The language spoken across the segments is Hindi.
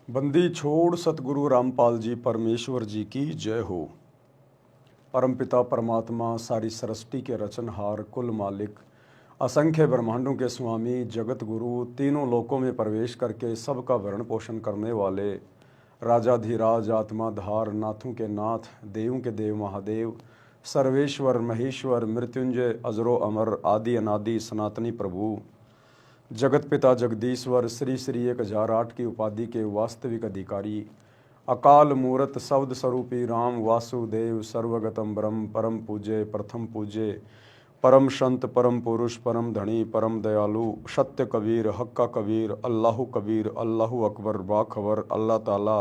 बंदी छोड़ सतगुरु रामपाल जी परमेश्वर जी की जय हो। परमपिता परमात्मा सारी सृष्टि के रचनहार कुल मालिक असंख्य ब्रह्मांडों के स्वामी जगत गुरु तीनों लोकों में प्रवेश करके सबका भरण पोषण करने वाले राजाधिराज आत्माधार नाथों के नाथ देवों के देव महादेव सर्वेश्वर महेश्वर मृत्युंजय अजरो अमर आदि अनादि सनातनी प्रभु जगत पिता जगदीश्वर श्री श्री 1008 की उपाधि के वास्तविक अधिकारी अकाल मूरत शब्द स्वरूपी राम वासुदेव सर्वगतम ब्रह्म परम पूज्य प्रथम पूज्य परम संत परम पुरुष परम धनी परम दयालु सत्य कबीर हक्का कबीर अल्लाहु अकबर बाखबर अल्लाह ताला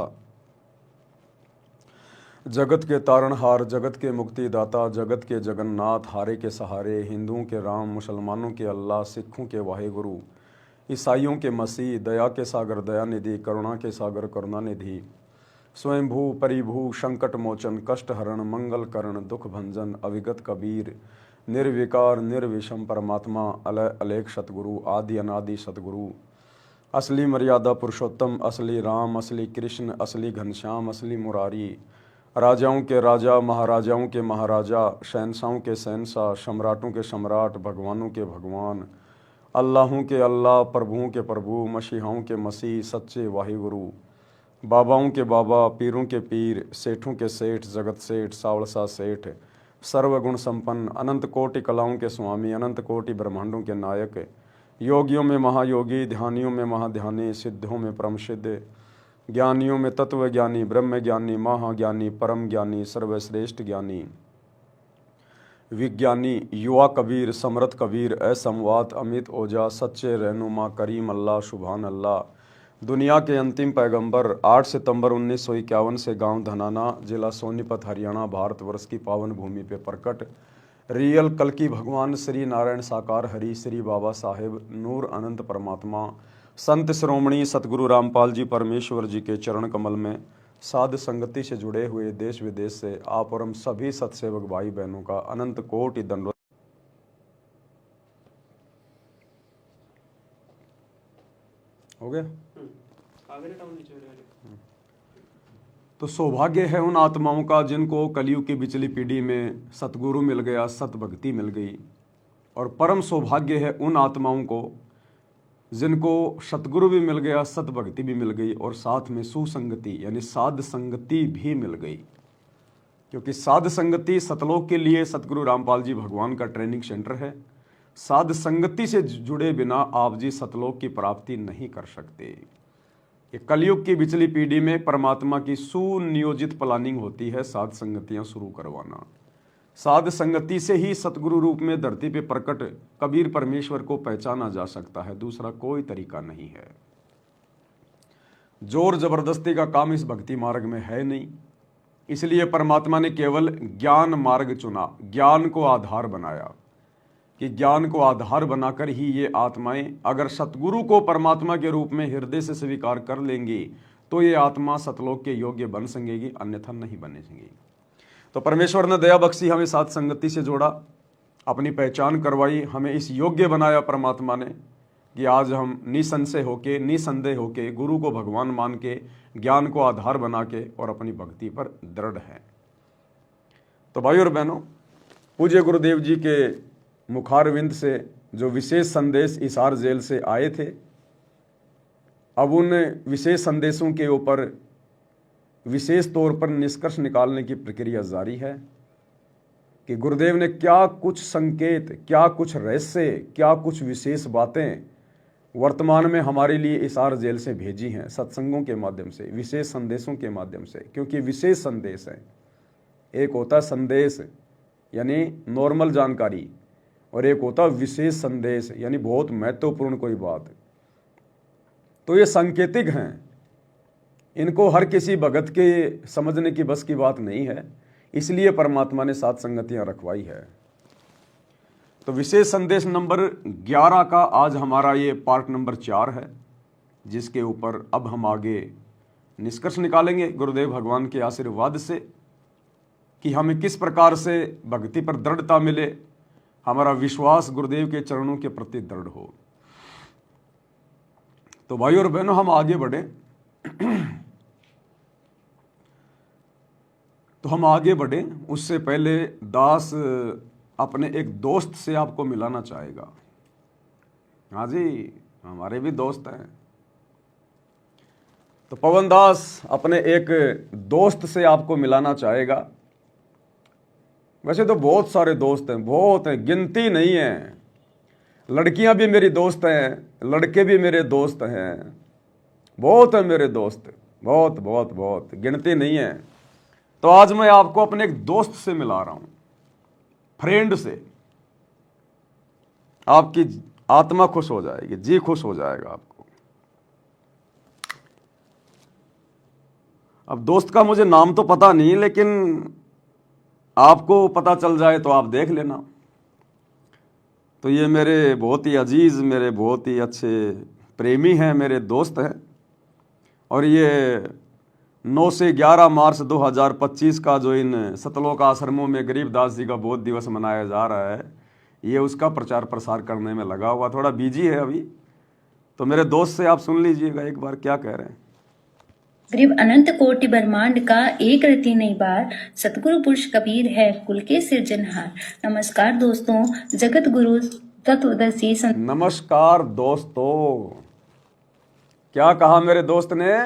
जगत के तारणहार जगत के मुक्तिदाता जगत के जगन्नाथ हारे के सहारे हिंदुओं के राम मुसलमानों के अल्लाह सिखों के वाहेगुरु ईसाइयों के मसीह दया के सागर दयानिधि करुणा के सागर करुणानिधि स्वयंभू परिभू संकट मोचन कष्ट हरण मंगल करण दुख भंजन अविगत कबीर निर्विकार निर्विषम परमात्मा अलय अलेख सतगुरु आदि अनादि सतगुरु असली मर्यादा पुरुषोत्तम असली राम असली कृष्ण असली घनश्याम असली मुरारी राजाओं के राजा महाराजाओं के महाराजा शहंशाहों के शहंशाह सम्राटों के सम्राट भगवानों के भगवान अल्लाहों के अल्लाह प्रभुओं के प्रभु मसीहाओं के मसीह सच्चे वाहिगुरु बाबाओं के बाबा पीरों के पीर सेठों के सेठ जगत सेठ सावलसा सेठ सर्वगुण संपन्न अनंत कोटि कलाओं के स्वामी अनंत कोटि ब्रह्मांडों के नायक योगियों में महायोगी ध्यानियों में महाध्यानी सिद्धों में परम सिद्ध ज्ञानियों में तत्व ज्ञानी ब्रह्म ज्ञानी महाज्ञानी परम ज्ञानी सर्वश्रेष्ठ ज्ञानी विज्ञानी युवा कबीर समरथ कबीर असमवात अमित ओझा सच्चे रहनुमा करीम अल्लाह सुभान अल्लाह दुनिया के अंतिम पैगंबर 8 सितंबर 1951 से गांव धनाना जिला सोनीपत हरियाणा भारतवर्ष की पावन भूमि पे प्रकट रियल कल की भगवान श्री नारायण साकार हरि श्री बाबा साहेब नूर अनंत परमात्मा संत श्रोमणी सतगुरु रामपाल जी परमेश्वर जी के चरण कमल में साध संगति से जुड़े हुए देश विदेश से आप और हम सभी सत्सेवक भाई बहनों का अनंत कोटि दंडवत। हो गया। तो सौभाग्य है उन आत्माओं का जिनको कलयुग की बिचली पीढ़ी में सतगुरु मिल गया सत भक्ति मिल गई और परम सौभाग्य है उन आत्माओं को जिनको सतगुरु भी मिल गया सत भक्ति भी मिल गई और साथ में सुसंगति यानी साध संगति भी मिल गई। क्योंकि साध संगति सतलोक के लिए सतगुरु रामपाल जी भगवान का ट्रेनिंग सेंटर है। साध संगति से जुड़े बिना आप जी सतलोक की प्राप्ति नहीं कर सकते। ये कलयुग की बिचली पीढ़ी में परमात्मा की सुनियोजित प्लानिंग होती है साध संगतियां शुरू करवाना। साध संगति से ही सतगुरु रूप में धरती पे प्रकट कबीर परमेश्वर को पहचाना जा सकता है, दूसरा कोई तरीका नहीं है। जोर जबरदस्ती का काम इस भक्ति मार्ग में है नहीं, इसलिए परमात्मा ने केवल ज्ञान मार्ग चुना, ज्ञान को आधार बनाया कि ज्ञान को आधार बनाकर ही ये आत्माएं अगर सतगुरु को परमात्मा के रूप में हृदय से स्वीकार कर लेंगी तो ये आत्मा सतलोक के योग्य बन सकेगी, अन्यथा नहीं बने सकेगी। तो परमेश्वर ने दया बख्शी, हमें साथ संगति से जोड़ा, अपनी पहचान करवाई, हमें इस योग्य बनाया परमात्मा ने कि आज हम निसंशय होके निसंदेह होके गुरु को भगवान मान के ज्ञान को आधार बना के और अपनी भक्ति पर दृढ़ हैं। तो भाई और बहनों, पूज्य गुरुदेव जी के मुखारविंद से जो विशेष संदेश हिसार जेल से आए थे, अब उन विशेष संदेशों के ऊपर विशेष तौर पर निष्कर्ष निकालने की प्रक्रिया जारी है कि गुरुदेव ने क्या कुछ संकेत, क्या कुछ रहस्य, क्या कुछ विशेष बातें वर्तमान में हमारे लिए हिसार जेल से भेजी हैं सत्संगों के माध्यम से, विशेष संदेशों के माध्यम से। क्योंकि विशेष संदेश है, एक होता है संदेश यानी नॉर्मल जानकारी और एक होता है विशेष संदेश यानी बहुत महत्वपूर्ण कोई बात। तो ये सांकेतिक हैं, इनको हर किसी भगत के समझने की बस की बात नहीं है, इसलिए परमात्मा ने सात संगतियां रखवाई है। तो विशेष संदेश नंबर 11 का आज हमारा ये पार्ट नंबर 4 है, जिसके ऊपर अब हम आगे निष्कर्ष निकालेंगे गुरुदेव भगवान के आशीर्वाद से कि हमें किस प्रकार से भक्ति पर दृढ़ता मिले, हमारा विश्वास गुरुदेव के चरणों के प्रति दृढ़ हो। तो भाइयों और बहनों, हम आगे बढ़े। तो हम आगे बढ़ें उससे पहले दास अपने एक दोस्त से आपको मिलाना चाहेगा। हाँ जी, हमारे भी दोस्त हैं। तो पवन दास अपने एक दोस्त से आपको मिलाना चाहेगा। वैसे तो बहुत सारे दोस्त हैं, बहुत हैं, गिनती नहीं है। लड़कियां भी मेरी दोस्त हैं, लड़के भी मेरे दोस्त हैं, बहुत हैं मेरे दोस्त, बहुत बहुत बहुत, गिनती नहीं है। तो आज मैं आपको अपने एक दोस्त से मिला रहा हूं, फ्रेंड से। आपकी आत्मा खुश हो जाएगी, जी खुश हो जाएगा आपको। अब दोस्त का मुझे नाम तो पता नहीं, लेकिन आपको पता चल जाए तो आप देख लेना। तो ये मेरे बहुत ही अजीज, मेरे बहुत ही अच्छे प्रेमी हैं, मेरे दोस्त हैं। और ये 9 से 11 मार्च 2025 का जो इन सतलोक आश्रमों में गरीबदास जी का बोध दिवस मनाया जा रहा है, ये उसका प्रचार प्रसार करने में लगा हुआ, थोड़ा बिजी है अभी। तो मेरे दोस्त से आप सुन लीजिएगा एक बार क्या कह रहे हैं। गरीब अनंत कोटि ब्रह्मांड का एक रति नहीं बार, सतगुरु पुरुष कबीर है कुल के सिरजनहार। नमस्कार दोस्तों, जगत गुरु तत्वदर्शी नमस्कार दोस्तों, क्या कहा मेरे दोस्त ने?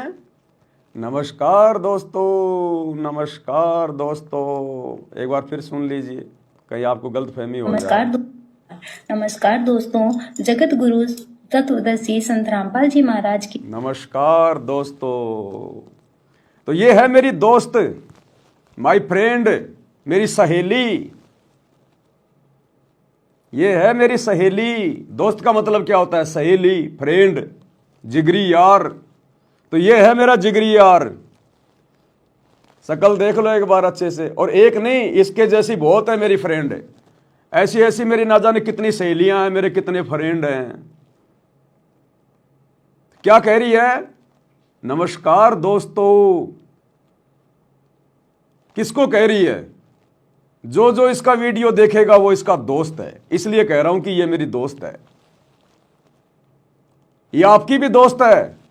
नमस्कार दोस्तों, नमस्कार दोस्तों। एक बार फिर सुन लीजिए, कहीं आपको गलतफहमी हो जाए। नमस्कार दोस्तों, जगत गुरु तत्वदर्शी संत रामपाल जी महाराज की नमस्कार दोस्तों। तो ये है मेरी दोस्त, माय फ्रेंड, मेरी सहेली। ये है मेरी सहेली। दोस्त का मतलब क्या होता है? सहेली, फ्रेंड, जिगरी यार। तो ये है मेरा जिगरी यार। शकल देख लो एक बार अच्छे से। और एक नहीं, इसके जैसी बहुत है मेरी फ्रेंड। ऐसी ऐसी मेरी ना जाने कितनी सहेलियां हैं, मेरे कितने फ्रेंड हैं। क्या कह रही है? नमस्कार दोस्तों। किसको कह रही है? जो जो इसका वीडियो देखेगा वो इसका दोस्त है, इसलिए कह रहा हूं कि ये मेरी दोस्त है। ये आपकी भी दोस्त है।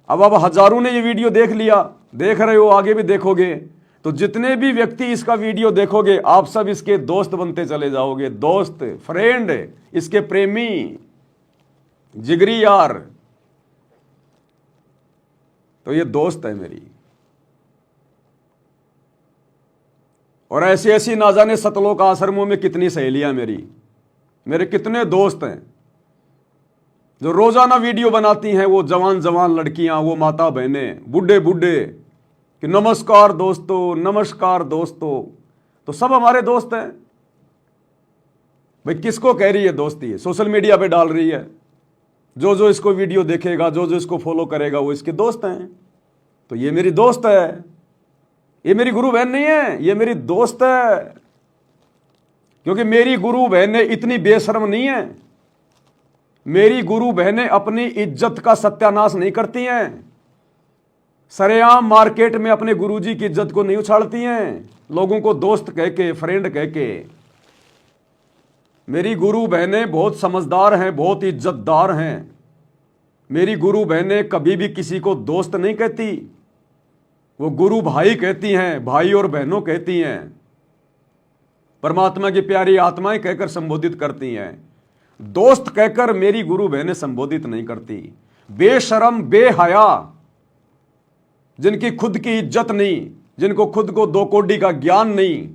अब हजारों ने ये वीडियो देख लिया, देख रहे हो, आगे भी देखोगे। तो जितने भी व्यक्ति इसका वीडियो देखोगे, आप सब इसके दोस्त बनते चले जाओगे। दोस्त, फ्रेंड, इसके प्रेमी, जिगरी यार। तो ये दोस्त है मेरी। और ऐसी ऐसी ना जाने सतलोक आश्रमों में कितनी सहेलियां मेरे कितने दोस्त हैं जो रोजाना वीडियो बनाती हैं। वो जवान जवान लड़कियां, वो माता बहनें, बूढ़े बूढ़े, कि नमस्कार दोस्तों, नमस्कार दोस्तों। तो सब हमारे दोस्त हैं भाई। किसको कह रही है दोस्ती है? सोशल मीडिया पे डाल रही है। जो जो इसको वीडियो देखेगा, जो जो इसको फॉलो करेगा, वो इसके दोस्त हैं। तो ये मेरी दोस्त है। ये मेरी गुरु बहन नहीं है, ये मेरी दोस्त है। क्योंकि मेरी गुरु बहनें इतनी बेशर्म नहीं है। मेरी गुरु बहनें अपनी इज्जत का सत्यानाश नहीं करती हैं। सरेआम मार्केट में अपने गुरुजी की इज्जत को नहीं उछालती हैं, लोगों को दोस्त कह के, फ्रेंड कह के। मेरी गुरु बहनें बहुत समझदार हैं, बहुत इज्जतदार हैं। मेरी गुरु बहनें कभी भी किसी को दोस्त नहीं कहती, वो गुरु भाई कहती हैं, भाई और बहनों कहती हैं। परमात्मा की प्यारी आत्माएं कहकर संबोधित करती हैं। दोस्त कहकर मेरी गुरु बहनें संबोधित नहीं करती। बेशरम, बेहया, जिनकी खुद की इज्जत नहीं, जिनको खुद को दो कौड़ी का ज्ञान नहीं,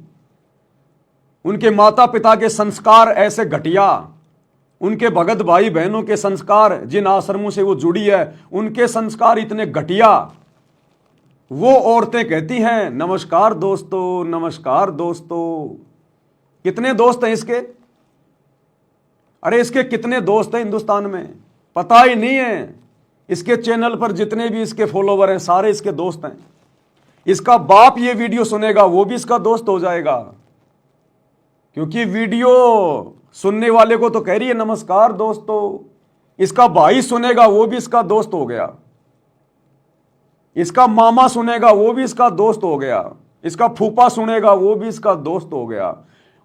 उनके माता पिता के संस्कार ऐसे घटिया, उनके भगत भाई बहनों के संस्कार, जिन आश्रमों से वो जुड़ी है, उनके संस्कार इतने घटिया, वो औरतें कहती हैं नमस्कार दोस्तों, नमस्कार दोस्तों। कितने दोस्त हैं इसके? अरे इसके कितने दोस्त हैं हिंदुस्तान में, पता ही नहीं है। इसके चैनल पर जितने भी इसके फॉलोवर हैं, सारे इसके दोस्त हैं। इसका बाप ये वीडियो सुनेगा, वो भी इसका दोस्त हो जाएगा। क्योंकि वीडियो सुनने वाले को तो कह रही है नमस्कार दोस्तों। इसका भाई सुनेगा, वो भी इसका दोस्त हो गया। इसका मामा सुनेगा, वो भी इसका दोस्त हो गया। इसका फूफा सुनेगा, वो भी इसका दोस्त हो गया।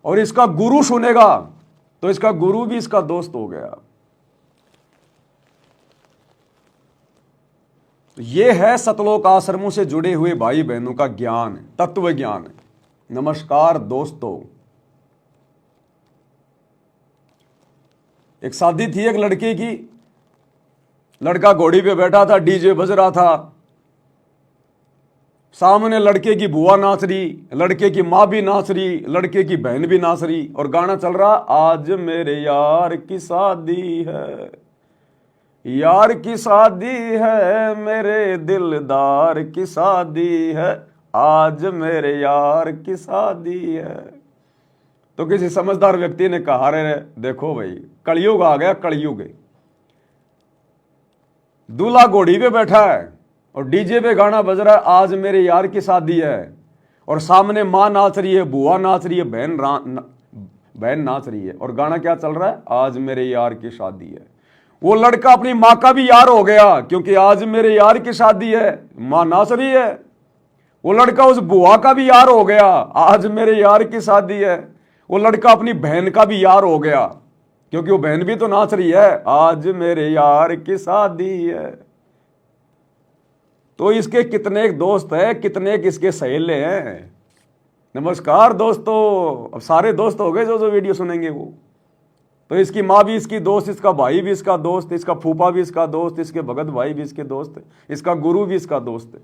और इसका गुरु सुनेगा तो इसका गुरु भी इसका दोस्त हो गया। ये है सतलोक आश्रमों से जुड़े हुए भाई बहनों का ज्ञान, तत्व ज्ञान। नमस्कार दोस्तों, एक शादी थी एक लड़के की, लड़का घोड़ी पे बैठा था, डीजे बज रहा था, सामने लड़के की बुआ नाच रही, लड़के की माँ भी नाच रही, लड़के की बहन भी नाच रही, और गाना चल रहा, आज मेरे यार की शादी है, यार की शादी है, मेरे दिलदार की शादी है, आज मेरे यार की शादी है। तो किसी समझदार व्यक्ति ने कहा, रे देखो भाई, कलयुग आ गया, कलयुग। दूल्हा घोड़ी पे बैठा है और डीजे पे गाना बज रहा है, आज मेरे यार की शादी है, और सामने माँ नाच रही है, बुआ नाच रही है, बहन नाच रही है, और गाना क्या चल रहा है, आज मेरे यार की शादी है। वो लड़का अपनी माँ का भी यार हो गया, क्योंकि आज मेरे यार की शादी है, माँ नाच रही है। वो लड़का उस बुआ का भी यार हो गया, आज मेरे यार की शादी है। वो लड़का अपनी बहन का भी यार हो गया, क्योंकि वो बहन भी तो नाच रही है, आज मेरे यार की शादी है। तो इसके कितने दोस्त हैं, कितने इसके सहेले हैं। नमस्कार दोस्तों, अब सारे दोस्त हो गए जो वीडियो सुनेंगे वो। तो इसकी माँ भी इसकी दोस्त, इसका भाई भी इसका दोस्त, इसका फूफा भी इसका दोस्त, इसके भगत भाई भी इसके दोस्त, इसका गुरु भी इसका दोस्त है।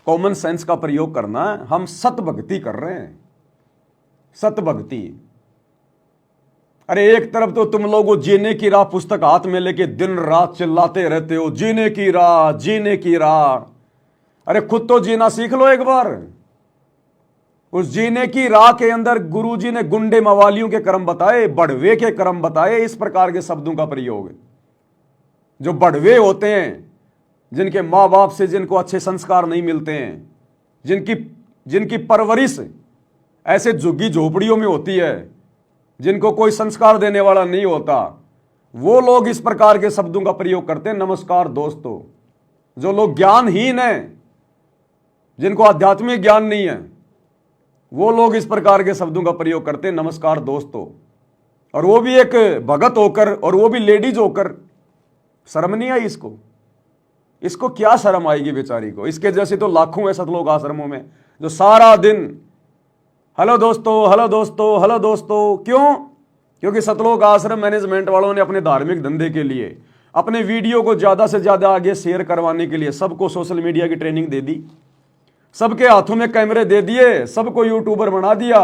कॉमन सेंस का प्रयोग करना है। हम सत भक्ति कर रहे हैं, सत भक्ति। अरे एक तरफ तो तुम लोग वो जीने की राह पुस्तक हाथ में लेके दिन रात चिल्लाते रहते हो, जीने की राह, जीने की राह। अरे खुद तो जीना सीख लो एक बार। उस जीने की राह के अंदर गुरुजी ने गुंडे मवालियों के कर्म बताए, बढ़वे के कर्म बताए। इस प्रकार के शब्दों का प्रयोग है। जो बढ़वे होते हैं, जिनके माँ बाप से जिनको अच्छे संस्कार नहीं मिलते हैं, जिनकी परवरिश ऐसे झुग्गी झोपड़ियों में होती है, जिनको कोई संस्कार देने वाला नहीं होता, वो लोग इस प्रकार के शब्दों का प्रयोग करते हैं। नमस्कार दोस्तों, जो लोग ज्ञानहीन हैं, जिनको आध्यात्मिक ज्ञान नहीं है, वो लोग इस प्रकार के शब्दों का प्रयोग करते हैं। नमस्कार दोस्तों, और वो भी एक भगत होकर, और वो भी लेडीज होकर। शर्म नहीं आई इसको? इसको क्या शर्म आएगी बेचारी को? इसके जैसे तो लाखों हैं सतलोक आश्रमों में, जो सारा दिन हेलो दोस्तों, हेलो दोस्तों, हेलो दोस्तों। क्यों? क्योंकि सतलोक आश्रम मैनेजमेंट वालों ने अपने धार्मिक धंधे के लिए, अपने वीडियो को ज्यादा से ज्यादा आगे शेयर करवाने के लिए सबको सोशल मीडिया की ट्रेनिंग दे दी, सबके हाथों में कैमरे दे दिए, सबको यूट्यूबर बना दिया।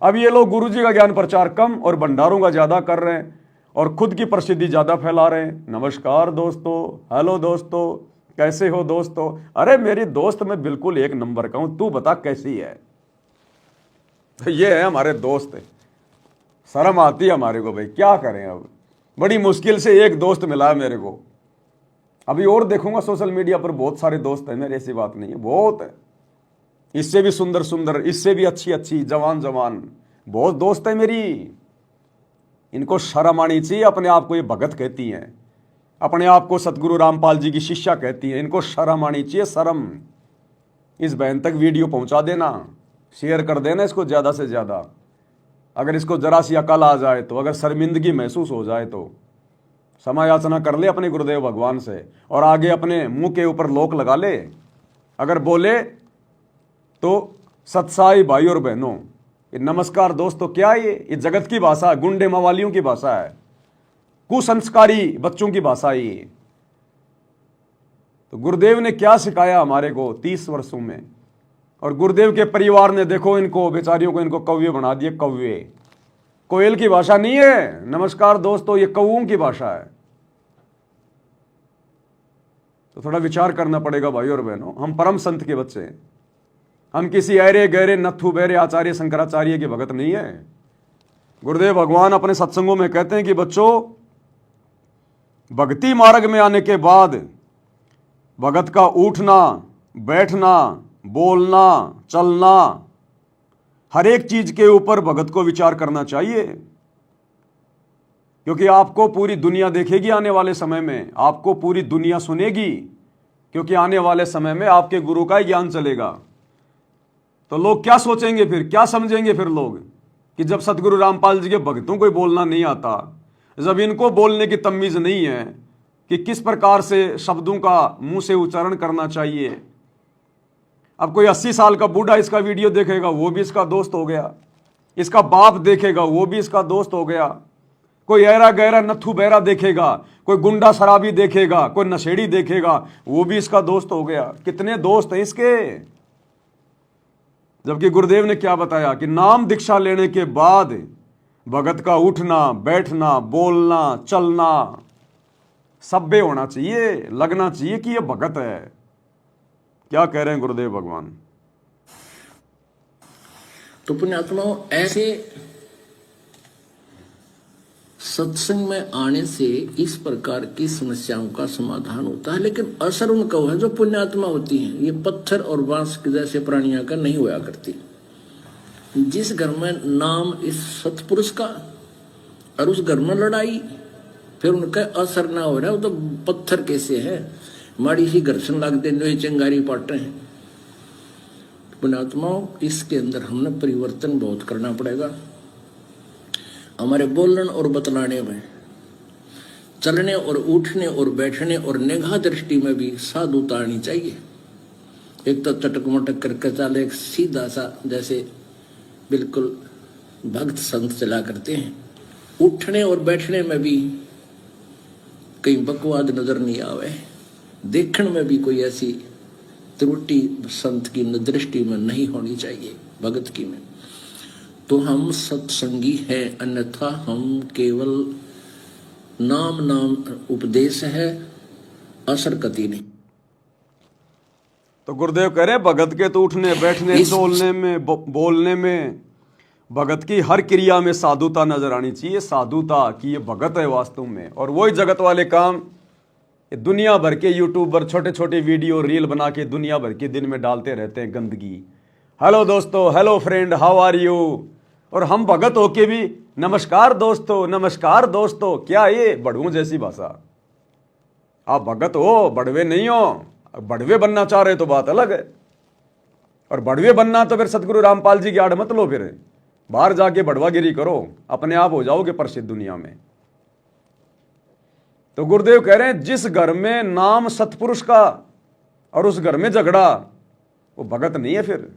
अब ये लोग गुरुजी का ज्ञान प्रचार कम और भंडारों का ज्यादा कर रहे हैं, और खुद की प्रसिद्धि ज्यादा फैला रहे हैं। नमस्कार दोस्तों, हेलो दोस्तों, कैसे हो दोस्तों? अरे मेरी दोस्त मैं बिल्कुल एक नंबर का हूं, तू बता कैसी है? ये है हमारे दोस्त। शर्म आती है हमारे को भाई, क्या करें अब। बड़ी मुश्किल से एक दोस्त मिला है मेरे को। अभी और देखूंगा सोशल मीडिया पर, बहुत सारे दोस्त हैं मेरे, ऐसी बात नहीं है, बहुत है। इससे भी सुंदर सुंदर, इससे भी अच्छी अच्छी, जवान जवान बहुत दोस्त है मेरी। इनको शर्म आनी चाहिए। अपने आप को ये भगत कहती हैं, अपने आप को सतगुरु रामपाल जी की शिष्या कहती है। इनको शर्म आनी चाहिए, शर्म। इस बहन तक वीडियो पहुंचा देना, शेयर कर देना इसको ज़्यादा से ज़्यादा। अगर इसको जरा सी अकल आ जाए तो, अगर शर्मिंदगी महसूस हो जाए तो क्षमा याचना कर ले अपने गुरुदेव भगवान से, और आगे अपने मुंह के ऊपर लोक लगा ले। अगर बोले तो सत्साई भाई और बहनों, ये नमस्कार दोस्तों क्या है? ये जगत की भाषा है, गुंडे मवालियों की भाषा है, कुसंस्कारी बच्चों की भाषा है ये। तो गुरुदेव ने क्या सिखाया हमारे को 30 वर्षों में? और गुरुदेव के परिवार ने देखो इनको बेचारियों को, इनको कौवे बना दिए। कौवे, कोयल की भाषा नहीं है नमस्कार दोस्तों, ये कौओं की भाषा है। तो थोड़ा विचार करना पड़ेगा भाई और बहनों। हम परम संत के बच्चे हैं, हम किसी ऐरे गहरे नथु बैरे आचार्य शंकराचार्य के भगत नहीं है। गुरुदेव भगवान अपने सत्संगों में कहते हैं कि बच्चों, भक्ति मार्ग में आने के बाद भगत का उठना, बैठना, बोलना, चलना, हर एक चीज के ऊपर भगत को विचार करना चाहिए। क्योंकि आपको पूरी दुनिया देखेगी आने वाले समय में, आपको पूरी दुनिया सुनेगी, क्योंकि आने वाले समय में आपके गुरु का ही ज्ञान चलेगा। तो लोग क्या सोचेंगे फिर, क्या समझेंगे फिर लोग, कि जब सतगुरु रामपाल जी के भक्तों को बोलना नहीं आता, जब इनको बोलने की तमीज नहीं है, कि किस प्रकार से शब्दों का मुंह से उच्चारण करना चाहिए। अब कोई 80 साल का बूढ़ा इसका वीडियो देखेगा, वो भी इसका दोस्त हो गया। इसका बाप देखेगा, वो भी इसका दोस्त हो गया। कोई ऐरा गहरा नथु बहरा देखेगा, कोई गुंडा शराबी देखेगा, कोई नशेड़ी देखेगा, वो भी इसका दोस्त हो गया। कितने दोस्त हैं इसके। जबकि गुरुदेव ने क्या बताया कि नाम दीक्षा लेने के बाद भगत का उठना, बैठना, बोलना, चलना सभ्य होना चाहिए, लगना चाहिए कि ये भगत है। क्या कह रहे हैं गुरुदेव भगवान। तो पुण्यात्माओं, ऐसे सत्संग में आने से इस प्रकार की समस्याओं का समाधान होता है, लेकिन असर उनका है जो पुण्यात्मा होती हैं। ये पत्थर और बांस के जैसे प्राणियों का नहीं हुआ करती। जिस घर में नाम इस सतपुरुष का और उस घर में लड़ाई, फिर उनका असर ना हो रहा है, वो तो पत्थर कैसे है, माड़ी सी घर्षण लगते नो चंगारी पाटे हैं। पुण्यात्माओं, इसके अंदर हमने परिवर्तन बहुत करना पड़ेगा। हमारे बोलने और बतलाने में, चलने और उठने और बैठने और निगाह दृष्टि में भी साधुता आनी चाहिए। एक तो चटक मटक करके चले, एक सीधा सा जैसे बिल्कुल भक्त संत चला करते हैं। उठने और बैठने में भी कहीं बकवाद नजर नहीं आवे, देखने में भी कोई ऐसी त्रुटि संत की दृष्टि में नहीं होनी चाहिए, भगत की में। तो हम सत्संगी हैं, अन्यथा हम केवल नाम उपदेश है, असर कति नहीं। तो गुरुदेव कह रहे भगत के तो उठने, बैठने, चलने में, बोलने में, भगत की हर क्रिया में साधुता नजर आनी चाहिए। साधुता कि ये भगत है वास्तव में। और वही जगत वाले काम दुनिया भर के यूट्यूबर छोटे छोटे वीडियो रील बना के दुनिया भर के दिन में डालते रहते हैं गंदगी। हेलो दोस्तों, hello friend, how are you. और हम भगत होके भी नमस्कार दोस्तों, नमस्कार दोस्तों। क्या ये बड़ुओं जैसी भाषा। आप भगत हो, बड़वे नहीं हो। बड़वे बनना चाह रहे तो बात अलग है। और बड़वे बनना तो फिर सतगुरु रामपाल जी की आड़ मत लो, फिर बाहर जाके बड़वागिरी करो, अपने आप हो जाओगे प्रसिद्ध दुनिया में। तो गुरुदेव कह रहे हैं जिस घर में नाम सतपुरुष का और उस घर में झगड़ा, वो भगत नहीं है। फिर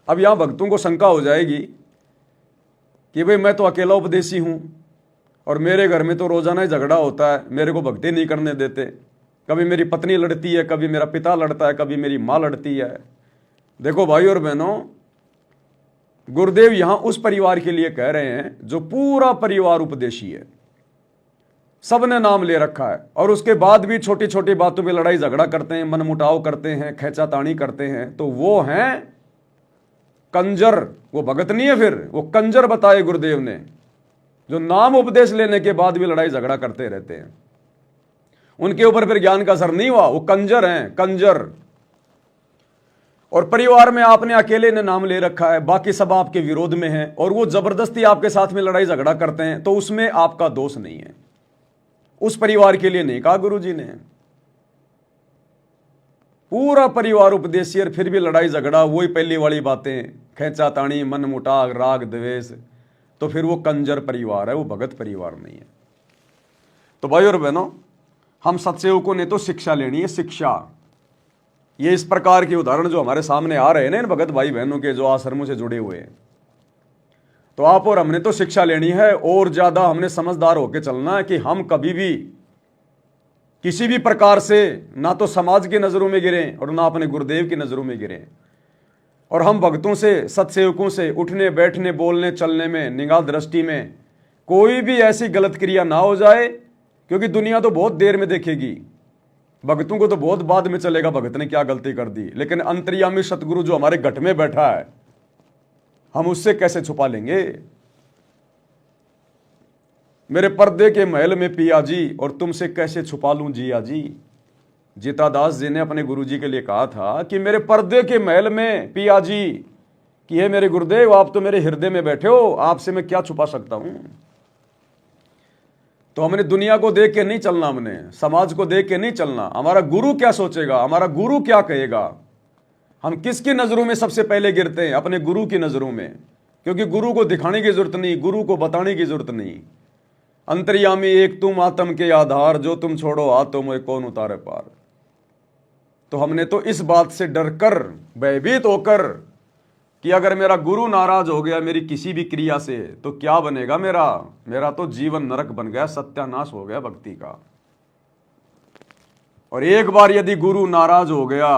अब यहां भक्तों को शंका हो जाएगी कि भाई मैं तो अकेला उपदेशी हूं और मेरे घर में तो रोजाना ही झगड़ा होता है, मेरे को भक्ति नहीं करने देते। कभी मेरी पत्नी लड़ती है, कभी मेरा पिता लड़ता है, कभी मेरी मां लड़ती है। देखो भाई और बहनों, गुरुदेव यहां उस परिवार के लिए कह रहे हैं जो पूरा परिवार उपदेशी है, सबने नाम ले रखा है और उसके बाद भी छोटी छोटी बातों पे लड़ाई झगड़ा करते हैं, मनमुटाव करते हैं, खैंचातानी करते हैं, तो वो हैं कंजर। वो भगत नहीं है, फिर वो कंजर बताए गुरुदेव ने, जो नाम उपदेश लेने के बाद भी लड़ाई झगड़ा करते रहते हैं। उनके ऊपर फिर ज्ञान का असर नहीं हुआ, वो कंजर हैं, कंजर। और परिवार में आपने अकेले ने नाम ले रखा है, बाकी सब आपके विरोध में हैं और वो जबरदस्ती आपके साथ में लड़ाई झगड़ा करते हैं, तो उसमें आपका दोष नहीं है। उस परिवार के लिए नहीं कहा गुरु जी ने। पूरा परिवार उपदेशी और फिर भी लड़ाई झगड़ा, वही पहली वाली बातें, खैंचातानी, मनमुटाव, राग द्वेष, तो फिर वो कंजर परिवार है, वो भगत परिवार नहीं है। तो भाई और बहनों, हम सत्सेवकों ने तो शिक्षा लेनी है, शिक्षा। ये इस प्रकार के उदाहरण जो हमारे सामने आ रहे हैं ना इन भगत भाई बहनों के, जो आश्रमों से जुड़े हुए हैं, तो आप और हमने तो शिक्षा लेनी है। और ज्यादा हमने समझदार होकर चलना है कि हम कभी भी किसी भी प्रकार से ना तो समाज की नजरों में गिरें और ना अपने गुरुदेव की नजरों में गिरें। और हम भक्तों से, सत्सेवकों से उठने, बैठने, बोलने, चलने में, निगाह दृष्टि में कोई भी ऐसी गलत क्रिया ना हो जाए, क्योंकि दुनिया तो बहुत देर में देखेगी, भक्तों को तो बहुत बाद में चलेगा भगत ने क्या गलती कर दी। लेकिन अंतर्यामी सतगुरु जो हमारे घट में बैठा है, हम उससे कैसे छुपा लेंगे। मेरे पर्दे के महल में पिया जी और तुमसे कैसे छुपा लूं जिया जी। जीतादास जी ने अपने गुरुजी के लिए कहा था कि मेरे पर्दे के महल में पिया जी, कि हे मेरे गुरुदेव, आप तो मेरे हृदय में बैठे हो, आपसे मैं क्या छुपा सकता हूं। तो हमने दुनिया को देख के नहीं चलना, हमने समाज को देख के नहीं चलना। हमारा गुरु क्या सोचेगा, हमारा गुरु क्या कहेगा। हम किसकी नजरों में सबसे पहले गिरते हैं? अपने गुरु की नजरों में, क्योंकि गुरु को दिखाने की जरूरत नहीं, गुरु को बताने की जरूरत नहीं। अंतर्यामी एक तुम आत्म के आधार, जो तुम छोड़ो हाथों में कौन उतारे पार। तो हमने तो इस बात से डरकर, भयभीत होकर कि अगर मेरा गुरु नाराज हो गया मेरी किसी भी क्रिया से तो क्या बनेगा मेरा तो जीवन नरक बन गया, सत्यानाश हो गया भक्ति का। और एक बार यदि गुरु नाराज हो गया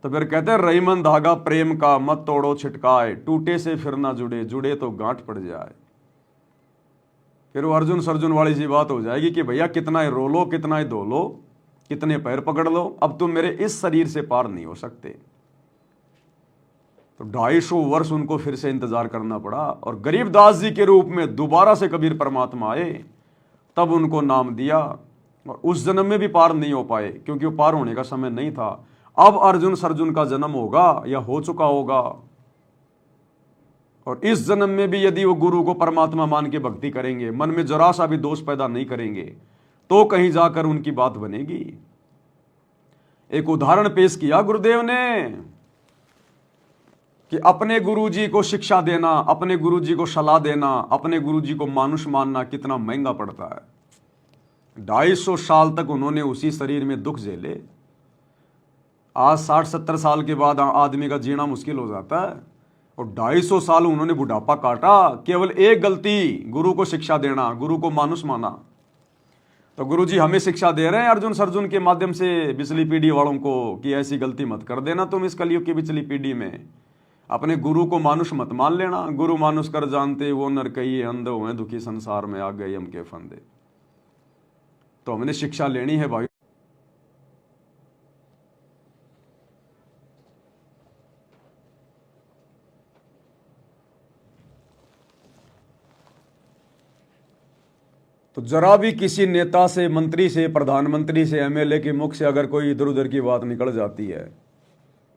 तो फिर कहते हैं रहीमन धागा प्रेम का मत तोड़ो छिटकाए, टूटे से फिर ना जुड़े, जुड़े तो गांठ पड़ जाए। फिर वो अर्जुन सर्जुन वाली सी बात हो जाएगी कि भैया कितना ही रो लो, कितना ही धो लो, कितने पैर पकड़ लो, अब तुम मेरे इस शरीर से पार नहीं हो सकते। तो 250 वर्ष उनको फिर से इंतजार करना पड़ा और गरीबदास जी के रूप में दोबारा से कबीर परमात्मा आए, तब उनको नाम दिया। और उस जन्म में भी पार नहीं हो पाए क्योंकि वो पार होने का समय नहीं था। अब अर्जुन सर्जुन का जन्म होगा या हो चुका होगा, और इस जन्म में भी यदि वो गुरु को परमात्मा मान के भक्ति करेंगे, मन में जरा सा भी दोष पैदा नहीं करेंगे, तो कहीं जाकर उनकी बात बनेगी। एक उदाहरण पेश किया गुरुदेव ने कि अपने गुरुजी को शिक्षा देना, अपने गुरुजी को सलाह देना, अपने गुरुजी को मानुष मानना कितना महंगा पड़ता है। 250 साल तक उन्होंने उसी शरीर में दुख झेले। आज 60-70 साल के बाद आदमी का जीना मुश्किल हो जाता है, और 250 साल उन्होंने बुढ़ापा काटा केवल एक गलती, गुरु को शिक्षा देना, गुरु को मानुष माना। तो गुरुजी हमें शिक्षा दे रहे हैं अर्जुन सर्जुन के माध्यम से बिचली पीढ़ी वालों को कि ऐसी गलती मत कर देना तुम इस कलयुग की बिचली पीढ़ी में, अपने गुरु को मानुष मत मान लेना। गुरु मानुष कर जानते वो नर कहिए, अंधे हुए दुखी संसार में आ गए हम के फंदे। तो हमने शिक्षा लेनी है भाई। तो जरा भी किसी नेता से, मंत्री से, प्रधानमंत्री से, एमएलए के मुख से अगर कोई इधर उधर की बात निकल जाती है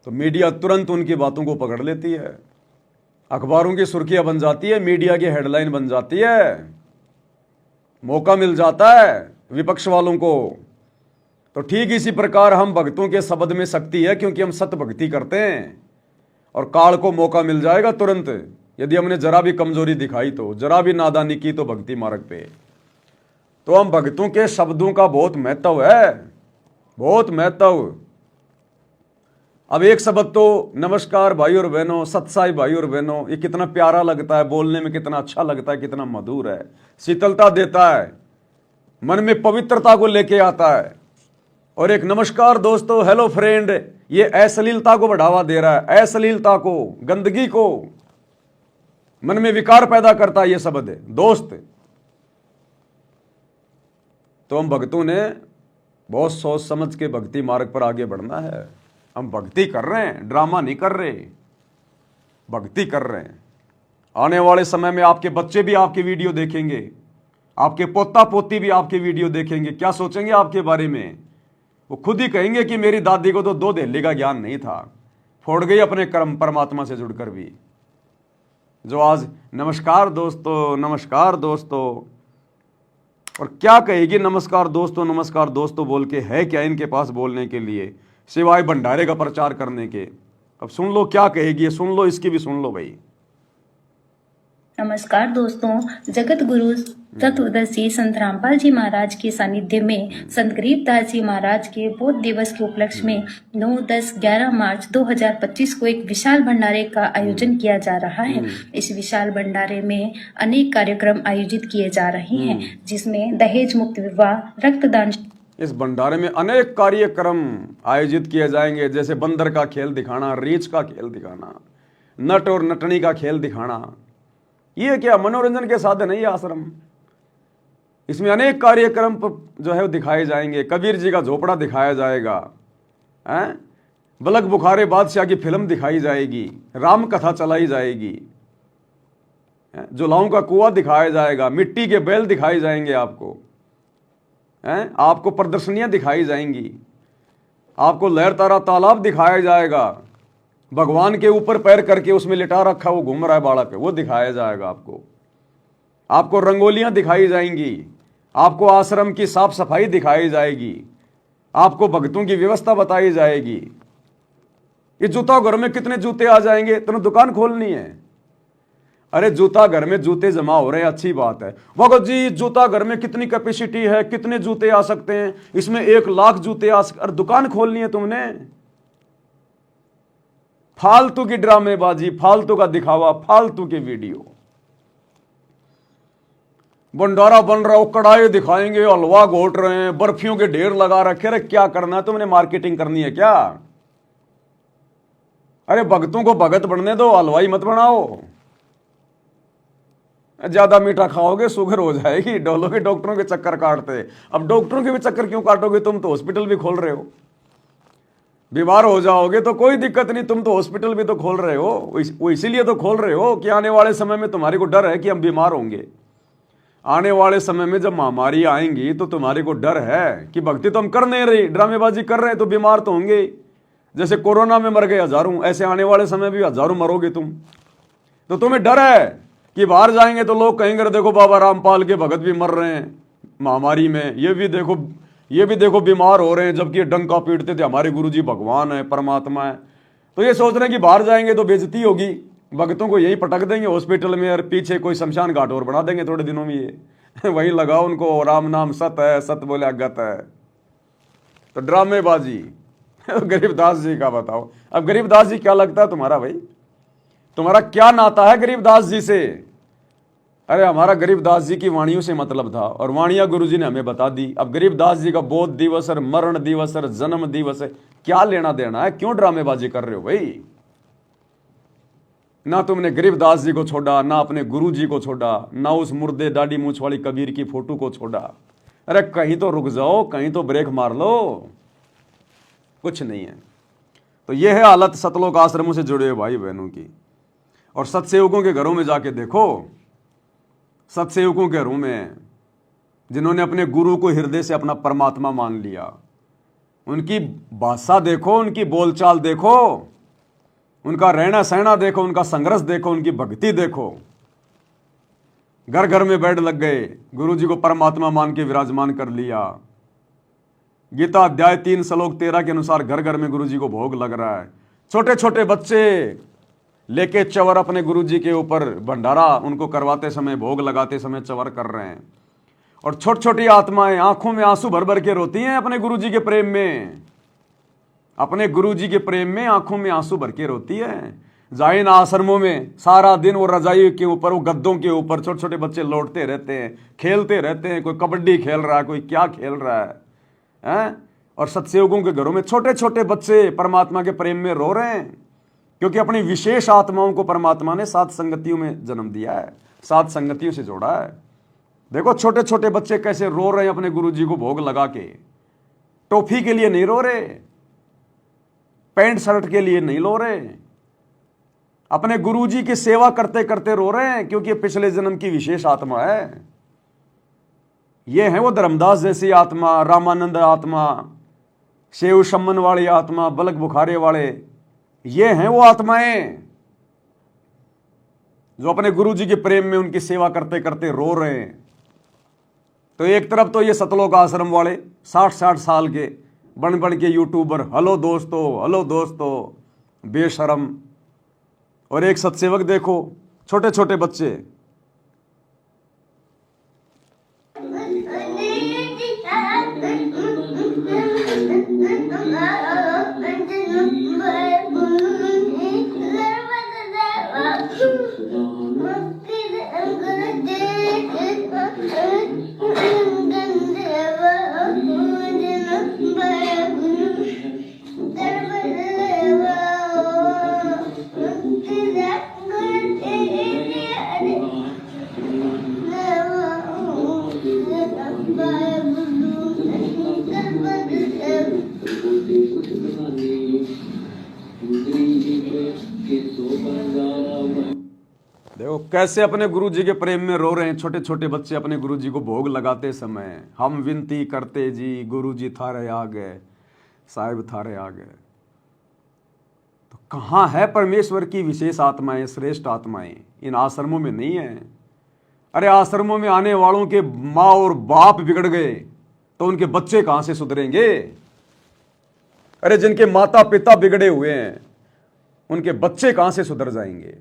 तो मीडिया तुरंत उनकी बातों को पकड़ लेती है, अखबारों की सुर्खियां बन जाती है, मीडिया की हेडलाइन बन जाती है, मौका मिल जाता है विपक्ष वालों को। तो ठीक इसी प्रकार हम भक्तों के शब्द में शक्ति है, क्योंकि हम सत्य भक्ति करते हैं, और काल को मौका मिल जाएगा तुरंत यदि हमने जरा भी कमजोरी दिखाई, तो जरा भी नादानी की तो भक्ति मार्ग पे। तो हम भक्तों के शब्दों का बहुत महत्व है, बहुत महत्व। अब एक शब्द तो नमस्कार भाई और बहनों, सत्साई भाई और बहनों, ये कितना प्यारा लगता है, बोलने में कितना अच्छा लगता है, कितना मधुर है, शीतलता देता है, मन में पवित्रता को लेके आता है। और एक नमस्कार दोस्तों, हेलो फ्रेंड, ये अश्लीलता को बढ़ावा दे रहा है, अश्लीलता को, गंदगी को, मन में विकार पैदा करता है ये शब्द है दोस्त। तो हम भक्तों ने बहुत सोच समझ के भक्ति मार्ग पर आगे बढ़ना है। हम भक्ति कर रहे हैं, ड्रामा नहीं कर रहे, भक्ति कर रहे हैं। आने वाले समय में आपके बच्चे भी आपकी वीडियो देखेंगे, आपके पोता पोती भी आपकी वीडियो देखेंगे। क्या सोचेंगे आपके बारे में? वो खुद ही कहेंगे कि मेरी दादी को तो 2 दहली का ज्ञान नहीं था, फोड़ गई अपने कर्म परमात्मा से जुड़कर भी। जो आज नमस्कार दोस्तों, नमस्कार दोस्तों, और क्या कहेगी नमस्कार दोस्तों बोल के? है क्या इनके पास बोलने के लिए सिवाय भंडारे का प्रचार करने के? अब सुन लो क्या कहेगी, सुन लो, इसकी भी सुन लो भाई। नमस्कार दोस्तों, जगत गुरु तत्वदर्शी संत रामपाल जी महाराज के सानिध्य में संत गरीबदास जी महाराज के बोध दिवस के उपलक्ष्य में 9, 10, 11 मार्च 2025 को एक विशाल भंडारे का आयोजन किया जा रहा है। इस विशाल भंडारे में अनेक कार्यक्रम आयोजित किए जा रहे हैं, जिसमें दहेज मुक्त विवाह, रक्तदान। इस भंडारे में अनेक कार्यक्रम आयोजित किए जाएंगे, जैसे बंदर का खेल दिखाना, रीछ का खेल दिखाना, नट और नटनी का खेल दिखाना। ये क्या मनोरंजन के साधन है ये आश्रम? इसमें अनेक कार्यक्रम जो है वो दिखाए जाएंगे। कबीर जी का झोपड़ा दिखाया जाएगा, बलक बुखारे बादशाह की फिल्म दिखाई जाएगी, राम कथा चलाई जाएगी, जुलाओं का कुआं दिखाया जाएगा, मिट्टी के बैल दिखाए जाएंगे आपको, आपको प्रदर्शनियां दिखाई जाएंगी, आपको लहर तारा तालाब दिखाया जाएगा, भगवान के ऊपर पैर करके उसमें लिटा रखा वो घूम रहा है बालक, वो दिखाया जाएगा आपको रंगोलियां दिखाई जाएंगी, आपको आश्रम की साफ सफाई दिखाई जाएगी, आपको भक्तों की व्यवस्था बताई जाएगी। ये जूता घर में कितने जूते आ जाएंगे, तुम्हें दुकान खोलनी है। अरे जूता घर में जूते जमा हो रहे हैं, अच्छी बात है। भगत जी जूता घर में कितनी कैपेसिटी है, कितने जूते आ सकते हैं, इसमें 1 लाख जूते आ सकते। अरे दुकान खोलनी है तुमने, फालतू की ड्रामेबाजी, फालतू का दिखावा, फालतू की वीडियो। भंडारा बन रहा हो, कड़ाई दिखाएंगे, हलवा घोट रहे हैं, बर्फियों के ढेर लगा रखे। अरे क्या करना है तुमने, मार्केटिंग करनी है क्या? अरे भगतों को भगत बनने दो, हलवाई मत बनाओ। ज्यादा मीठा खाओगे शुगर हो जाएगी, डोलोगे डॉक्टरों के चक्कर काटते। अब डॉक्टरों के भी चक्कर क्यों काटोगे, तुम तो हॉस्पिटल भी खोल रहे हो। बीमार हो जाओगे तो कोई दिक्कत नहीं, तुम तो हॉस्पिटल भी तो खोल रहे हो। वो इसीलिए तो खोल रहे हो कि आने वाले समय में तुम्हारे को डर है कि हम बीमार होंगे। आने वाले समय में जब महामारी आएंगी तो तुम्हारे को डर है कि भक्ति तो हम कर नहीं रही, ड्रामेबाजी कर रहे हैं, तो बीमार तो होंगे। जैसे कोरोना में मर गए हजारों, ऐसे आने वाले समय भी हजारों मरोगे तुम। तो तुम्हें डर है कि बाहर जाएंगे तो लोग कहेंगे देखो बाबा रामपाल के भगत भी मर रहे हैं महामारी में, ये भी देखो बीमार हो रहे हैं, जबकि डंका पीटते थे हमारे गुरुजी भगवान है, परमात्मा है। तो ये सोच रहे हैं कि बाहर जाएंगे तो बेइज्जती होगी, भक्तों को यही पटक देंगे हॉस्पिटल में, और पीछे कोई शमशान घाट और बना देंगे थोड़े दिनों में। ये वहीं लगाओ उनको, राम नाम सत है, सत बोले अगत है। तो ड्रामेबाजी। गरीबदास जी का बताओ, अब गरीबदास जी क्या लगता है तुम्हारा भाई, तुम्हारा क्या नाता है गरीबदास जी से? अरे हमारा गरीबदास जी की वाणियों से मतलब था, और वाणियां गुरु जी ने हमें बता दी। अब गरीबदास जी का बोध दिवस और मरण दिवस और जन्म दिवस है, क्या लेना देना है? क्यों ड्रामेबाजी कर रहे हो भाई? ना तुमने गरीबदास जी को छोड़ा, ना अपने गुरु जी को छोड़ा, ना उस मुर्दे दाढ़ी मूछ वाली कबीर की फोटो को छोड़ा। अरे कहीं तो रुक जाओ, कहीं तो ब्रेक मार लो, कुछ नहीं है। तो यह है हालत सतलोक आश्रमों से जुड़े हुए भाई बहनों की। और सत्सेवकों के घरों में जाके देखो, सत्सेवकों के घरों में जिन्होंने अपने गुरु को हृदय से अपना परमात्मा मान लिया, उनकी भाषा देखो, उनकी बोलचाल देखो, उनका रहना सहना देखो, उनका संघर्ष देखो, उनकी भक्ति देखो। घर घर में बेड लग गए, गुरु जी को परमात्मा मान के विराजमान कर लिया। गीता अध्याय 3 श्लोक 13 के अनुसार घर घर में गुरु जी को भोग लग रहा है। छोटे छोटे बच्चे लेके चवर अपने गुरु जी के ऊपर भंडारा उनको करवाते समय, भोग लगाते समय चवर कर रहे हैं। और छोटी छोटी आत्माएं आंखों में आंसू भर भर के रोती हैं अपने गुरु जी के प्रेम में, अपने गुरु जी के प्रेम में आंखों में आंसू भर के रोती है। जाइन आश्रमों में सारा दिन वो रजाई के ऊपर, वो गद्दों के ऊपर छोटे छोटे बच्चे लौटते रहते हैं, खेलते रहते हैं। कोई कबड्डी खेल रहा है, कोई क्या खेल रहा है? और सत्सेवकों के घरों में छोटे छोटे बच्चे परमात्मा के प्रेम में रो रहे हैं, क्योंकि अपनी विशेष आत्माओं को परमात्मा ने 7 संगतियों में जन्म दिया है, 7 संगतियों से जोड़ा है। देखो छोटे छोटे बच्चे कैसे रो रहे हैं अपने गुरु जी को भोग लगा के। टॉफी के लिए नहीं रो रहे, पैंट शर्ट के लिए नहीं रो रहे, अपने गुरुजी की सेवा करते करते रो रहे हैं, क्योंकि पिछले जन्म की विशेष आत्मा है। ये है वो धर्मदास जैसी आत्मा, रामानंद आत्मा, शेव शमन वाली आत्मा, बलक बुखारे वाले, ये हैं वो आत्माएं जो अपने गुरुजी के प्रेम में उनकी सेवा करते करते रो रहे हैं। तो एक तरफ तो ये सतलोक आश्रम वाले 60-60 साल के बन बन के यूट्यूबर, हेलो दोस्तों बेशरम, और एक सत्सेवक देखो छोटे छोटे बच्चे। देखो कैसे अपने गुरु जी के प्रेम में रो रहे हैं छोटे छोटे बच्चे अपने गुरु जी को भोग लगाते समय। हम विनती करते जी, गुरु जी थारे आ गए, साहिब थारे आ गए। तो कहाँ है परमेश्वर की विशेष आत्माएं, श्रेष्ठ आत्माएं? इन आश्रमों में नहीं है। अरे आश्रमों में आने वालों के माँ और बाप बिगड़ गए तो उनके बच्चे कहां से सुधरेंगे? अरे जिनके माता पिता बिगड़े हुए हैं उनके बच्चे कहां से सुधर जाएंगे?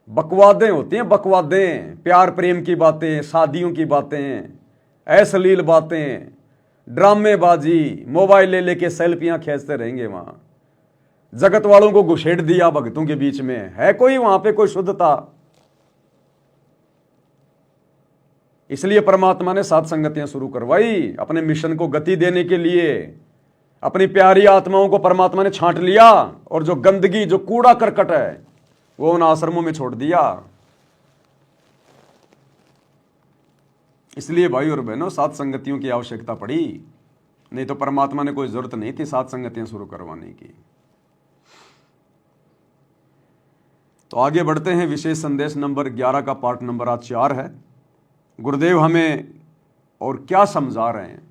बकवादें होती हैं, बकवादें, प्यार प्रेम की बातें, शादियों की बातें, अश्लील बातें, ड्रामेबाजी, मोबाइल ले लेके सेल्फियां खींचते रहेंगे वहां। जगत वालों को घुसेड़ दिया भक्तों के बीच में, है कोई वहां पे कोई शुद्धता? इसलिए परमात्मा ने सात संगतियां शुरू करवाई, अपने मिशन को गति देने के लिए। अपनी प्यारी आत्माओं को परमात्मा ने छांट लिया और जो गंदगी, जो कूड़ा करकट है, वो उन आश्रमों में छोड़ दिया। इसलिए भाई और बहनों, सात संगतियों की आवश्यकता पड़ी, नहीं तो परमात्मा ने कोई जरूरत नहीं थी सात संगतियां शुरू करवाने की। तो आगे बढ़ते हैं। विशेष संदेश नंबर 11 का पार्ट नंबर आज 4 है। गुरुदेव हमें और क्या समझा रहे हैं,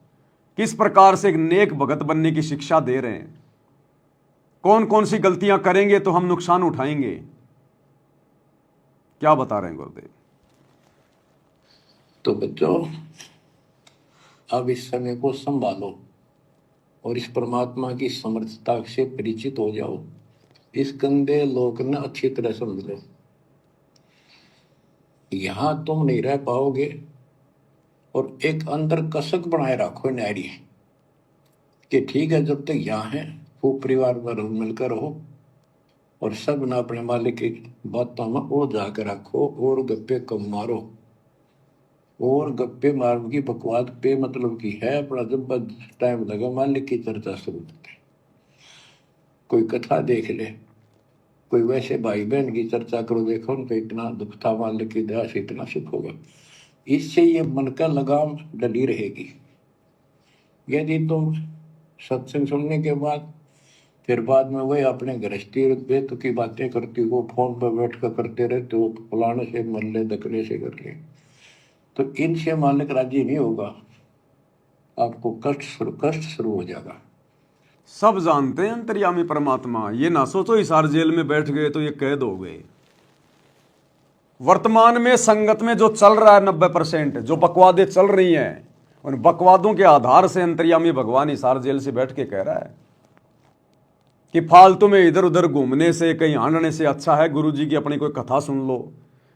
किस प्रकार से एक नेक भगत बनने की शिक्षा दे रहे हैं, कौन कौन सी गलतियां करेंगे तो हम नुकसान उठाएंगे, क्या बता रहे हैं गुरुदेव? तो बच्चों, अब इस समय को संभालो और इस परमात्मा की समर्थता से परिचित हो जाओ। इस गंदे लोक ने अच्छी तरह समझ लो। यहां तुम नहीं रह पाओगे और एक अंदर कसक बनाए रखो नारी कि ठीक है, जब तक यहाँ है खूब परिवार में मिलकर रहो और सब ना अपने मालिक की बातों में वो जाकर रखो और गप्पे कम मारो। और गप्पे मारने की बकवाद पे मतलब की है अपना, जब टाइम लगा मालिक की चर्चा शुरू करते, कोई कथा देख ले, कोई वैसे भाई बहन की चर्चा करो, देखो उनको इतना दुख था, मालिक की दया से इतना सुख होगा। इससे ये मन का लगाम डली रहेगी। यदि तुम सत्संग सुनने के बाद फिर बाद में वही अपने गृहस्थी बेत की बातें करती हो, फोन पर बैठ कर करते रहते हो, फलाने से मर ले, दकने से कर ले, तो इनसे मालिक राजी नहीं होगा, आपको कष्ट शुरू हो जाएगा। सब जानते हैं अंतर्यामी परमात्मा। ये ना सोचो हिसार जेल में बैठ गए तो ये कैद हो गए। वर्तमान में संगत में जो चल रहा है 90%, जो बकवादें चल रही हैं, उन बकवादों के आधार से अंतर्यामी भगवान हिसार जेल से बैठ के कह रहा है कि फालतू में इधर उधर घूमने से, कहीं हांडने से अच्छा है गुरु जी की अपनी कोई कथा सुन लो,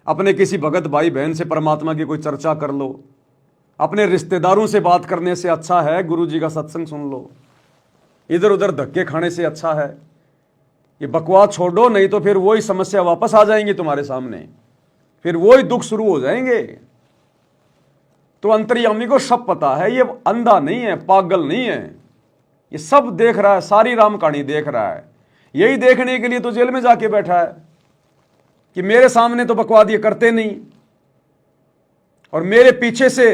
अपने किसी भगत भाई बहन से परमात्मा की कोई चर्चा कर लो, अपने रिश्तेदारों से बात करने से अच्छा है गुरु जी का सत्संग सुन लो, इधर उधर धक्के खाने से अच्छा है। ये बकवाद छोड़ो, नहीं तो फिर वही समस्या वापस आ जाएंगी तुम्हारे सामने, फिर वही दुख शुरू हो जाएंगे। तो अंतर्यामी को सब पता है, ये अंधा नहीं है, पागल नहीं है, ये सब देख रहा है, सारी राम कहानी देख रहा है। यही देखने के लिए तो जेल में जाके बैठा है कि मेरे सामने तो बकवाद ये करते नहीं और मेरे पीछे से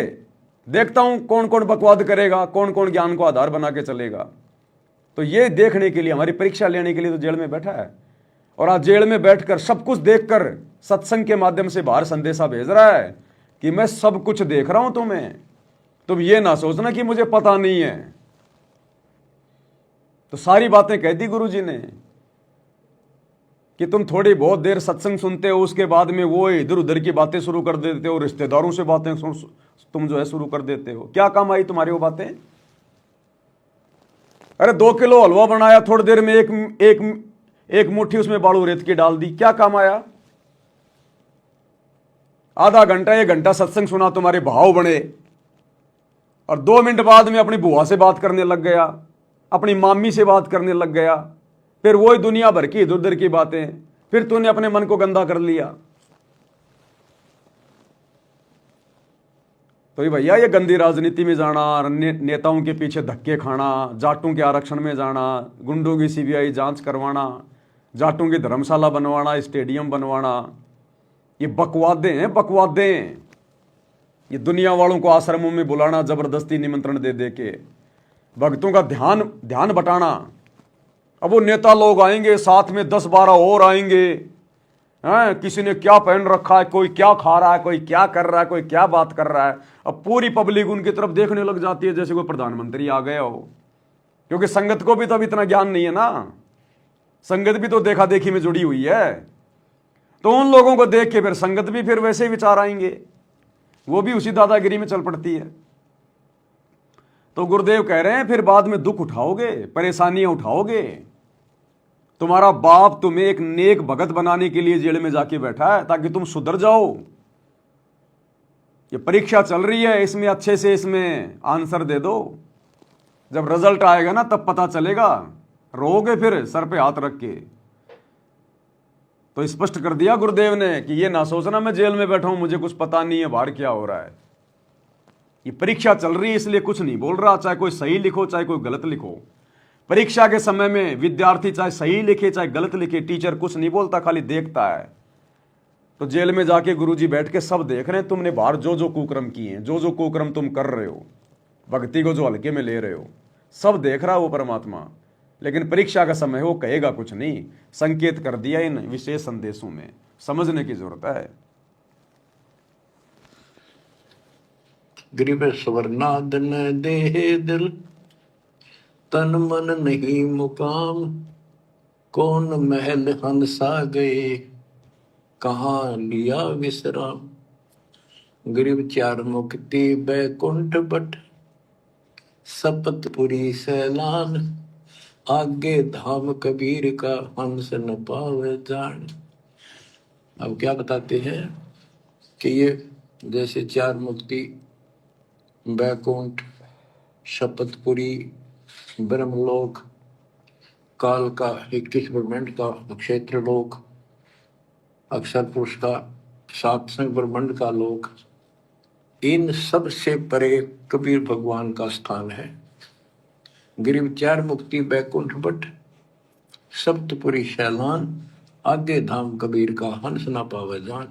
देखता हूं कौन कौन बकवाद करेगा, कौन कौन ज्ञान को आधार बना के चलेगा। तो ये देखने के लिए, हमारी परीक्षा लेने के लिए तो जेल में बैठा है। और आज जेल में बैठकर सब कुछ देखकर सत्संग के माध्यम से बाहर संदेशा भेज रहा है कि मैं सब कुछ देख रहा हूं तुम्हें, तुम ये ना सोचना कि मुझे पता नहीं है। तो सारी बातें कह दी गुरु जी ने कि तुम थोड़ी बहुत देर सत्संग सुनते हो, उसके बाद में वो इधर उधर की बातें शुरू कर देते हो, रिश्तेदारों से बातें तुम जो है शुरू कर देते हो। क्या काम आई तुम्हारी वो बातें? अरे 2 किलो हलवा बनाया, थोड़ी देर में एक मुट्ठी उसमें बालू रेत की डाल दी, क्या काम आया? आधा घंटा 1 घंटा सत्संग सुना, तुम्हारे भाव बने और 2 मिनट बाद में अपनी बुआ से बात करने लग गया, अपनी मामी से बात करने लग गया, फिर वही दुनिया भर की इधर उधर की बातें, फिर तूने अपने मन को गंदा कर लिया। तो ये भैया, ये गंदी राजनीति में जाना, नेताओं के पीछे धक्के खाना, जाटों के आरक्षण में जाना, गुंडों की सीबीआई जांच करवाना, जाटों की धर्मशाला बनवाना, स्टेडियम बनवाना, ये बकवादें हैं, बकवादें। ये दुनिया वालों को आश्रमों में बुलाना, जबरदस्ती निमंत्रण दे दे के भक्तों का ध्यान बटाना। अब वो नेता लोग आएंगे, साथ में 10-12 और आएंगे, हैं, किसी ने क्या पहन रखा है, कोई क्या खा रहा है, कोई क्या कर रहा है, कोई क्या बात कर रहा है। अब पूरी पब्लिक उनकी तरफ देखने लग जाती है जैसे कोई प्रधानमंत्री आ गया हो, क्योंकि संगत को भी तो अब इतना ज्ञान नहीं है ना, संगत भी तो देखा देखी में जुड़ी हुई है। तो उन लोगों को देख के फिर संगत भी फिर वैसे ही विचार आएंगे, वो भी उसी दादागिरी में चल पड़ती है। तो गुरुदेव कह रहे हैं फिर बाद में दुख उठाओगे, परेशानियां उठाओगे, तुम्हारा बाप तुम्हें एक नेक भगत बनाने के लिए जेल में जाके बैठा है ताकि तुम सुधर जाओ। ये परीक्षा चल रही है, इसमें अच्छे से इसमें आंसर दे दो। जब रिजल्ट आएगा ना तब पता चलेगा, रोओगे फिर सर पे हाथ रख के। तो स्पष्ट कर दिया गुरुदेव ने कि ये ना सोचना मैं जेल में बैठा हूं, मुझे कुछ पता नहीं है बाहर क्या हो रहा है। ये परीक्षा चल रही है इसलिए कुछ नहीं बोल रहा, चाहे कोई सही लिखो चाहे कोई गलत लिखो। परीक्षा के समय में विद्यार्थी चाहे सही लिखे चाहे गलत लिखे, टीचर कुछ नहीं बोलता, खाली देखता है। तो जेल में जाके गुरुजी बैठ के सब देख रहे हैं तुमने बाहर जो जो कुकर्म किए हैं, जो जो कुकर्म तुम कर रहे हो, भक्ति को जो हल्के में ले रहे हो, सब देख रहा है वो परमात्मा। लेकिन परीक्षा का समय वो कहेगा कुछ नहीं, संकेत कर दिया इन विशेष संदेशों में, समझने की जरूरत है। गरीब स्वर्णाद न दे दिल, तन मन नहीं मुकाम, कौन महल हंसा गए, कहाँ लिया विश्राम। गरीब चार मुक्ति बैकुंठ बट, सपतपुरी सैलान, आगे धाम कबीर का हंस न पावे जान। अब क्या बताते हैं कि ये जैसे चार मुक्ति, बैकुंठ, शपथपुरी, ब्रह्मलोक, काल का 21 ब्रह्मांड का क्षेत्र लोक, अक्षर पुरुष का सातवें ब्रह्मांड का लोक, इन सब से परे कबीर भगवान का स्थान है। गिरिव चार मुक्ति बैकुंठ बट, सप्तपुरी शैलान, आगे धाम कबीर का हंस ना पावे जान।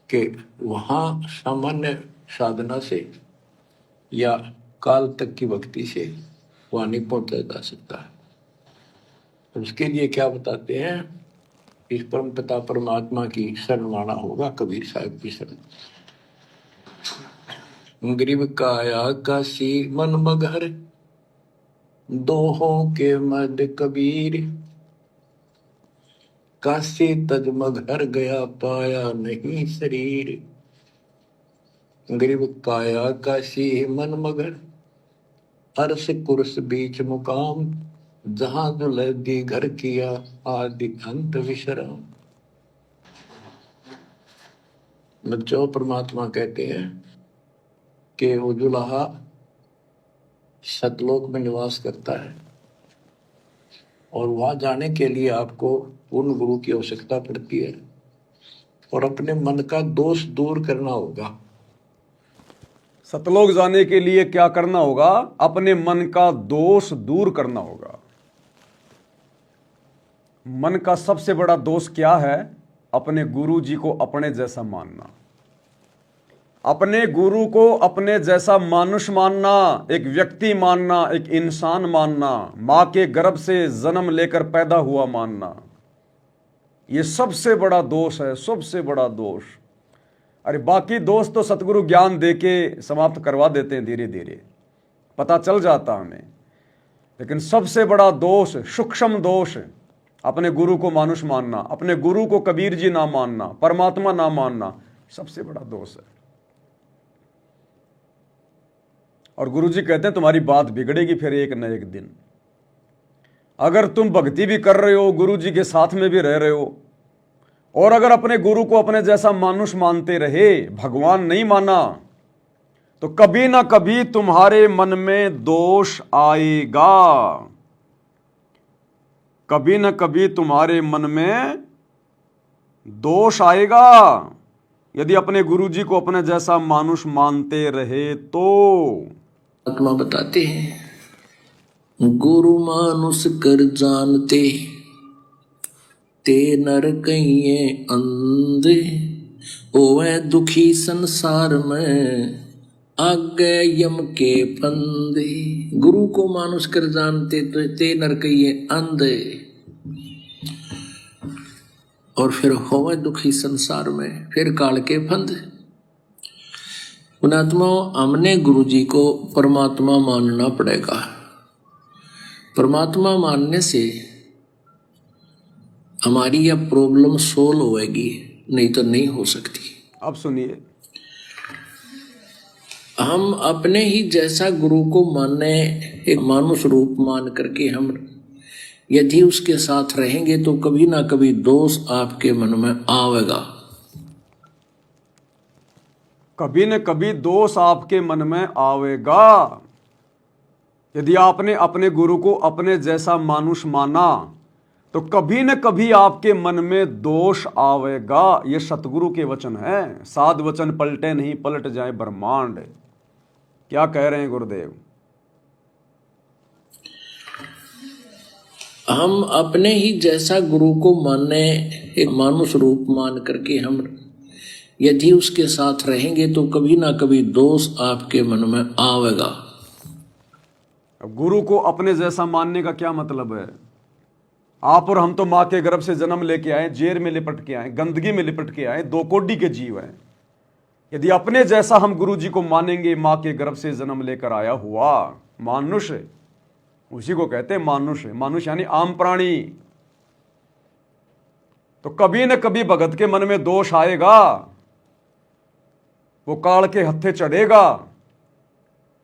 के वहां सामान्य साधना से या काल तक की भक्ति से वहां नहीं पहुंचा जा सकता है। उसके लिए क्या बताते हैं, इस परम पिता परमात्मा की शरण माना होगा, कबीर साहब की शरण। गरीब काया काशी मन मगर, दोहों के मद कबीर, काशी तज मगर गया पाया नहीं शरीर। गरीब काया काशी मन मगर, अर्श कुर्स बीच मुकाम, जहां दुलहदी घर किया आदि अंत विश्राम। बच्चों, परमात्मा कहते हैं कि वो दुल्हा सतलोक में निवास करता है और वहां जाने के लिए आपको पूर्ण गुरु की आवश्यकता पड़ती है और अपने मन का दोष दूर करना होगा। सतलोक जाने के लिए क्या करना होगा? अपने मन का दोष दूर करना होगा। मन का सबसे बड़ा दोष क्या है? अपने गुरु जी को अपने जैसा मानना, अपने गुरु को अपने जैसा मानुष मानना, एक व्यक्ति मानना, एक इंसान मानना, मां के गर्भ से जन्म लेकर पैदा हुआ मानना, यह सबसे बड़ा दोष है, सबसे बड़ा दोष। अरे बाकी दोष तो सतगुरु ज्ञान देके समाप्त करवा देते हैं, धीरे धीरे पता चल जाता हमें। लेकिन सबसे बड़ा दोष, सूक्ष्म दोष, अपने गुरु को मानुष मानना, अपने गुरु को कबीर जी ना मानना, परमात्मा ना मानना, सबसे बड़ा दोष है। और गुरु जी कहते हैं तुम्हारी बात बिगड़ेगी फिर एक न एक दिन। अगर तुम भक्ति भी कर रहे हो, गुरु जी के साथ में भी रह रहे हो, और अगर अपने गुरु को अपने जैसा मानुष मानते रहे, भगवान नहीं माना, तो कभी ना कभी तुम्हारे मन में दोष आएगा। कभी ना कभी तुम्हारे मन में दोष आएगा यदि अपने गुरु जी को अपने जैसा मानुष मानते रहे तो। आत्मा बताते हैं, गुरु मानुष कर जानते, ते नर कहिए अंधे, ओए दुखी संसार में, आगे यम के फंदे। गुरु को मानुष कर जानते तो ते नर कहिए अंधे, और फिर होवे दुखी संसार में, फिर काल के फंदे। पुणात्मा, हमने गुरु जी को परमात्मा मानना पड़ेगा। परमात्मा मानने से हमारी यह प्रॉब्लम सोल्व होएगी, नहीं तो नहीं हो सकती। अब सुनिए, हम अपने ही जैसा गुरु को माने, एक मानुष रूप मान करके हम यदि उसके साथ रहेंगे तो कभी ना कभी दोष आपके मन में आवेगा। कभी न कभी दोष आपके मन में आवेगा। यदि आपने अपने गुरु को अपने जैसा मानुष माना तो कभी न कभी आपके मन में दोष आवेगा। ये सतगुरु के वचन है। साध वचन पलटे नहीं, पलट जाए ब्रह्मांड। क्या कह रहे हैं गुरुदेव? हम अपने ही जैसा गुरु को माने, एक मानुष रूप मान करके हम यदि उसके साथ रहेंगे तो कभी ना कभी दोष आपके मन में आवेगा। अब गुरु को अपने जैसा मानने का क्या मतलब है? आप और हम तो माँ के गर्भ से जन्म लेके आए, जेर में लिपट के आए, गंदगी में लिपट के आए, दो कोडी के जीव हैं। यदि अपने जैसा हम गुरु जी को मानेंगे, माँ के गर्भ से जन्म लेकर आया हुआ मानुष, उसी को कहते हैं मानुष। मानुष यानी आम प्राणी। तो कभी न कभी भगत के मन में दोष आएगा, वो काल के हत्थे चढ़ेगा,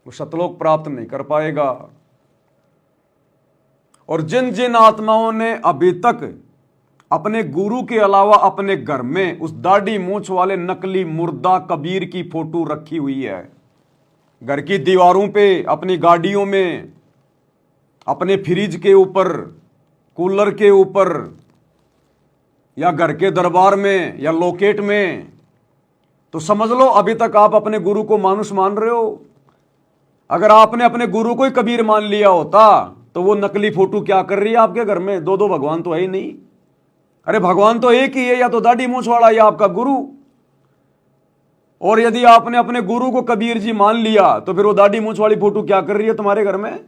वो सतलोक प्राप्त नहीं कर पाएगा। और जिन जिन आत्माओं ने अभी तक अपने गुरु के अलावा अपने घर में उस दाढ़ी मूंछ वाले नकली मुर्दा कबीर की फोटो रखी हुई है, घर की दीवारों पे, अपनी गाड़ियों में, अपने फ्रिज के ऊपर, कूलर के ऊपर, या घर के दरबार में, या लॉकेट में, तो समझ लो अभी तक आप अपने गुरु को मानुष मान रहे हो। अगर आपने अपने गुरु को ही कबीर मान लिया होता तो वो नकली फोटो क्या कर रही है आपके घर में? दो दो भगवान तो है ही नहीं। अरे भगवान तो एक ही है, या तो दाढ़ी मूंछ वाला या आपका गुरु। और यदि आपने अपने गुरु को कबीर जी मान लिया तो फिर वो दाढ़ी मूंछ वाली फोटो क्या कर रही है तुम्हारे घर में?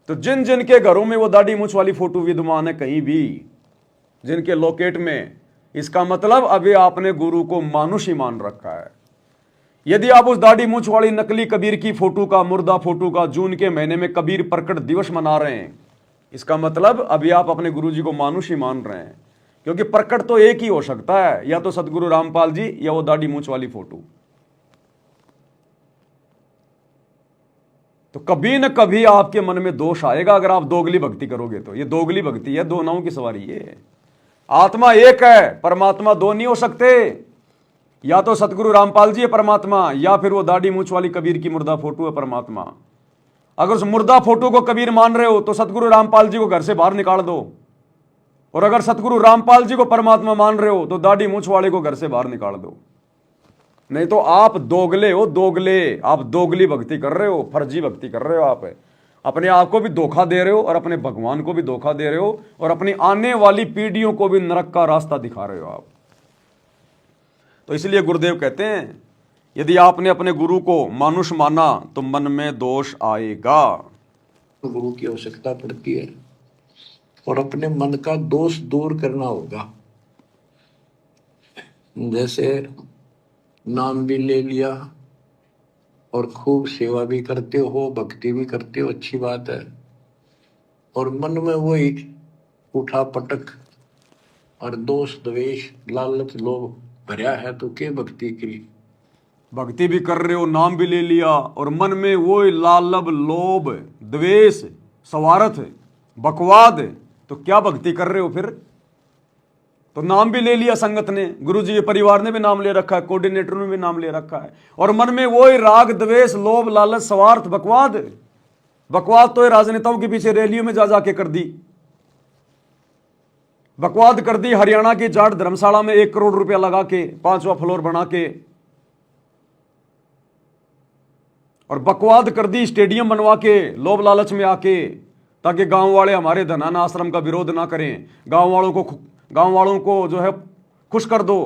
तो जिन जिन के घरों में वो दाढ़ी मूंछ वाली फोटो विद्यमान है, कहीं भी जिनके लॉकेट में, इसका मतलब अभी आपने गुरु को मानुष ही मान रखा है। यदि आप उस दाढ़ी मूंछ वाली नकली कबीर की फोटो का, मुर्दा फोटो का, जून के महीने में कबीर प्रकट दिवस मना रहे हैं, इसका मतलब अभी आप अपने गुरु जी को मानुष ही मान रहे हैं। क्योंकि प्रकट तो एक ही हो सकता है, या तो सतगुरु रामपाल जी या वो दाढ़ी मूंछ वाली फोटो। तो कभी न कभी आपके मन में दोष आएगा अगर आप दोगली भक्ति करोगे तो। ये दोगली भक्ति है, दो नावों की सवारी है। आत्मा एक है, परमात्मा दो नहीं हो सकते। या तो सतगुरु रामपाल जी है परमात्मा, या फिर वो दाढ़ी मूंछ वाली कबीर की मुर्दा फोटो है परमात्मा। अगर उस मुर्दा फोटो को कबीर मान रहे हो तो सतगुरु रामपाल जी को घर से बाहर निकाल दो, और अगर सतगुरु रामपाल जी को परमात्मा मान रहे हो तो दाढ़ी मूंछ वाले को घर से बाहर निकाल दो। नहीं तो आप दोगले हो, दोगले। आप दोगली भक्ति कर रहे हो, फर्जी भक्ति कर रहे हो। आप अपने आप को भी धोखा दे रहे हो और अपने भगवान को भी धोखा दे रहे हो, और अपनी आने वाली पीढ़ियों को भी नरक का रास्ता दिखा रहे हो आप। तो इसलिए गुरुदेव कहते हैं यदि आपने अपने गुरु को मानुष माना तो मन में दोष आएगा। तो गुरु की आवश्यकता पड़ती है, और अपने मन का दोष दूर करना होगा। जैसे नाम भी ले लिया और खूब सेवा भी करते हो, भक्ति भी करते हो, अच्छी बात है, और मन में वही उठा पटक और दोष, द्वेष, लालच, लोभ भरा है, तो क्या भक्ति की? भक्ति भी कर रहे हो, नाम भी ले लिया, और मन में वो लालब, लोभ, द्वेष, स्वार्थ, बकवाद, तो क्या भक्ति कर रहे हो फिर? तो नाम भी ले लिया संगत ने, गुरु जी के परिवार ने भी नाम ले रखा है, कोऑर्डिनेटर ने भी नाम ले रखा है, और मन में वो राग, द्वेष, लोभ, लालच, स्वार्थ, बकवाद। बकवाद तो राजनेताओं के पीछे रैलियों में जा जाके कर दी। बकवाद कर दी हरियाणा की जाट धर्मशाला में 1 करोड़ रुपया लगा के, 5वां फ्लोर बना के, और बकवाद कर दी स्टेडियम बनवा के, लोभ लालच में आके, ताकि गांव वाले हमारे धनान आश्रम का विरोध ना करें, गांव वालों को जो है खुश कर दो।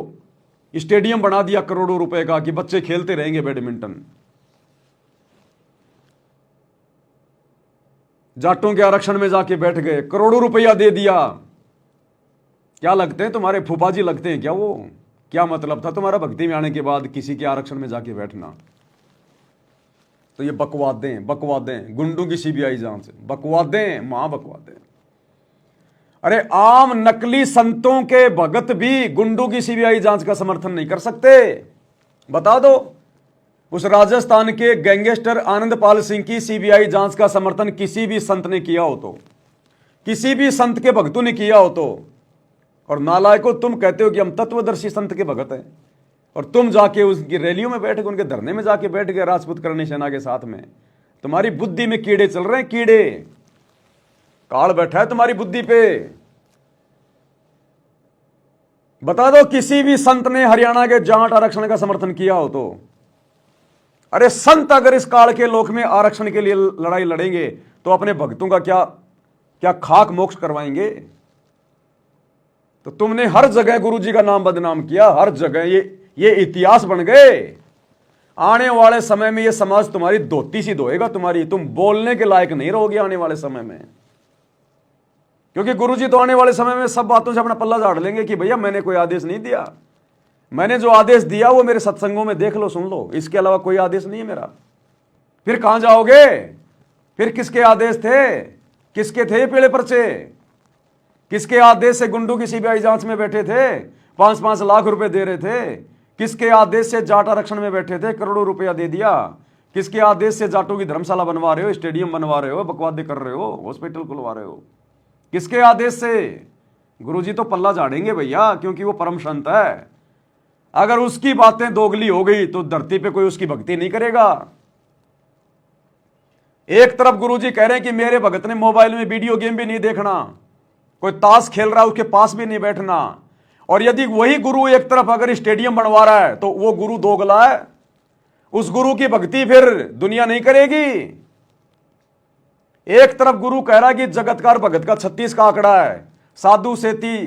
स्टेडियम बना दिया करोड़ों रुपए का कि बच्चे खेलते रहेंगे बैडमिंटन। जाटों के आरक्षण में जाके बैठ गए, करोड़ों रुपया दे दिया। क्या लगते हैं तुम्हारे? फूफा जी लगते हैं क्या वो? क्या मतलब था तुम्हारा भक्ति में आने के बाद किसी के आरक्षण में जाके बैठना? तो ये बकवादें, गुंडों की सीबीआई जांच, बकवादें, महाबकवादें। अरे आम नकली संतों के भगत भी गुंडों की सीबीआई जांच का समर्थन नहीं कर सकते। बता दो, उस राजस्थान के गैंगस्टर आनंदपाल सिंह की सीबीआई जांच का समर्थन किसी भी संत ने किया हो तो किसी भी संत के भक्तों ने किया हो तो, और नालायकों तुम कहते हो कि हम तत्वदर्शी संत के भगत हैं, और तुम जाके उसकी रैलियों में बैठ गए, उनके धरने में जाके बैठ गए राजपूत करणी सेना के साथ में। तुम्हारी बुद्धि में कीड़े चल रहे हैं, कीड़े, काल बैठा है तुम्हारी बुद्धि पे। बता दो किसी भी संत ने हरियाणा के जाट आरक्षण का समर्थन किया हो तो। अरे संत अगर इस काल के लोक में आरक्षण के लिए लड़ाई लड़ेंगे तो अपने भक्तों का क्या क्या खाक मोक्ष करवाएंगे। तो तुमने हर जगह गुरुजी का नाम बदनाम किया, हर जगह ये इतिहास बन गए। आने वाले समय में ये समाज तुम्हारी धोती सी धोएगा तुम्हारी, तुम बोलने के लायक नहीं रहोगे आने वाले समय में, क्योंकि गुरुजी तो आने वाले समय में सब बातों से अपना पल्ला झाड़ लेंगे कि भैया मैंने कोई आदेश नहीं दिया, मैंने जो आदेश दिया वो मेरे सत्संगों में देख लो, सुन लो, इसके अलावा कोई आदेश नहीं है मेरा। फिर कहां जाओगे? फिर किसके आदेश थे? किसके थे पीले पर्चे? किसके आदेश से गुंडू की सीबीआई जांच में बैठे थे, 5-5 लाख रुपए दे रहे थे? किसके आदेश से जाट आरक्षण में बैठे थे, करोड़ों रुपया दे दिया? किसके आदेश से जाटों की धर्मशाला बनवा रहे हो, स्टेडियम बनवा रहे हो, बकवादे कर रहे हो, हॉस्पिटल खुलवा रहे हो? किसके आदेश से? गुरुजी तो पल्ला झाड़ेंगे भैया, क्योंकि वो परम संत है। अगर उसकी बातें दोगली हो गई तो धरती पे कोई उसकी भक्ति नहीं करेगा। एक तरफ गुरुजी कह रहे हैं कि मेरे भगत ने मोबाइल में वीडियो गेम भी नहीं देखना, कोई ताश खेल रहा है उसके पास भी नहीं बैठना, और यदि वही गुरु एक तरफ अगर स्टेडियम बनवा रहा है तो वो गुरु दोगला है। उस गुरु की भक्ति फिर दुनिया नहीं करेगी। एक तरफ गुरु कह रहा है कि जगतकार भगत का 36 का आंकड़ा है, साधु सेती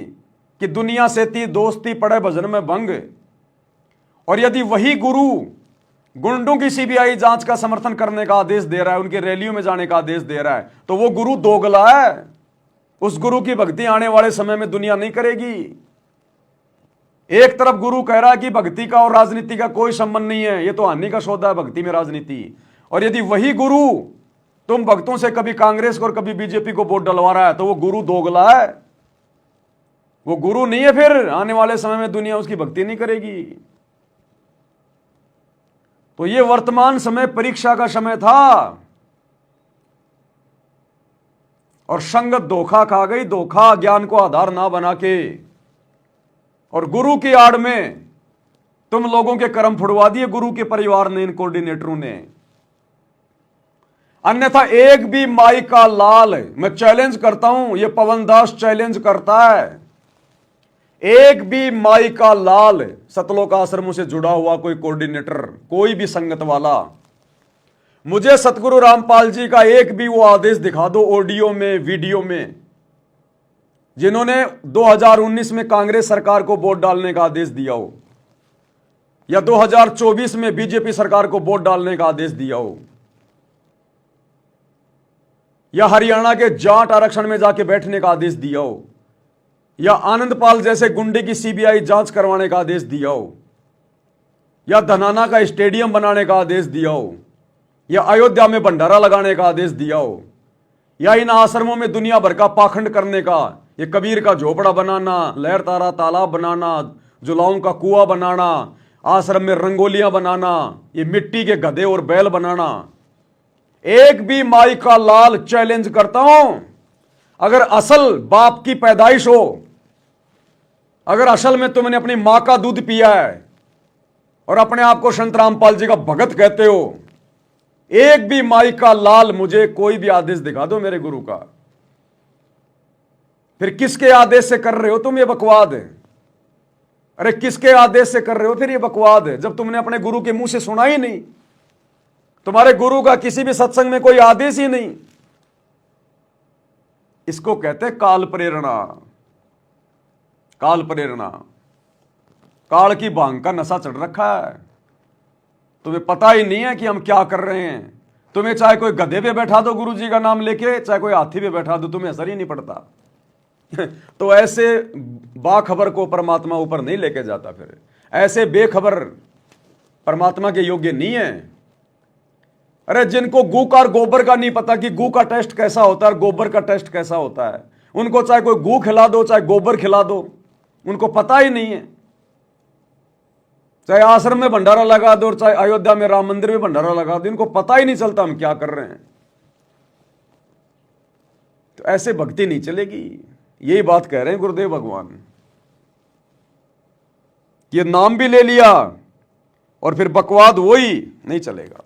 कि दुनिया सेती, दोस्ती पड़े भजन में भंग, और यदि वही गुरु गुंडों की सीबीआई जांच का समर्थन करने का आदेश दे रहा है, उनके रैलियों में जाने का आदेश दे रहा है, तो वो गुरु दोगला है। उस गुरु की भक्ति आने वाले समय में दुनिया नहीं करेगी। एक तरफ गुरु कह रहा है कि भक्ति का और राजनीति का कोई संबंध नहीं है, ये तो हानि का सौदा है भक्ति में राजनीति, और यदि वही गुरु तुम भक्तों से कभी कांग्रेस को और कभी बीजेपी को वोट डलवा रहा है तो वो गुरु दोगला है, वो गुरु नहीं है। फिर आने वाले समय में दुनिया उसकी भक्ति नहीं करेगी। तो ये वर्तमान समय परीक्षा का समय था, और संगत धोखा खा गई, धोखा ज्ञान को आधार ना बना के, और गुरु की आड़ में तुम लोगों के कर्म फुड़वा दिए गुरु के परिवार ने, इन कोऑर्डिनेटरों ने। अन्यथा एक भी माई का लाल, मैं चैलेंज करता हूं, ये पवन दास चैलेंज करता है, एक भी माई का लाल सतलोक आश्रमों से जुड़ा हुआ कोई कोऑर्डिनेटर, कोई भी संगत वाला, मुझे सतगुरु रामपाल जी का एक भी वो आदेश दिखा दो ऑडियो में, वीडियो में, जिन्होंने 2019 में कांग्रेस सरकार को वोट डालने का आदेश दिया हो, या 2024 में बीजेपी सरकार को वोट डालने का आदेश दिया हो, या हरियाणा के जाट आरक्षण में जाके बैठने का आदेश दिया हो, या आनंदपाल जैसे गुंडे की सीबीआई जांच करवाने का आदेश दिया हो, या धनाना का स्टेडियम बनाने का आदेश दिया हो, या अयोध्या में भंडारा लगाने का आदेश दिया हो, या इन आश्रमों में दुनिया भर का पाखंड करने का, ये कबीर का झोपड़ा बनाना, लहर तारा तालाब बनाना, जुलाओं का कुआं बनाना, आश्रम में रंगोलियां बनाना, ये मिट्टी के गधे और बैल बनाना, एक भी माई का लाल चैलेंज करता हूं, अगर असल बाप की पैदाइश हो, अगर असल में तुमने अपनी मां का दूध पिया है और अपने आप को संत रामपाल जी का भगत कहते हो, एक भी माई का लाल मुझे कोई भी आदेश दिखा दो मेरे गुरु का। फिर किसके आदेश से कर रहे हो तुम ये बकवाद? अरे किसके आदेश से कर रहे हो फिर ये बकवाद, जब तुमने अपने गुरु के मुंह से सुना ही नहीं, तुम्हारे गुरु का किसी भी सत्संग में कोई आदेश ही नहीं। इसको कहते काल प्रेरणा। काल प्रेरणा, काल की भांग का नशा चढ़ रखा है, तुम्हें पता ही नहीं है कि हम क्या कर रहे हैं। तुम्हें चाहे कोई गधे पे बैठा दो गुरु जी का नाम लेके, चाहे कोई हाथी पे बैठा दो, तुम्हें असर ही नहीं पड़ता। तो ऐसे बाखबर को परमात्मा ऊपर नहीं लेके जाता। फिर ऐसे बेखबर परमात्मा के योग्य नहीं है। अरे जिनको गू का और गोबर का नहीं पता कि गू का टेस्ट कैसा होता है और गोबर का टेस्ट कैसा होता है, उनको चाहे कोई गू खिला दो चाहे गोबर खिला दो, उनको पता ही नहीं है। चाहे आश्रम में भंडारा लगा दो और चाहे अयोध्या में राम मंदिर में भंडारा लगा दो, इनको पता ही नहीं चलता हम क्या कर रहे हैं। तो ऐसे भक्ति नहीं चलेगी। यही बात कह रहे हैं गुरुदेव भगवान। ये नाम भी ले लिया और फिर बकवाद वही नहीं चलेगा।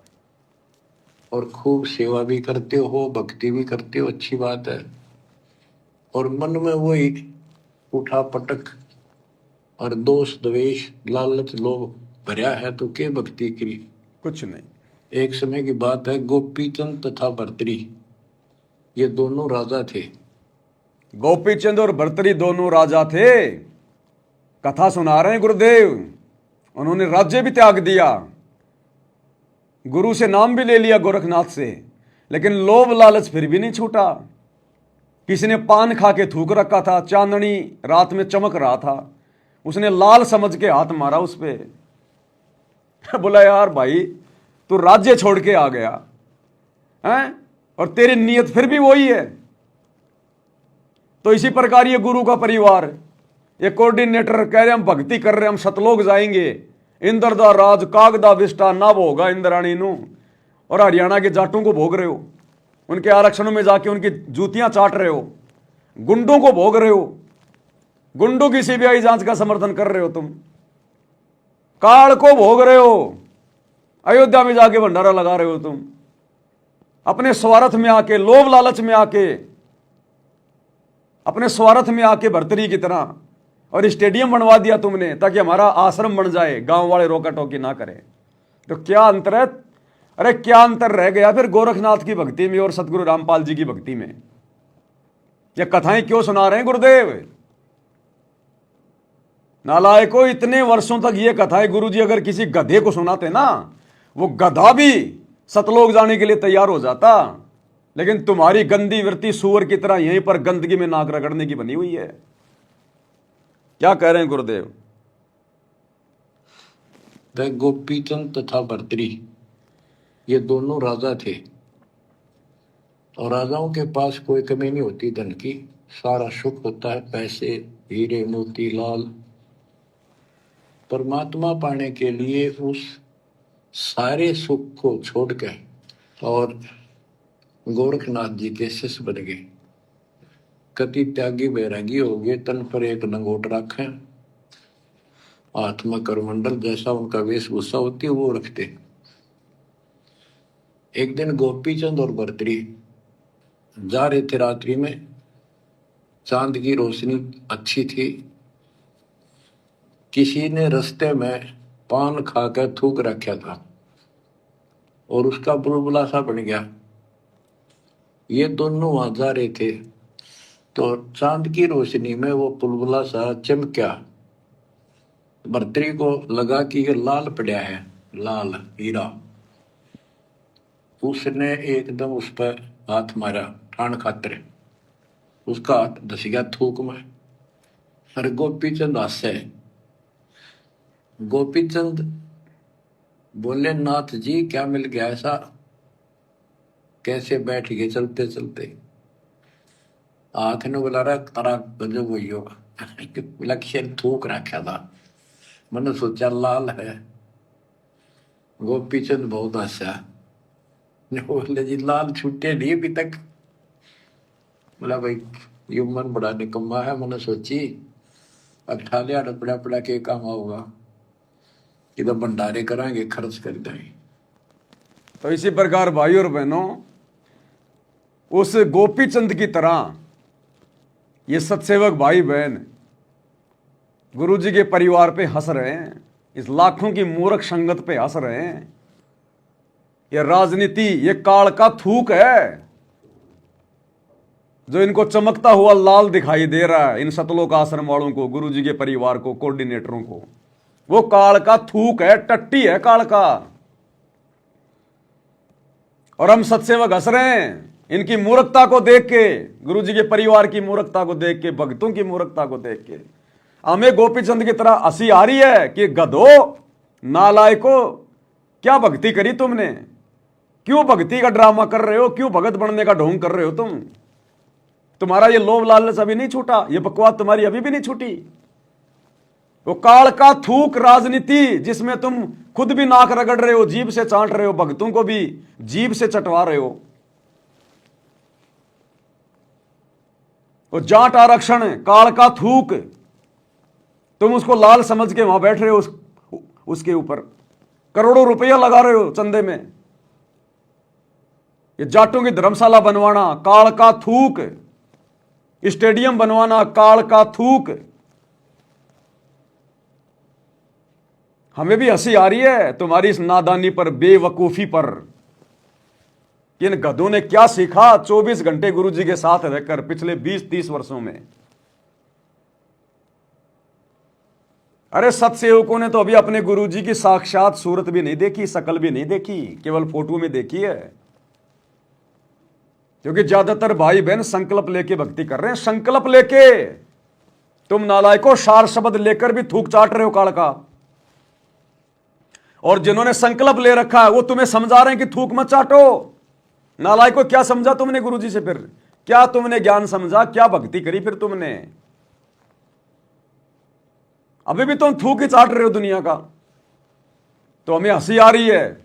और खूब सेवा भी करते हो, भक्ति भी करते हो, अच्छी बात है। और मन में वही उठा पटक और दोष द्वेष लालच लोभ भरा है तो के भक्ति करी? कुछ नहीं। एक समय की बात है, गोपीचंद तथा भर्तरी ये दोनों राजा थे। गोपीचंद और भर्तरी दोनों राजा थे। कथा सुना रहे हैं गुरुदेव। उन्होंने राज्य भी त्याग दिया, गुरु से नाम भी ले लिया गोरखनाथ से, लेकिन लोभ लालच फिर भी नहीं छूटा। किसी ने पान खा के थूक रखा था, चांदनी रात में चमक रहा था, उसने लाल समझ के हाथ मारा उस पे। बोला यार भाई तू राज्य छोड़ के आ गया हैं, और तेरी नीयत फिर भी वही है। तो इसी प्रकार ये गुरु का परिवार, ये कोऑर्डिनेटर कह रहे हम भक्ति कर रहे, हम सतलोक जाएंगे, इंद्र दा राज कागदा विष्टा ना भोगा इंद्राणी नू, और हरियाणा के जाटों को भोग रहे हो, उनके आरक्षणों में जाके उनकी जूतियां चाट रहे हो, गुंडों को भोग रहे हो, गुंडों की सीबीआई जांच का समर्थन कर रहे हो, तुम काल को भोग रहे हो, अयोध्या में जाके भंडारा लगा रहे हो, तुम अपने स्वार्थ में आके, लोभ लालच में आके, अपने स्वार्थ में आके भर्तरी की तरह, और स्टेडियम बनवा दिया तुमने ताकि हमारा आश्रम बन जाए, गांव वाले रोका टोकी ना करें। तो क्या अंतर है? अरे क्या अंतर रह गया फिर गोरखनाथ की भक्ति में और सतगुरु रामपाल जी की भक्ति में? ये कथाएं क्यों सुना रहे हैं गुरुदेव? नालायकों, इतने वर्षों तक ये कथाएं गुरुजी अगर किसी गधे को सुनाते ना, वो गधा भी सतलोक जाने के लिए तैयार हो जाता, लेकिन तुम्हारी गंदी वृत्ति सूअर की तरह यहीं पर गंदगी में नाक रगड़ने की बनी हुई है। क्या कह रहे हैं गुरुदेव? वह गोपीचंद तथा भर्तरी ये दोनों राजा थे, और राजाओं के पास कोई कमी नहीं होती धन की, सारा सुख होता है, पैसे हीरे मोती लाल। परमात्मा पाने के लिए उस सारे सुख को छोड़कर और गोरखनाथ जी के शिष्य बन गए। कति त्यागी बैरागी हो गए, तन पर एक लंगोट रखें, हाथ में करमंडल, जैसा उनका वेशभूषा होती है वो रखते। एक दिन गोपीचंद और भर्तरी जा रहे थे रात्रि में, चांद की रोशनी अच्छी थी, किसी ने रास्ते में पान खाकर थूक रखा था और उसका बुलबुला सा बन गया। ये दोनों वहां जा रहे थे तो चांद की रोशनी में वो बुलबुला सा चमका। भर्तरी को लगा कि ये लाल पड़ा है, लाल हीरा। उसने एकदम उस पर हाथ मारा ठाण खातर, उसका हाथ धस गया थूक में। अरे गोपीचंद हंसे। गोपीचंद बोले, नाथ जी क्या मिल गया ऐसा, कैसे बैठ गए चलते चलते? हाथ ने बुला रहा तारा गजब हुई होगा, लक्ष्य थूक रखा था, मैंने सोचा लाल है। गोपीचंद बहुत हंसा, बोले जी लाल छूटे नहीं अभी तक। बोला भाई ये मन बड़ा निकम्मा है, मैंने सोची अठा लिया पड़ा पड़ा के काम होगा, कि तो भंडारे कराएंगे, खर्च कर देंगे। तो इसी प्रकार भाई और बहनों, उस गोपीचंद की तरह ये सत्सेवक भाई बहन गुरुजी के परिवार पे हंस रहे हैं, इस लाखों की मूर्ख संगत पे हंस रहे हैं। ये राजनीति, ये काल का थूक है जो इनको चमकता हुआ लाल दिखाई दे रहा है, इन सतलोक आश्रम वालों को, गुरुजी के परिवार को, कोऑर्डिनेटरों को। वो काल का थूक है, टट्टी है काल का। और हम सत्सेवक हंस रहे हैं इनकी मूर्खता को देख के, गुरुजी के परिवार की मूर्खता को देख के, भक्तों की मूर्खता को देख के। हमें गोपीचंद की तरह हंसी आ रही है कि गधो, नालायको, क्या भक्ति करी तुमने? क्यों भक्ति का ड्रामा कर रहे हो? क्यों भगत बनने का ढोंग कर रहे हो तुम? तुम्हारा ये लोभ लालच अभी नहीं छूटा, ये बकवास तुम्हारी अभी भी नहीं छूटी। वो काल का थूक राजनीति जिसमें तुम खुद भी नाक रगड़ रहे हो, जीभ से चाट रहे हो, भक्तों को भी जीभ से चटवा रहे हो। वो जाट आरक्षण, काल का थूक, तुम उसको लाल समझ के वहां बैठ रहे हो, उसके ऊपर करोड़ों रुपया लगा रहे हो चंदे में। ये जाटों की धर्मशाला बनवाना, काल का थूक, स्टेडियम बनवाना, काल का थूक। हमें भी हंसी आ रही है तुम्हारी इस नादानी पर, बेवकूफी पर। इन गधों ने क्या सीखा 24 घंटे गुरुजी के साथ रहकर पिछले 20-30 वर्षों में। अरे सत्सेवकों ने तो अभी अपने गुरुजी की साक्षात सूरत भी नहीं देखी, शकल भी नहीं देखी, केवल फोटो में देखी है। क्योंकि ज्यादातर भाई बहन संकल्प लेके भक्ति कर रहे हैं, संकल्प लेके। तुम नालायकों सार शब्द लेकर भी थूक चाट रहे हो काल का। और जिन्होंने संकल्प ले रखा है वो तुम्हें समझा रहे हैं कि थूक मत चाटो। नालायकों क्या समझा तुमने गुरुजी से? फिर क्या तुमने ज्ञान समझा, क्या भक्ति करी फिर तुमने? अभी भी तुम थूक ही चाट रहे हो दुनिया का। तो हमें हंसी आ रही है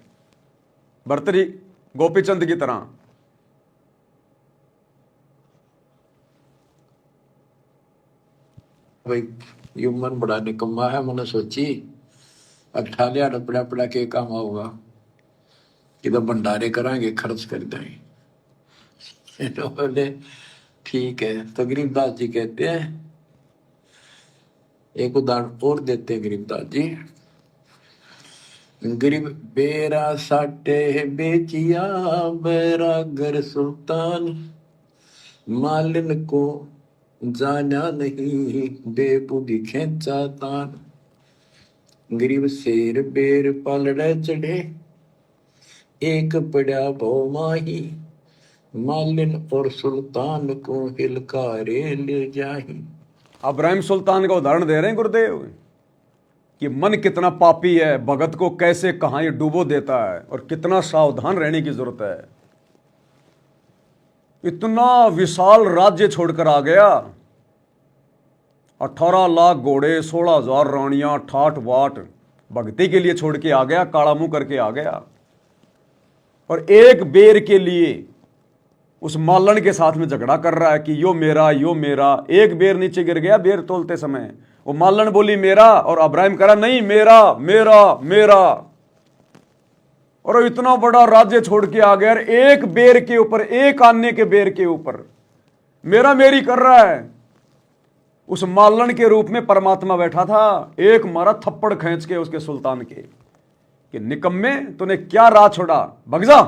भर्तरी गोपीचंद की तरह। भाई ये मन बड़ा निकम्मा है, मैंने सोची अट्ठा लिया पड़ा पड़ा के काम होगा कि तो भंडारे करांगे, खर्च कर देंगे। तो बोले ठीक है। तो गरीबदास जी कहते हैं, एक उदाहरण और देते हैं गरीबदास जी। गरीब बेरा साटे बेचिया बैरागर सुल्तान, मालिन को जाना नहीं बेबुद्धि खेचा तान। गरीब शेर बेर पलड़े चढ़े, एक पड़ा भो माही, मालिन और सुल्तान को हिलकारे ले जाही। इब्राहिम सुल्तान का उदाहरण दे रहे हैं गुरुदेव कि मन कितना पापी है, भगत को कैसे कहां ये डुबो देता है और कितना सावधान रहने की जरूरत है। इतना विशाल राज्य छोड़कर आ गया, 18 लाख घोड़े, 16,000 रानियां, ठाठ बाट, भक्ति के लिए छोड़ के आ गया, काला मुंह करके आ गया। और एक बेर के लिए उस मालन के साथ में झगड़ा कर रहा है कि यो मेरा, यो मेरा। एक बेर नीचे गिर गया बेर तोलते समय, वो मालन बोली मेरा, और इब्राहिम करा नहीं मेरा मेरा मेरा। और इतना बड़ा राज्य छोड़ के आ गया, एक बेर के ऊपर, एक आने के बेर के ऊपर मेरा मेरी कर रहा है। उस मालन के रूप में परमात्मा बैठा था, एक मारा थप्पड़ खींच के उसके सुल्तान के कि निकम्मे तूने क्या राह छोड़ा, भग जा,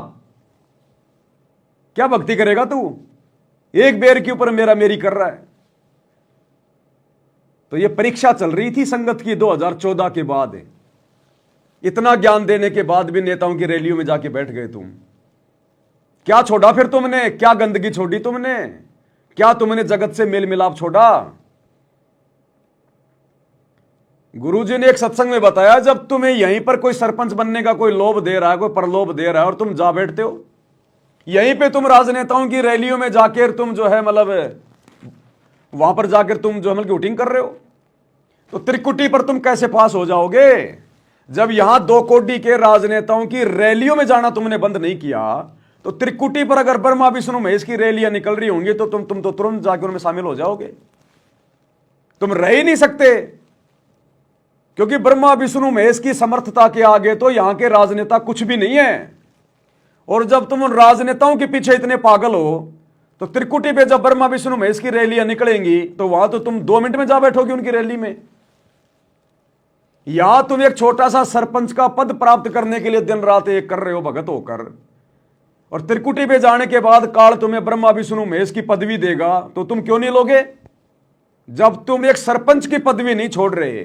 क्या भक्ति करेगा तू, एक बेर के ऊपर मेरा मेरी कर रहा है। तो यह परीक्षा चल रही थी संगत की 2014 के बाद। इतना ज्ञान देने के बाद भी नेताओं की रैलियों में जाके बैठ गए तुम। क्या छोड़ा फिर तुमने, क्या गंदगी छोड़ी तुमने, क्या तुमने जगत से मेल मिलाप छोड़ा? गुरुजी ने एक सत्संग में बताया, जब तुम्हें यहीं पर कोई सरपंच बनने का कोई लोभ दे रहा है, कोई प्रलोभ दे रहा है और तुम जा बैठते हो, यहीं पे तुम राजनेताओं की रैलियों में जाकर तुम जो है मतलब वहां पर जाकर तुम जो है मतलब वोटिंग कर रहे हो, तो त्रिकुटी पर तुम कैसे पास हो जाओगे? जब यहां 2 कोटी के राजनेताओं की रैलियों में जाना तुमने बंद नहीं किया, तो त्रिकुटी पर अगर ब्रह्मा विष्णु महेश की रैलियां निकल रही होंगी तो तुम तो तुरंत जाकर उनमें शामिल हो जाओगे। तुम रह ही नहीं सकते, क्योंकि ब्रह्मा विष्णु महेश की समर्थता के आगे तो यहां के राजनेता कुछ भी नहीं है। और जब तुम उन राजनेताओं के पीछे इतने पागल हो, तो त्रिकुटी पे जब ब्रह्मा विष्णु महेश की रैलियां निकलेंगी तो वहां तो तुम 2 मिनट में जा बैठोगे उनकी रैली में। या तुम एक छोटा सा सरपंच का पद प्राप्त करने के लिए दिन रात एक कर रहे हो भगत होकर, और त्रिकुटी पे जाने के बाद काल तुम्हें ब्रह्मा विष्णु महेश की पदवी देगा तो तुम क्यों नहीं लोगे? जब तुम एक सरपंच की पदवी नहीं छोड़ रहे,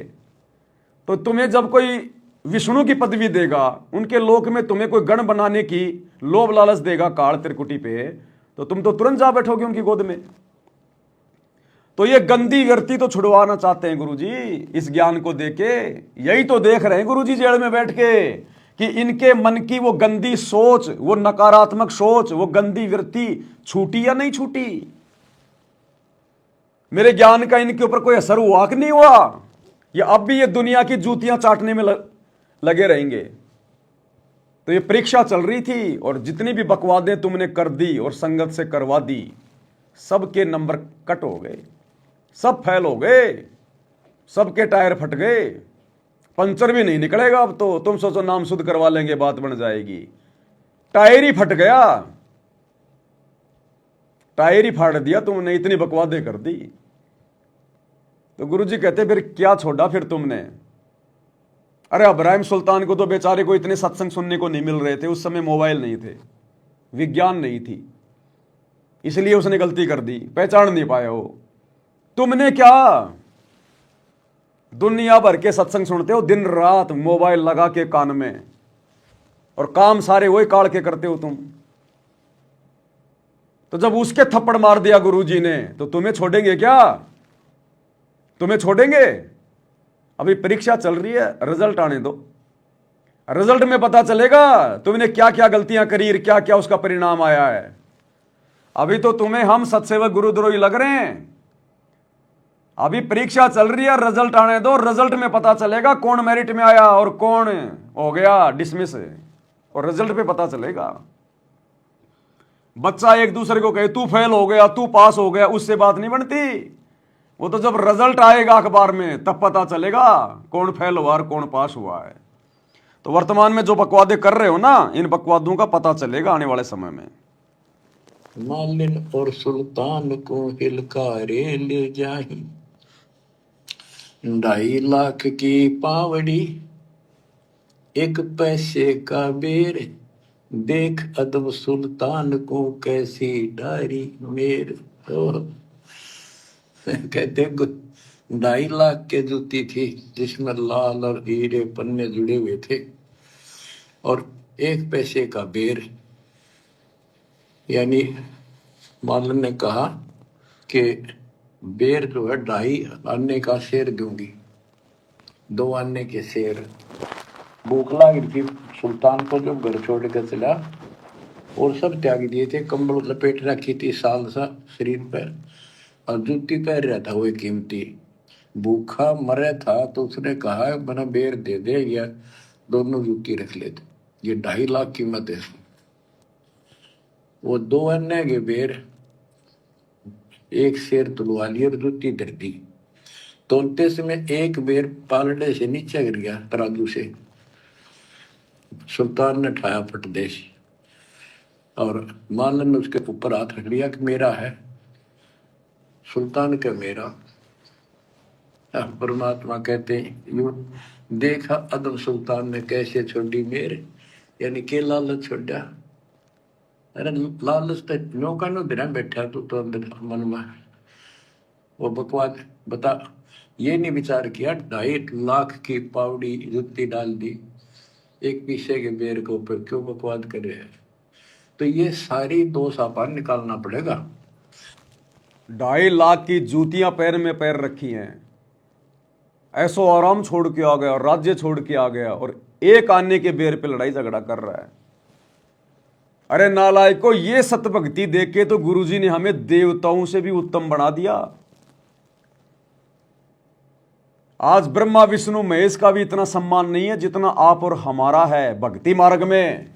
तो तुम्हें जब कोई विष्णु की पदवी देगा, उनके लोक में तुम्हें कोई गण बनाने की लोभ लालच देगा काल त्रिकुटी पे, तो तुम तो तुरंत जा बैठोगे उनकी गोद में। तो ये गंदी व्यक्ति तो छुड़वाना चाहते हैं गुरुजी इस ज्ञान को देके। यही तो देख रहे हैं गुरुजी जेल में बैठ के कि इनके मन की वो गंदी सोच, वो नकारात्मक सोच, वो गंदी वृत्ति छूटी या नहीं छूटी। मेरे ज्ञान का इनके ऊपर कोई असर हुआ कि नहीं हुआ? या अब भी ये दुनिया की जूतियां चाटने में लगे रहेंगे? तो ये परीक्षा चल रही थी, और जितनी भी बकवादें तुमने कर दी और संगत से करवा दी, सबके नंबर कट हो गए, सब फेल हो गए, सबके टायर फट गए, पंचर भी नहीं निकलेगा अब तो। तुम सोचो नाम शुद्ध करवा लेंगे बात बन जाएगी, टायर ही फट गया, टायर ही फाड़ दिया तुमने, इतनी बकवादें कर दी। तो गुरुजी कहते फिर क्या छोड़ा फिर तुमने। अरे इब्राहिम सुल्तान को तो बेचारे को इतने सत्संग सुनने को नहीं मिल रहे थे, उस समय मोबाइल नहीं थे, विज्ञान नहीं थी, इसलिए उसने गलती कर दी, पहचान नहीं पाया वो। तुमने क्या दुनिया भर के सत्संग सुनते हो, दिन रात मोबाइल लगा के कान में, और काम सारे वही काढ़ के करते हो तुम। तो जब उसके थप्पड़ मार दिया गुरुजी ने, तो तुम्हें छोड़ेंगे क्या? तुम्हें छोड़ेंगे? अभी परीक्षा चल रही है, रिजल्ट आने दो, रिजल्ट में पता चलेगा तुमने क्या क्या गलतियां करी, क्या क्या उसका परिणाम आया है। अभी तो तुम्हें हम सत्सेवक गुरुद्रोही लग रहे हैं। अभी परीक्षा चल रही है, रिजल्ट आने दो, रिजल्ट में पता चलेगा कौन मेरिट में आया और कौन हो गया डिसमिस, और रिजल्ट पे पता चलेगा। बच्चा एक दूसरे को कहे तू फेल हो गया, तू पास हो गया, उससे बात नहीं बनती। वो तो जब रिजल्ट आएगा अखबार में तब पता चलेगा कौन फेल हुआ और कौन पास हुआ है। तो वर्तमान में जो बकवादे कर रहे हो ना, इन बकवादों का पता चलेगा आने वाले समय में। मालिन और सुल्तान को हिलकारे ले जाही, 2.5 लाख की पावड़ी, 1 पैसे का बेर, देख अदब सुल्तान को कैसी डारी मेर। तो कहते 2.5 लाख के जूती थी जिसमें लाल और हीरे पन्ने जुड़े हुए थे, और 1 पैसे का बेर। यानी मालन ने कहा कि बेर जो है 2.5 आने का शेर दूंगी, 2 आने के शेर। भूख लग रही थी सुल्तान को, जो घर छोड़ कर चला, और सब त्याग दिए थे, कंबल लपेट रखी थी साल सा शरीर पर, और जूती पहन रहा था वो कीमती। भूखा मरे था तो उसने कहा बना बेर दे दे, या दोनों जूती रख लेते, ये 2.5 लाख कीमत है। वो 2 अन्य के बेर, 1 शेर तुलवा लिया और जूती धर दी। तोलते समय 1 बेर पालड़े से नीचे गिर गया तराजू से। सुल्तान ने ठाया फटदेश, और मालन ने उसके ऊपर हाथ रख लिया कि मेरा है। सुल्तान का मेरा। परमात्मा कहते यूं देखा अदम सुल्तान ने कैसे छोड़ी मेरे, यानी के लालच छोड़ा। अरे लालच तो नौका नो दिन बैठा तू तो अंदर मन में वो बकवाद बता, ये नहीं विचार किया 2.5 लाख की पावड़ी जुत्ती डाल दी 1 पीसे के बेर के ऊपर, क्यों बकवाद करे है। तो ये सारी दोष आपा निकालना पड़ेगा। 2.5 लाख की जूतियां पैर में पैर रखी हैं, ऐसो आराम छोड़ के आ गया और राज्य छोड़ के आ गया, और 1 आने के बेर पे लड़ाई झगड़ा कर रहा है। अरे नालायक को, ये सतभक्ति देख के तो गुरुजी ने हमें देवताओं से भी उत्तम बना दिया। आज ब्रह्मा विष्णु महेश का भी इतना सम्मान नहीं है जितना आप और हमारा है भक्ति मार्ग में।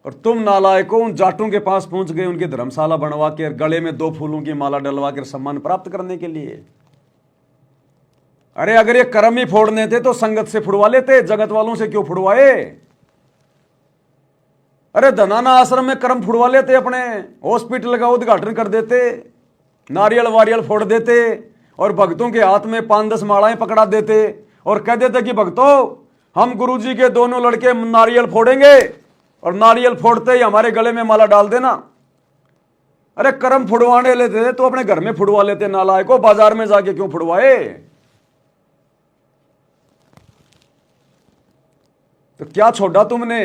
और तुम नालायकों उन जाटों के पास पहुंच गए, उनकी धर्मशाला बनवा के गले में 2 फूलों की माला डलवा कर सम्मान प्राप्त करने के लिए। अरे अगर ये कर्म ही फोड़ने थे तो संगत से फुड़वा लेते, जगत वालों से क्यों फुड़वाए। अरे धनाना आश्रम में कर्म फुड़वा लेते, अपने हॉस्पिटल का उद्घाटन कर देते, नारियल वारियल फोड़ देते, और भक्तों के हाथ में 5-10 मालाएं पकड़ा देते, और कह देते कि भक्तों हम गुरुजी के दोनों लड़के नारियल फोड़ेंगे, और नारियल फोड़ते ही हमारे गले में माला डाल देना। अरे कर्म फुड़वाने लेते तो अपने घर में फुड़वा लेते, नालायकों बाजार में जाके क्यों फुड़वाए। तो क्या छोड़ा तुमने।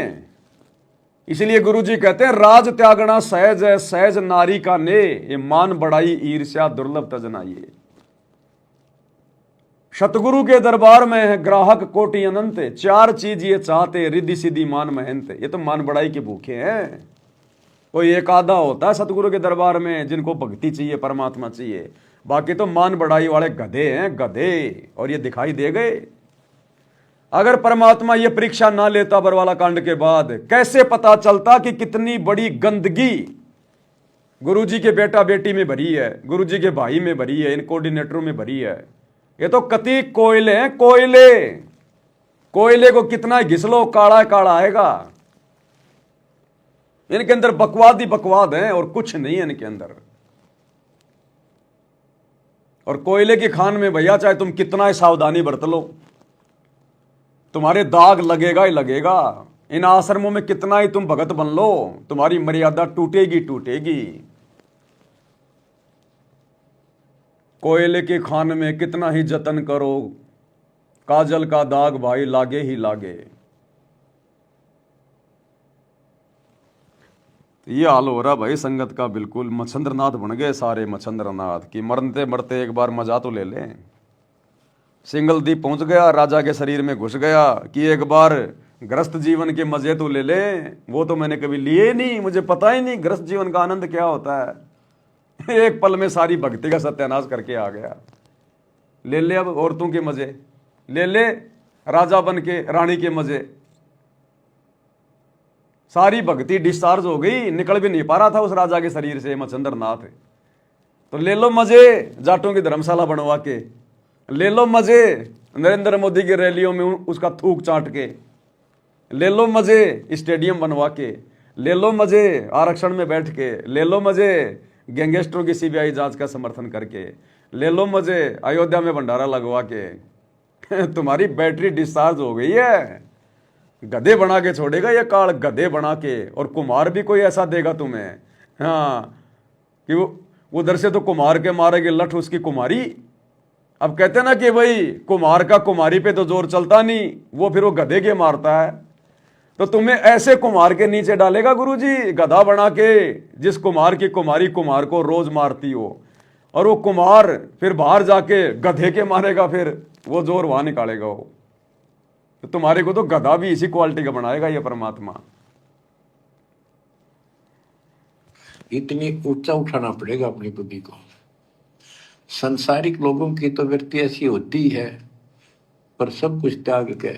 इसलिए गुरुजी कहते हैं राज त्यागना सहज है, सहज नारी का ने, ये मान बढ़ाई ईर्ष्या दुर्लभ तजनाइए। सतगुरु के दरबार में है ग्राहक कोटि अनंत, 4 चीज ये चाहते रिद्धि सिद्धि मान महंत। ये तो मान बढ़ाई के भूखे हैं। कोई एक आधा होता है सतगुरु के दरबार में जिनको भक्ति चाहिए, परमात्मा चाहिए, बाकी तो मान बढ़ाई वाले गधे हैं, गधे। और ये दिखाई दे गए। अगर परमात्मा ये परीक्षा ना लेता बरवाला कांड के बाद, कैसे पता चलता कि कितनी बड़ी गंदगी गुरुजी के बेटा बेटी में भरी है, गुरुजी के भाई में भरी है, इन कोऑर्डिनेटरों में भरी है। ये तो कति कोयले हैं, कोयले। कोयले को कितना घिसलो काला काला आएगा। इनके अंदर बकवाद ही बकवाद है और कुछ नहीं है इनके अंदर। और कोयले की खान में भैया चाहे तुम कितना ही सावधानी बरत लो, तुम्हारे दाग लगेगा ही लगेगा। इन आश्रमों में कितना ही तुम भगत बन लो, तुम्हारी मर्यादा टूटेगी टूटेगी। कोयले की खान में कितना ही जतन करो, काजल का दाग भाई लागे ही लागे। ये हाल हो रहा भाई संगत का। बिल्कुल मच्छंद्रनाथ बन गए सारे मच्छंद्रनाथ की मरते मरते एक बार मजा तो ले लें। सिंगलदीप पहुंच गया, राजा के शरीर में घुस गया कि एक बार गृहस्थ जीवन के मजे तो ले ले। वो तो मैंने कभी लिए नहीं, मुझे पता ही नहीं गृहस्थ जीवन का आनंद क्या होता है। एक पल में सारी भक्ति का सत्यानाश करके आ गया। ले ले अब औरतों के मजे, ले ले राजा बन के रानी के मजे। सारी भक्ति डिस्चार्ज हो गई, निकल भी नहीं पा रहा था उस राजा के शरीर से मच्छंद्रनाथ। तो ले लो मजे जाटों की धर्मशाला बनवा के, ले लो मजे नरेंद्र मोदी की रैलियों में उसका थूक चाट के, ले लो मजे स्टेडियम बनवा के, ले लो मजे आरक्षण में बैठ के, ले लो मजे गैंगस्टरों की सीबीआई जांच का समर्थन करके, ले लो मजे अयोध्या में भंडारा लगवा के। तुम्हारी बैटरी डिस्चार्ज हो गई है। गधे बना के छोड़ेगा ये काल, गधे बना के। और कुमार भी कोई ऐसा देगा तुम्हें, हाँ, कि वो उधर से तो कुमार के मारेगे लठ उसकी कुमारी। अब कहते ना कि भाई कुमार का कुमारी पे तो जोर चलता नहीं, वो फिर वो गधे के मारता है। तो तुम्हें ऐसे कुमार के नीचे डालेगा गुरुजी, गधा बना के, जिस कुमार की कुमारी कुमार को रोज मारती हो। और वो कुमार फिर बाहर जाके गधे के मारेगा, फिर वो जोर वहां निकालेगा वो। तो तुम्हारे को तो गधा भी इसी क्वालिटी का बनाएगा ये परमात्मा। इतनी ऊंचा उठाना पड़ेगा अपनी बुद्धि को। संसारिक लोगों की तो वृत्ति ऐसी होती है, पर सब कुछ त्याग के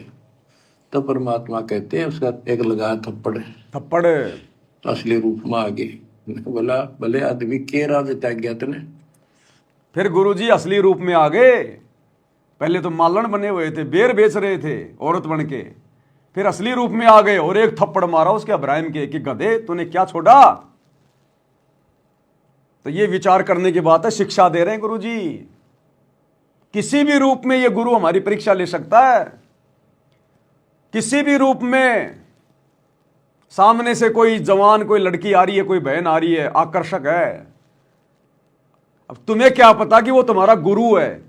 तो परमात्मा कहते हैं उसका एक लगा थप्पड़ थप्पड़ असली रूप में आ गई। बोला भले आदमी के राज त्याग गया तने। फिर गुरुजी असली रूप में आ गए। पहले तो मालन बने हुए थे, बेर बेच रहे थे औरत बन के, फिर असली रूप में आ गए और एक थप्पड़ मारा उसके अब्राहिम के कि गधे तूने क्या छोड़ा। तो ये विचार करने की बात है, शिक्षा दे रहे हैं गुरुजी। किसी भी रूप में ये गुरु हमारी परीक्षा ले सकता है। किसी भी रूप में सामने से कोई जवान, कोई लड़की आ रही है, कोई बहन आ रही है, आकर्षक है। अब तुम्हें क्या पता कि वो तुम्हारा गुरु है,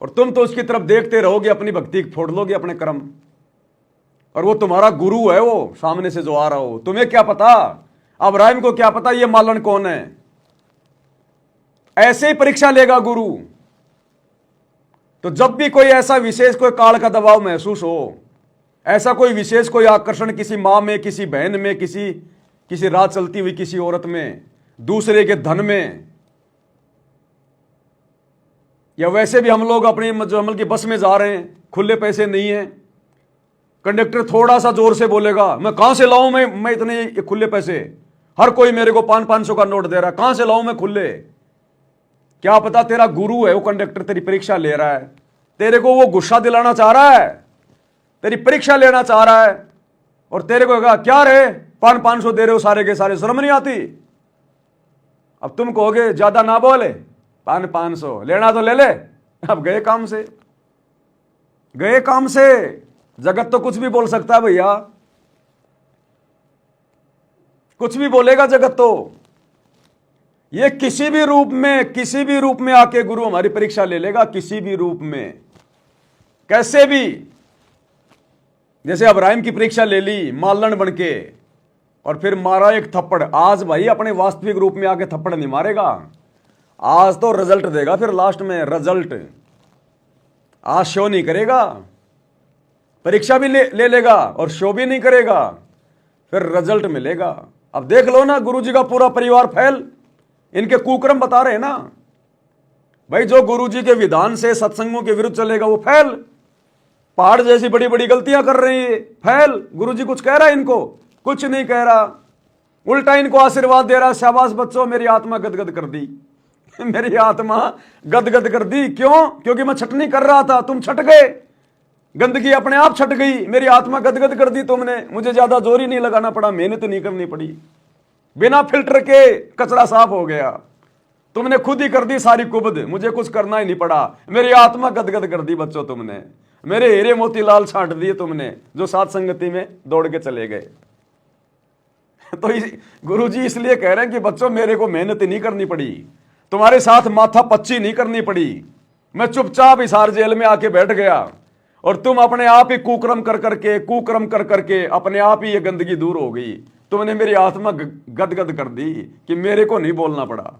और तुम तो उसकी तरफ देखते रहोगे, अपनी भक्ति फोड़ लोगे अपने कर्म, और वो तुम्हारा गुरु है वो सामने से जो आ रहा हो। तुम्हें क्या पता, अब्राहिम को क्या पता ये मालन कौन है। ऐसे ही परीक्षा लेगा गुरु। तो जब भी कोई ऐसा विशेष कोई काल का दबाव महसूस हो, ऐसा कोई विशेष कोई आकर्षण किसी मां में, किसी बहन में, किसी राह चलती हुई किसी औरत में, दूसरे के धन में, या वैसे भी हम लोग अपनी जो अमल की बस में जा रहे हैं, खुले पैसे नहीं है, कंडक्टर थोड़ा सा जोर से बोलेगा, मैं कहां से लाऊं मैं इतने खुले पैसे, हर कोई मेरे को 500 का नोट दे रहा है, कहां से लाऊं मैं खुले। क्या पता तेरा गुरु है वो कंडक्टर, तेरी परीक्षा ले रहा है, तेरे को वो गुस्सा दिलाना चाह रहा है, तेरी परीक्षा लेना चाह रहा है, और तेरे को कहा क्या रे 500 दे रहे हो सारे के सारे, शर्म नहीं आती। अब तुम कहोगे ज्यादा ना बोले, 500 लेना तो ले ले। अब गए काम से, गए काम से। जगत तो कुछ भी बोल सकता है भैया, कुछ भी बोलेगा जगत तो। ये किसी भी रूप में आके गुरु हमारी परीक्षा ले लेगा, किसी भी रूप में, कैसे भी। जैसे अब्राहिम की परीक्षा ले ली मालन बन के, और फिर मारा एक थप्पड़। आज भाई अपने वास्तविक रूप में आके थप्पड़ नहीं मारेगा, आज तो रिजल्ट देगा। फिर लास्ट में रिजल्ट आज शो नहीं करेगा, परीक्षा भी ले लेगा और शो भी नहीं करेगा, फिर रिजल्ट मिलेगा। अब देख लो ना, गुरुजी का पूरा परिवार फेल, इनके कुक्रम बता रहे हैं ना भाई। जो गुरुजी के विधान से सत्संगों के विरुद्ध चलेगा वो फेल। पहाड़ जैसी बड़ी बड़ी गलतियां कर रही है, फेल। गुरुजी कुछ कह रहा है इनको? कुछ नहीं कह रहा। उल्टा इनको आशीर्वाद दे रहा है, शाबाश बच्चों, मेरी आत्मा गदगद कर दी। मेरी आत्मा गदगद कर दी। क्यों? क्योंकि मैं छटनी कर रहा था, तुम छट गए, गंदगी अपने आप छट गई, मेरी आत्मा गदगद कर दी तुमने। मुझे ज्यादा जोर ही नहीं लगाना पड़ा, मेहनत नहीं करनी पड़ी, बिना फिल्टर के कचरा साफ हो गया। तुमने खुद ही कर दी सारी कुबद, मुझे कुछ करना ही नहीं पड़ा। मेरी आत्मा गदगद कर दी बच्चों तुमने, मेरे हीरे मोतीलाल छांट दिए तुमने, जो साथ संगति में दौड़ के चले गए। तो गुरुजी इसलिए कह रहे हैं कि बच्चों, मेरे को मेहनत नहीं करनी पड़ी, तुम्हारे साथ माथा पच्ची नहीं करनी पड़ी, मैं चुपचाप हिसार जेल में आके बैठ गया और तुम अपने आप ही कुकर्म कर करके अपने आप ही ये गंदगी दूर हो गई। तुमने मेरी आत्मा गदगद कर दी कि मेरे को नहीं बोलना पड़ा।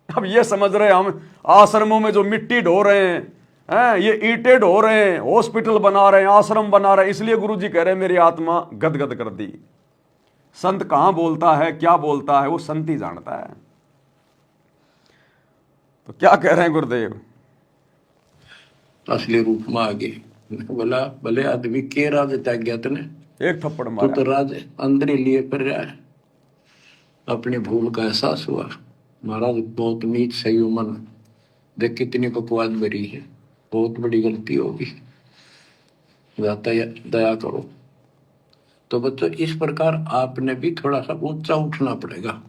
अब ये समझ रहे हम आश्रमों में जो मिट्टी ढो रहे हैं, ये ईंटें ढो रहे हैं, हॉस्पिटल बना रहे हैं, आश्रम बना रहे हैं, इसलिए गुरुजी कह रहे हैं मेरी आत्मा गदगद कर दी। संत कहां बोलता है, क्या बोलता है, वो संत ही जानता है। तो क्या कह रहे हैं गुरुदेव? असली रूप में आ गए। बोला भले आदमी के राज त्याग गया तने, एक थप्पड़ तू मारा। तो राज अंदर ही लिए कर रहा है। अपनी भूल का एहसास हुआ, महाराज बहुत नीच सही मन, देख कितनी बकवास भरी है, बहुत बड़ी गलती होगी, दया करो। तो बच्चों, इस प्रकार आपने भी थोड़ा सा ऊंचा उठना पड़ेगा।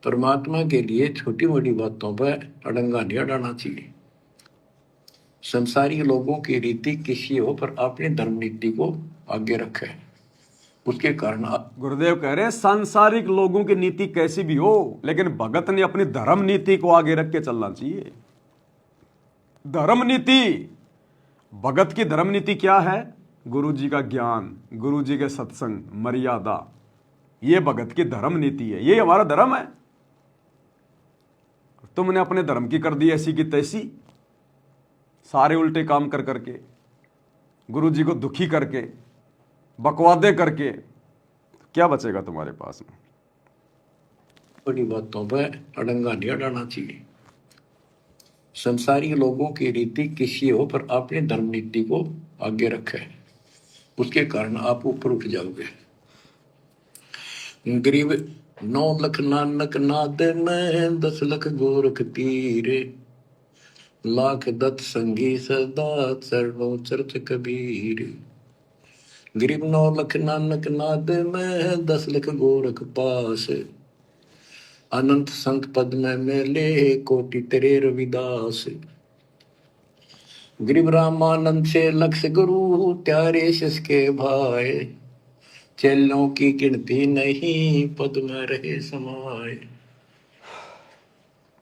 परमात्मा के लिए छोटी मोटी बातों पर अड़ंगा नहीं अड़ाना चाहिए। संसारी लोगों की रीति किसी हो, पर अपनी धर्म नीति को आगे रखे, उसके कारण गुरुदेव कह रहे हैं सांसारिक लोगों की नीति कैसी भी हो, लेकिन भगत ने अपनी धर्म नीति को आगे रख के चलना चाहिए। धर्म नीति, भगत की धर्म नीति क्या है? गुरु जी का ज्ञान, गुरु जी के सत्संग, मर्यादा, ये भगत की धर्म नीति है, ये हमारा धर्म है। तुमने अपने धर्म की कर दी ऐसी की तैसी, सारे उल्टे काम कर करके, गुरु जी को दुखी करके, बकवादे करके, क्या बचेगा तुम्हारे पास में? बड़ी बातों पर अड़ंगा नहीं अड़ाना चाहिए। संसारी लोगों की रीति किसी हो, पर अपनी धर्म नीति को आगे रखे, उसके कारण आप ऊपर उठ जाओगे। गरीब 9 लख नानक नाद में 10 लख गोरख तीरे, लाख दत्त संगी सदा चरणों चरत कबीर। गरीब 9 लख नानक नाद में 10 लख गोरख पास, अनंत संत पद में मेले कोटि तेरे रविदास। गरीब रामानंद से लक्ष गुरु त्यारे सिसके भाई, चेलों की गिनती नहीं पद में रहे समाये।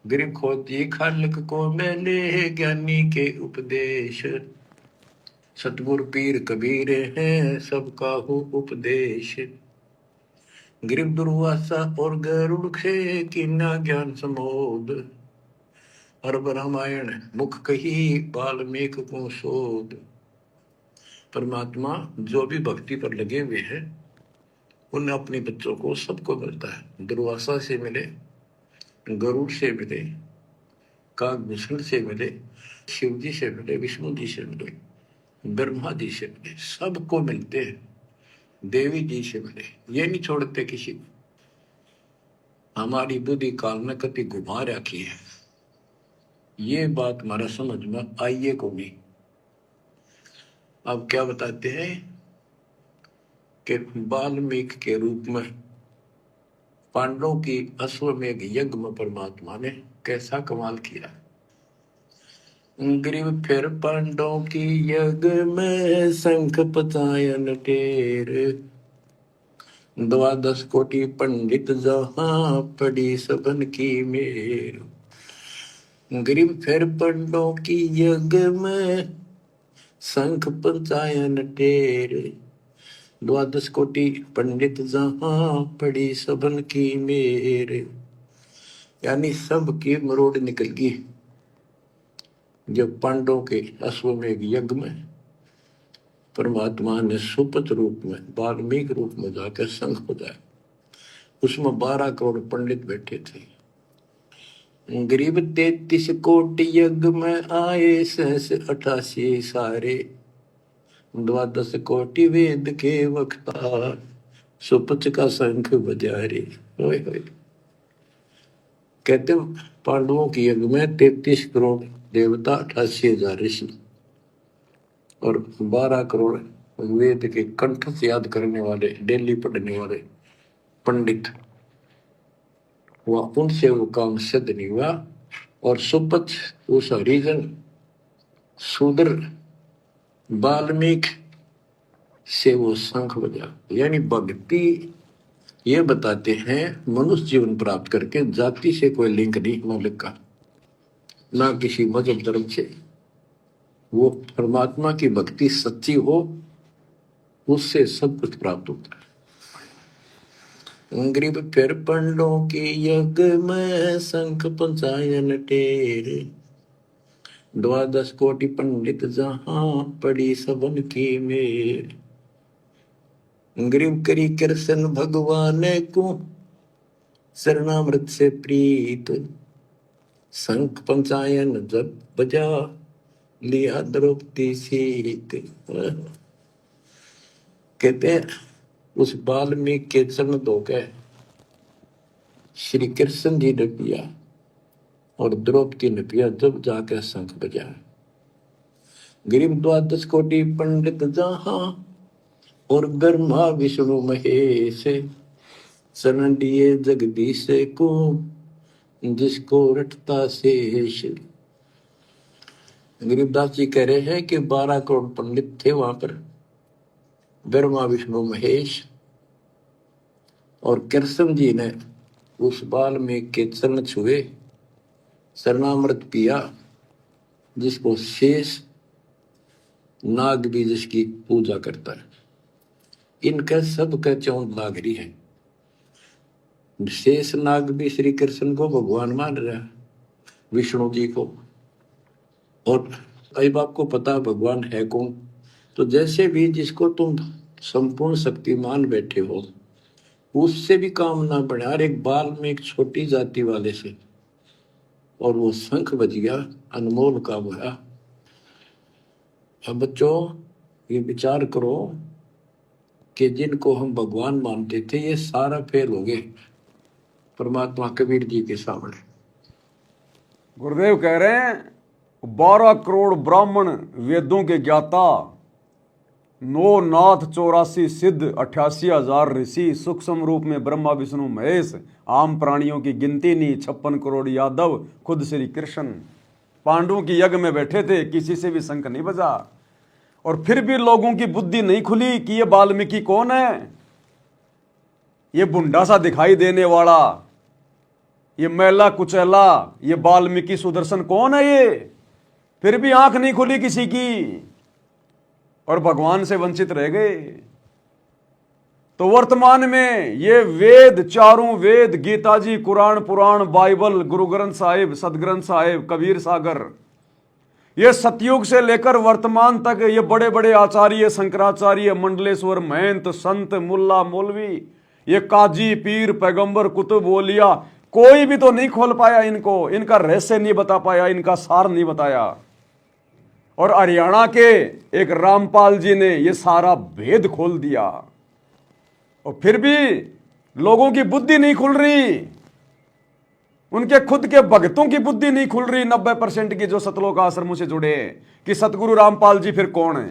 गरीब खोजी खालिक को मेले ज्ञानी के उपदेश, सतगुरु पीर कबीर हैं सबका हो उपदेश। गरीब दुर्वासा और गरुड़ खे कीना ज्ञान समोद, अरब रामायण मुख कही वाल्मीकि को शोध। परमात्मा जो भी भक्ति पर लगे हुए हैं उन्हें अपने बच्चों को सबको मिलता है। दुर्वासा से मिले, गरुड़ से मिले, कागभूषण से मिले, शिव जी से मिले, विष्णु जी से मिले, ब्रह्मा जी से मिले, सबको मिलते हैं। देवी जी से मिले, ये नहीं छोड़ते किसी को। हमारी बुद्धि काल में कभी घुमा रखी है, ये बात हमारा समझ में आइए को नहीं। अब क्या बताते हैं कि वाल्मीकि के रूप में पांडवों की अश्वमेध यज्ञ में परमात्मा ने कैसा कमाल किया। गरीब फिर पांडवों की यज्ञ में शंख पचायन टेर, 12 कोटि पंडित जहां पड़ी सबन की मेर। गरीब फिर पांडवों की यज्ञ में शंख पचायन टेर, 12 कोटि पंडित जहां पड़ी सबन की मेर। यानी सबकी मरोड़ निकल गई जब पांडवों के अश्वमेध यज्ञ में परमात्मा ने सुपथ रूप में, वाल्मीकि रूप में जाकर शंख बजाया। उसमें 12 करोड़ पंडित बैठे थे। गरीब 33 कोटि यज्ञ में आए 88 सारे, 12 कोटि वेद के वक्ता, सुपच का शंख बजा रे। ओए होए। कहते पांडवों की यज्ञ में 33 करोड़ देवता, 88,000 ऋषि और 12 करोड़ वेद के कंठ से याद करने वाले, डेली पढ़ने वाले पंडित, वह उनसे वो काम सिद्ध नहीं हुआ। और सुपच उस हरिजन शूद्र वाल्मीकि से वो शंख बजा। यानी भक्ति ये बताते हैं मनुष्य जीवन प्राप्त करके जाति से कोई लिंक नहीं मौलिक का, ना किसी मजहब धर्म से। वो परमात्मा की भक्ति सच्ची हो, उससे सब कुछ प्राप्त होता है। ग्रीब फिर पंडों के यज्ञ में शंख पंचायन टेरे, 12 कोटि पंडित जहां पड़ी सबन की मेर। ग्रीब करी कृष्ण भगवान को शरणामृत से प्रीत, शंख पंचायन जब बजा लिया द्रौपदी सीत। कहते हैं उस वाल्मीकि के चरण धोके श्री कृष्ण जी ने पिया और द्रौपदी ने पिया, जब जाकर शंख बजा। गरीब 12 कोटि पंडित जहां और ब्रह्मा विष्णु महेश, शरण दिए जगदीश को जिसको रटता शेष। गरीबदास जी कह रहे हैं कि 12 करोड़ पंडित थे वहां पर, ब्रह्मा विष्णु महेश, और कृष्ण जी ने उस वाल्मीकि के चरण छुए, शरणामृत पिया, जिसको शेष नाग भी जिसकी पूजा करता है। इनका सबका चौंध नागरी है। शेष नाग भी श्री कृष्ण को भगवान मान रहा है, विष्णु जी को। और कई बाप को पता भगवान है कौन। तो जैसे भी जिसको तुम संपूर्ण शक्तिमान बैठे हो, उससे भी काम ना बढ़े। हर एक बाल में एक छोटी जाति वाले से, और वो शंख बज गया, अनमोल काम हुआ। अब बच्चों ये विचार करो कि जिनको हम भगवान मानते थे, ये सारा फेल हो गए परमात्मा कबीर जी के सामने। गुरुदेव कह रहे हैं 12 करोड़ ब्राह्मण वेदों के ज्ञाता, 9 नाथ 84 सिद्ध, 88,000 ऋषि, सूक्ष्म रूप में ब्रह्मा विष्णु महेश, आम प्राणियों की गिनती नहीं, 56 करोड़ यादव, खुद श्री कृष्ण पांडवों की यज्ञ में बैठे थे, किसी से भी शंख नहीं बजा। और फिर भी लोगों की बुद्धि नहीं खुली कि ये वाल्मीकि कौन है, ये बुंडा सा दिखाई देने वाला, ये मैला कुचैला, ये वाल्मीकि सुदर्शन कौन है ये। फिर भी आंख नहीं खुली किसी की, और भगवान से वंचित रह गए। तो वर्तमान में ये वेद, चारों वेद, गीता जी, कुरान, पुराण, बाइबल, गुरु ग्रंथ साहिब, सदग्रंथ साहिब, कबीर सागर, ये सतयुग से लेकर वर्तमान तक ये बड़े बड़े आचार्य, शंकराचार्य, मंडलेश्वर, महंत, संत, मुल्ला, मौलवी, ये काजी, पीर, पैगंबर, कुतुब, ओलिया, कोई भी तो नहीं खोल पाया इनको, इनका रहस्य नहीं बता पाया, इनका सार नहीं बताया। और हरियाणा के एक रामपाल जी ने ये सारा भेद खोल दिया, और फिर भी लोगों की बुद्धि नहीं खुल रही, उनके खुद के भक्तों की बुद्धि नहीं खुल रही। 90% की जो सतलोक आश्रमों से जुड़े कि सतगुरु रामपाल जी फिर कौन है।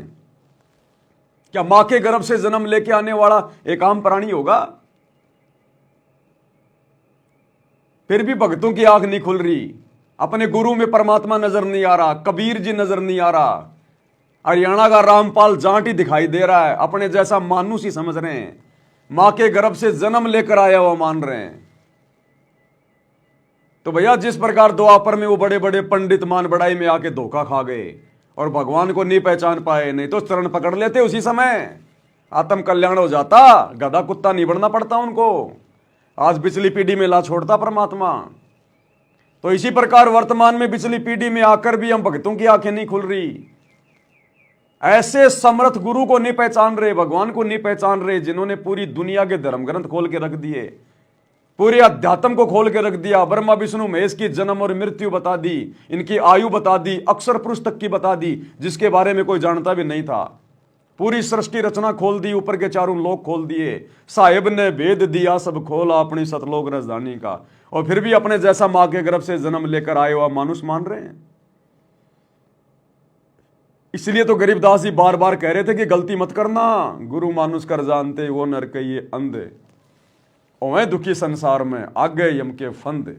क्या मां के गर्भ से जन्म लेके आने वाला एक आम प्राणी होगा। फिर भी भक्तों की आंख नहीं खुल रही, अपने गुरु में परमात्मा नजर नहीं आ रहा, कबीर जी नजर नहीं आ रहा। हरियाणा का रामपाल जाट ही दिखाई दे रहा है, अपने जैसा मानुष ही समझ रहे हैं, मां के गर्भ से जन्म लेकर आया हुआ मान रहे हैं। तो भैया जिस प्रकार द्वापर में वो बड़े बड़े पंडित मान बड़ाई में आके धोखा खा गए और भगवान को नहीं पहचान पाए, नहीं तो चरण पकड़ लेते उसी समय, आत्म कल्याण हो जाता, गधा कुत्ता नहीं बनना पड़ता उनको। आज पिछली पीढ़ी में ला छोड़ता परमात्मा। तो इसी प्रकार वर्तमान में पिछली पीढ़ी में आकर भी हम भक्तों की आंखें नहीं खुल रही। ऐसे समर्थ गुरु को नहीं पहचान रहे, भगवान को नहीं पहचान रहे, जिन्होंने पूरी दुनिया के धर्म ग्रंथ खोल के रख दिए, पूरे अध्यात्म को खोल के रख दिया। ब्रह्मा विष्णु महेश की जन्म और मृत्यु बता दी, इनकी आयु बता दी, अक्षर पुरुष तक की बता दी, जिसके बारे में कोई जानता भी नहीं था। पूरी सृष्टि रचना खोल दी, ऊपर के चारों लोक खोल दिए, साहिब ने भेद दिया सब खोला अपनी सतलोक राजधानी का, और फिर भी अपने जैसा मां के गर्भ से जन्म लेकर आए हुआ मानुष मान रहे हैं। इसलिए तो गरीबदास जी बार बार कह रहे थे कि गलती मत करना, गुरु मानुष कर जानते वो नर कहिए अंधे, ओए दुखी संसार में आगे यम के फंदे।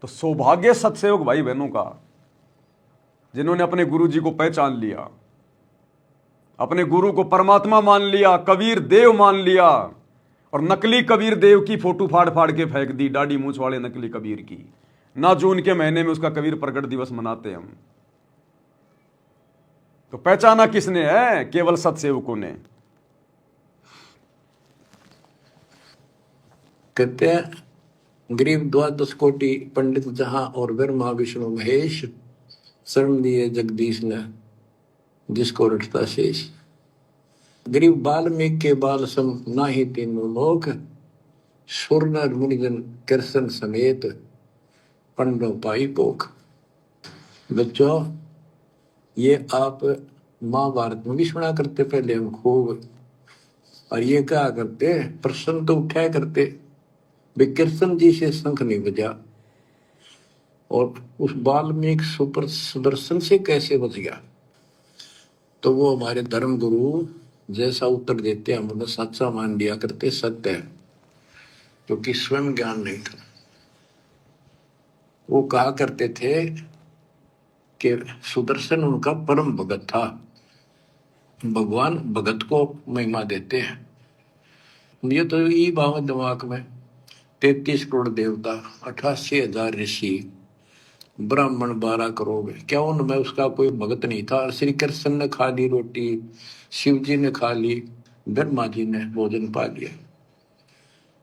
तो सौभाग्य सत्सयोग भाई बहनों का, जिन्होंने अपने गुरु जी को पहचान लिया, अपने गुरु को परमात्मा मान लिया, कबीर देव मान लिया, और नकली कबीर देव की फोटो फाड़ फाड़ के फेंक दी, दाढ़ी मूंछ वाले नकली कबीर की। ना जून के महीने में उसका कबीर प्रकट दिवस मनाते हम। तो पहचाना किसने है? केवल सत्सेवकों ने। कहते हैं गरीब 12 कोटि पंडित जहां और ब्रह्मा विष्णु महेश, शरण दिए जगदीश ने जिसको रटता शेष। गरीब वाल्मीकि के बाल सम नाही तीनों लोक, सुर नर मुनिजन कृष्ण समेत पंडो पाई पोख। बच्चों, ये आप महाभारत में भी सुना करते पहले हम खूब, और ये क्या करते प्रश्न तो उठाया करते, वे कृष्ण जी से शंख नहीं बजा, और उस वाल्मीकि सुपर सुदर्शन से कैसे बच गया। तो वो हमारे धर्म गुरु जैसा उत्तर देते हम उन्हें सच्चा मान लिया करते, सत्य है, क्योंकि स्वयं ज्ञान नहीं था। वो कहा करते थे कि सुदर्शन उनका परम भगत था। भगवान भगत को महिमा देते हैं। ये तो ये बात दिमाग में, 33 करोड़ देवता, 88,000 ऋषि, ब्राह्मण 12 करोड़, क्या उनमें उसका कोई भगत नहीं था? श्री कृष्ण ने खा ली रोटी, शिव जी ने खा ली, ब्रह्मा जी ने भोजन पा लिया।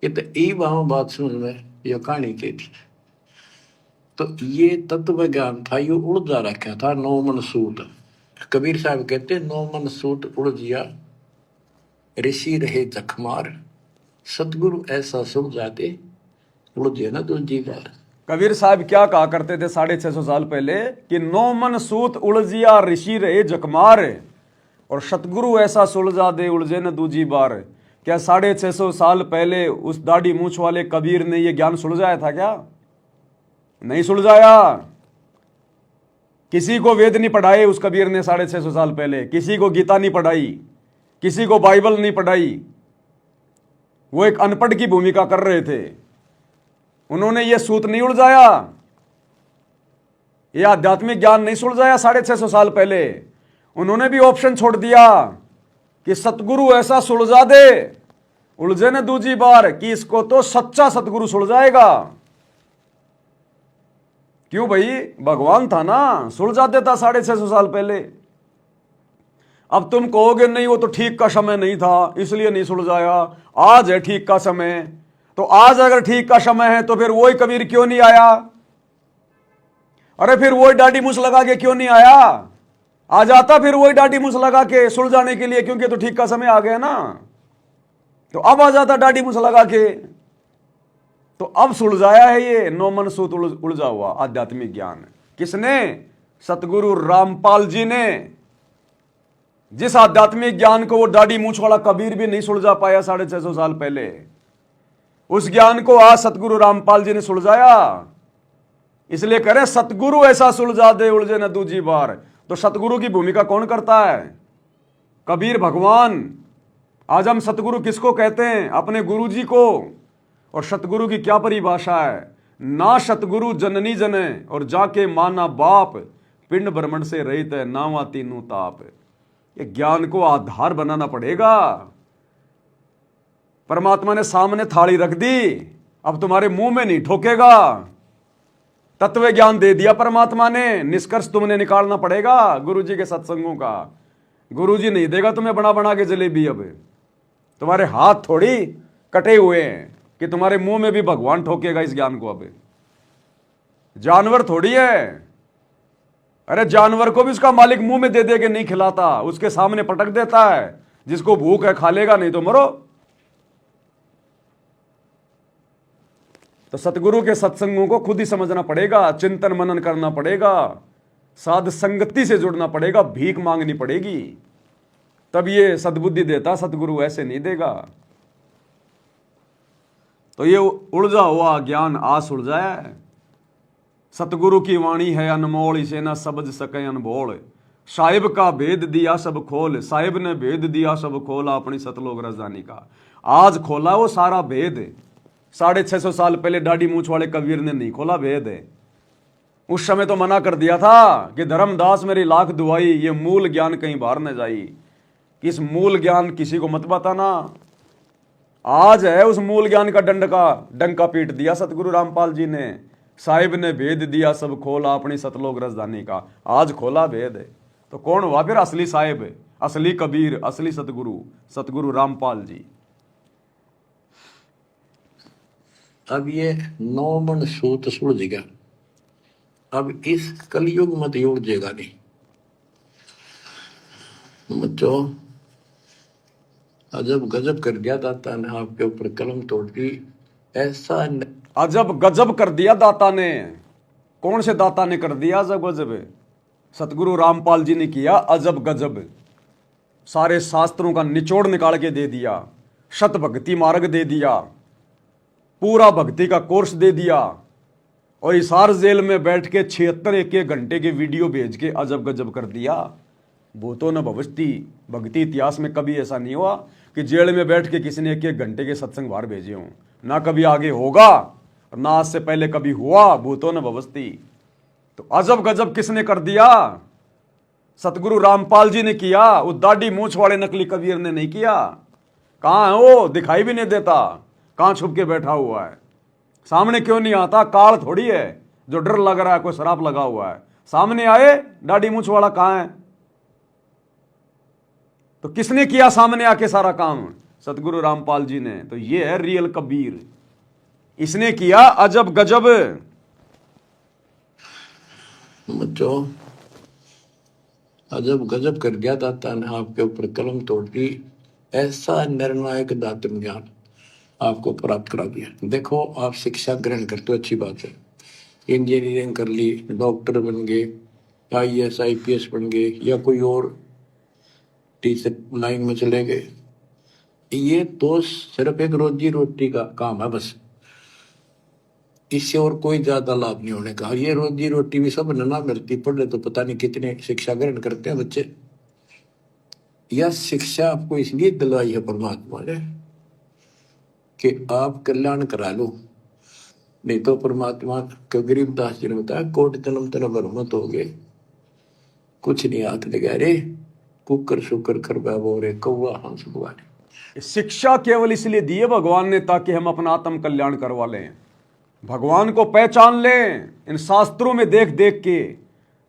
ये तो यही बात समझ में यह कहानी के थी। तो ये तत्व ज्ञान था, ये उलझा रखा था 9 मन सूत। कबीर साहब कहते 9 मन सूत उलझिया, ऋषि रहे जखमार, सतगुरु ऐसा सुलझाते उलझे ना दूजी बार। कबीर साहब क्या कहा करते थे 650 साल पहले कि 9 मन सूत उलझिया ऋषि रहे जखमार, और सतगुरु ऐसा सुलझा दे उलझे न दूजी बार। क्या 650 साल पहले उस दाढ़ी मूछ वाले कबीर ने यह ज्ञान सुलझाया था? क्या नहीं सुलझाया। किसी को वेद नहीं पढ़ाए उस कबीर ने 650 साल पहले, किसी को गीता नहीं पढ़ाई, किसी को बाइबल नहीं पढ़ाई। वो एक अनपढ़ की भूमिका कर रहे थे। उन्होंने ये सूत नहीं उलझाया, ये आध्यात्मिक ज्ञान नहीं सुलझाया 650 साल पहले। उन्होंने भी ऑप्शन छोड़ दिया कि सतगुरु ऐसा सुलझा दे उलझे न दूजी बार, कि इसको तो सच्चा सतगुरु सुलझाएगा। क्यों भाई? भगवान था ना, सुलझा देता 650 साल पहले। अब तुम कहोगे नहीं वो तो ठीक का समय नहीं था इसलिए नहीं सुलझाया, आज है ठीक का समय। तो आज अगर ठीक का समय है तो फिर वही कबीर क्यों नहीं आया? अरे फिर वही दाढ़ी मूछ लगा के क्यों नहीं आया? आ जाता फिर वही दाढ़ी मूछ लगा के सुलझाने के लिए, क्योंकि तो ठीक का समय आ गया ना। तो अब आ जाता दाढ़ी मूछ लगा के। तो अब सुलझाया है ये 9 मन सूत उलझा हुआ आध्यात्मिक ज्ञान। किसने? सतगुरु रामपाल जी ने। जिस आध्यात्मिक ज्ञान को वो दाढ़ी मूछ वाला कबीर भी नहीं सुलझा पाया 650 साल पहले, उस ज्ञान को आज सतगुरु रामपाल जी ने सुलझाया। इसलिए कह रहे सतगुरु ऐसा सुलझा दे उलझे न दूजी बार। तो सतगुरु की भूमिका कौन करता है? कबीर भगवान। आज हम सतगुरु किसको कहते हैं? अपने गुरु जी को। और सतगुरु की क्या परिभाषा है? ना सतगुरु जननी जने और जाके माना बाप, पिंड ब्रह्मंड से रहित है नावा तीनों ताप। ये ज्ञान को आधार बनाना पड़ेगा। परमात्मा ने सामने थाली रख दी, अब तुम्हारे मुंह में नहीं ठोकेगा। तत्व ज्ञान दे दिया परमात्मा ने, निष्कर्ष तुमने निकालना पड़ेगा गुरुजी के सत्संगों का। गुरुजी नहीं देगा तुम्हें बना बना के जलेबी। अब तुम्हारे हाथ थोड़ी कटे हुए हैं कि तुम्हारे मुंह में भी भगवान ठोकेगा इस ज्ञान को। अब जानवर थोड़ी है। अरे जानवर को भी उसका मालिक मुंह में दे दे के नहीं खिलाता, उसके सामने पटक देता है। जिसको भूख है खा लेगा, नहीं तो मरो। तो सतगुरु के सत्संगों को खुद ही समझना पड़ेगा, चिंतन मनन करना पड़ेगा। साध संगति से जुड़ना पड़ेगा, भीख मांगनी पड़ेगी, तब ये सद्बुद्धि देता। सतगुरु ऐसे नहीं देगा। तो ये उलझा हुआ ज्ञान आस उलझाया। सतगुरु की वाणी है अनमोल, इसे ना समझ सके अनबोल। साहिब का भेद दिया सब खोल, साहिब ने भेद दिया सब खोल, अपनी सतलोक राजधानी का। आज खोला वो सारा भेद। 650 साल पहले दाढ़ी मूछ वाले कबीर ने नहीं खोला भेद। उस समय तो मना कर दिया था कि धर्मदास मेरी लाख दुआई, ये मूल ज्ञान कहीं बाहर न जाई, कि इस मूल ज्ञान किसी को मत बताना। आज है उस मूल ज्ञान का डंका पीट दिया सतगुरु रामपाल जी ने। साहिब ने भेद दिया सब खोला, अपनी सतलोक राजधानी का। आज खोला भेद। तो कौन हुआ फिर असली साहिब, असली कबीर, असली सतगुरु? सतगुरु रामपाल जी। अब ये 9 मन सूत सुलझ गया। अब इस कलयुग मत उलझेगा नहीं बच्चों। अजब गजब कर दिया दाता ने आपके ऊपर कलम तोड़ दी। ऐसा अजब गजब कर दिया दाता ने। कौन से दाता ने कर दिया अजब गजब? सतगुरु रामपाल जी ने किया अजब गजब। सारे शास्त्रों का निचोड़ निकाल के दे दिया, शत भक्ति मार्ग दे दिया, पूरा भक्ति का कोर्स दे दिया, और हिसार जेल में बैठ के 76 एक घंटे के वीडियो भेज के अजब गजब कर दिया। भूतो न भवस्ती, भक्ति इतिहास में कभी ऐसा नहीं हुआ कि जेल में बैठ के किसी ने एक घंटे के सत्संग बाहर भेजे हों। ना कभी आगे होगा, ना आज से पहले कभी हुआ। भूतो न भवस्ती। तो अजब गजब किसने कर दिया? सतगुरु रामपाल जी ने किया। वो दाढ़ी मूछ वाले नकली कबीर ने नहीं किया। कहां है वो? दिखाई भी नहीं देता। कहां छुप के बैठा हुआ है? सामने क्यों नहीं आता? काल थोड़ी है जो डर लग रहा है कोई शराब लगा हुआ है। सामने आए, दाढ़ी मूछ वाला कहां है? तो किसने किया सामने आके सारा काम? सतगुरु रामपाल जी ने। तो ये है रियल कबीर। इसने किया अजब गजब। बच्चों अजब गजब कर दिया दाता ने आपके ऊपर कलम तोड़ दी। ऐसा निर्णायक दातन ज्ञान आपको प्राप्त करा दिया। देखो आप शिक्षा ग्रहण करते हो, अच्छी बात है। इंजीनियरिंग कर ली, डॉक्टर बन गए, IAS IPS बन गए, या कोई और टीचर लाइन में चले गए। ये तो सिर्फ एक रोजी रोटी का काम है बस। इससे और कोई ज्यादा लाभ नहीं होने का। ये रोजी रोटी भी सब ना मिलती, पढ़े तो पता नहीं कितने शिक्षा ग्रहण करते हैं बच्चे। यह शिक्षा आपको इसलिए दिलवाई है परमात्मा ने कि आप कल्याण करा लो। नहीं तो परमात्मा के गरीबदास जी ने बताया, कोट जन्म तेरा बरमत हो गए, कुछ नहीं हाथ लगा रे, कुकर शुकर कर बैबो रे, कौवा हंस बुआरे। शिक्षा केवल इसलिए दी है भगवान ने ताकि हम अपना आत्म कल्याण करवा लें, भगवान को पहचान लें। इन शास्त्रों में देख देख के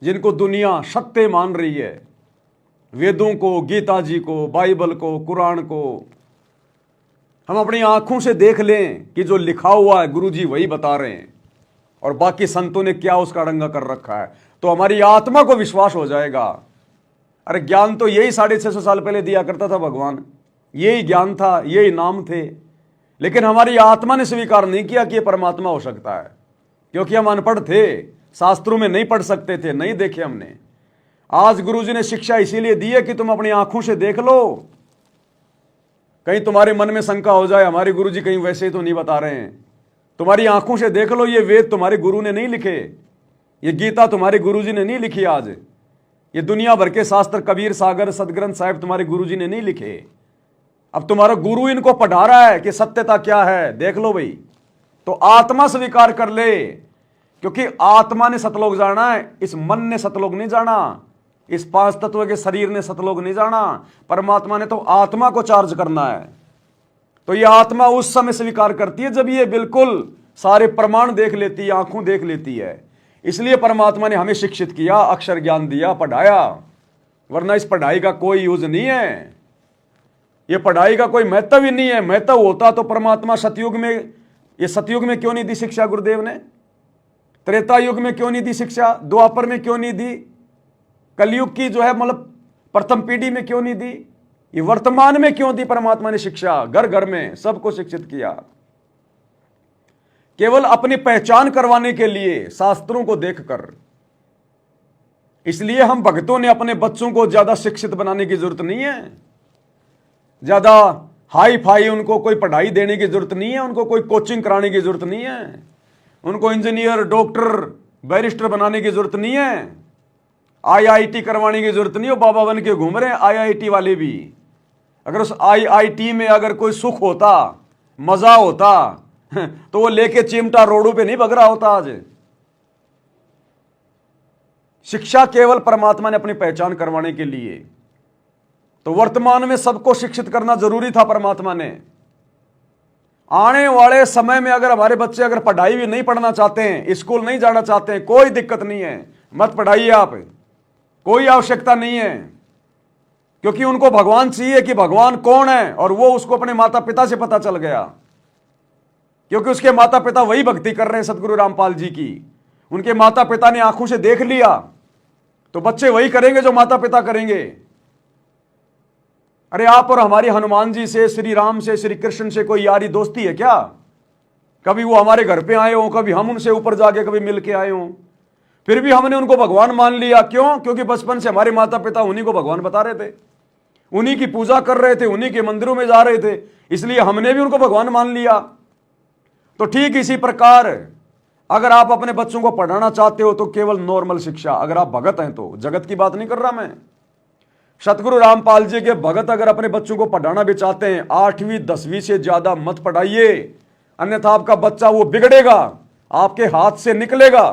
जिनको दुनिया सत्य मान रही है, वेदों को, गीता जी को, बाइबल को, कुरान को, हम अपनी आंखों से देख लें कि जो लिखा हुआ है गुरु जी वही बता रहे हैं, और बाकी संतों ने क्या उसका रंगा कर रखा है, तो हमारी आत्मा को विश्वास हो जाएगा। अरे ज्ञान तो यही 650 साल पहले दिया करता था भगवान। यही ज्ञान था, यही नाम थे, लेकिन हमारी आत्मा ने स्वीकार नहीं किया कि यह परमात्मा हो सकता है, क्योंकि हम अनपढ़ थे, शास्त्रों में नहीं पढ़ सकते थे, नहीं देखे हमने। आज गुरुजी ने शिक्षा इसीलिए दी है कि तुम अपनी आंखों से देख लो। कहीं तुम्हारे मन में शंका हो जाए, हमारे गुरुजी कहीं वैसे ही तो नहीं बता रहे हैं। तुम्हारी आंखों से देख लो, ये वेद तुम्हारे गुरु ने नहीं लिखे, ये गीता तुम्हारे गुरुजी ने नहीं लिखी, आज ये दुनिया भर के शास्त्र, कबीर सागर, सदग्रंथ साहिब तुम्हारे गुरुजी ने नहीं लिखे। अब तुम्हारा गुरु इनको पढ़ा रहा है कि सत्यता क्या है, देख लो भाई। तो आत्मा स्वीकार कर ले, क्योंकि आत्मा ने सतलोक जाना है, इस मन ने सतलोक नहीं जाना, इस 5 तत्व के शरीर ने सतलोक नहीं जाना। परमात्मा ने तो आत्मा को चार्ज करना है। तो यह आत्मा उस समय स्वीकार करती है जब ये बिल्कुल सारे प्रमाण देख लेती है, आंखों देख लेती है। इसलिए परमात्मा ने हमें शिक्षित किया, अक्षर ज्ञान दिया, पढ़ाया, वरना इस पढ़ाई का कोई यूज नहीं है, ये पढ़ाई का कोई महत्व ही नहीं है। महत्व होता तो परमात्मा सतयुग में, ये सतयुग में क्यों नहीं दी शिक्षा गुरुदेव ने? त्रेता युग में क्यों नहीं दी शिक्षा? द्वापर में क्यों नहीं दी? कलयुग की जो है मतलब प्रथम पीढ़ी में क्यों नहीं दी? ये वर्तमान में क्यों दी परमात्मा ने शिक्षा? घर घर में सबको शिक्षित किया, केवल अपनी पहचान करवाने के लिए, शास्त्रों को देखकर। इसलिए हम भक्तों ने अपने बच्चों को ज्यादा शिक्षित बनाने की जरूरत नहीं है, ज्यादा हाई फाई उनको कोई पढ़ाई देने की जरूरत नहीं है, उनको कोई कोचिंग कराने की जरूरत नहीं है, उनको इंजीनियर, डॉक्टर, बैरिस्टर बनाने की जरूरत नहीं है, आईआईटी करवाने की जरूरत नहीं हो। बाबा बन के घूम रहे हैं आईआईटी वाले भी। अगर उस आईआईटी में अगर कोई सुख होता, मजा होता, तो वो लेके चिमटा रोडों पे नहीं भग रहा होता आज। शिक्षा केवल परमात्मा ने अपनी पहचान करवाने के लिए, तो वर्तमान में सबको शिक्षित करना जरूरी था परमात्मा ने। आने वाले समय में अगर हमारे बच्चे अगर पढ़ाई भी नहीं पढ़ना चाहते हैं, स्कूल नहीं जाना चाहते हैं, कोई दिक्कत नहीं है, मत पढ़ाइए आप, कोई आवश्यकता नहीं है, क्योंकि उनको भगवान चाहिए कि भगवान कौन है, और वो उसको अपने माता पिता से पता चल गया, क्योंकि उसके माता पिता वही भक्ति कर रहे हैं सतगुरु रामपाल जी की। उनके माता पिता ने आंखों से देख लिया, तो बच्चे वही करेंगे जो माता पिता करेंगे। अरे आप और हमारी हनुमान जी से, श्री राम से, श्री कृष्ण से कोई यारी दोस्ती है क्या? कभी वो हमारे घर पे आए हो, कभी हम उनसे ऊपर जाके कभी मिल के आए हो, फिर भी हमने उनको भगवान मान लिया। क्यों? क्योंकि बचपन से हमारे माता पिता उन्हीं को भगवान बता रहे थे, उन्हीं की पूजा कर रहे थे, उन्हीं के मंदिरों में जा रहे थे, इसलिए हमने भी उनको भगवान मान लिया। तो ठीक इसी प्रकार अगर आप अपने बच्चों को पढ़ाना चाहते हो तो केवल नॉर्मल शिक्षा, अगर आप भगत हैं तो, जगत की बात नहीं कर रहा मैं, सतगुरु रामपाल जी के भगत अगर अपने बच्चों को पढ़ाना भी चाहते हैं, 8वीं 10वीं से ज्यादा मत पढ़ाइए, अन्यथा आपका बच्चा वो बिगड़ेगा, आपके हाथ से निकलेगा।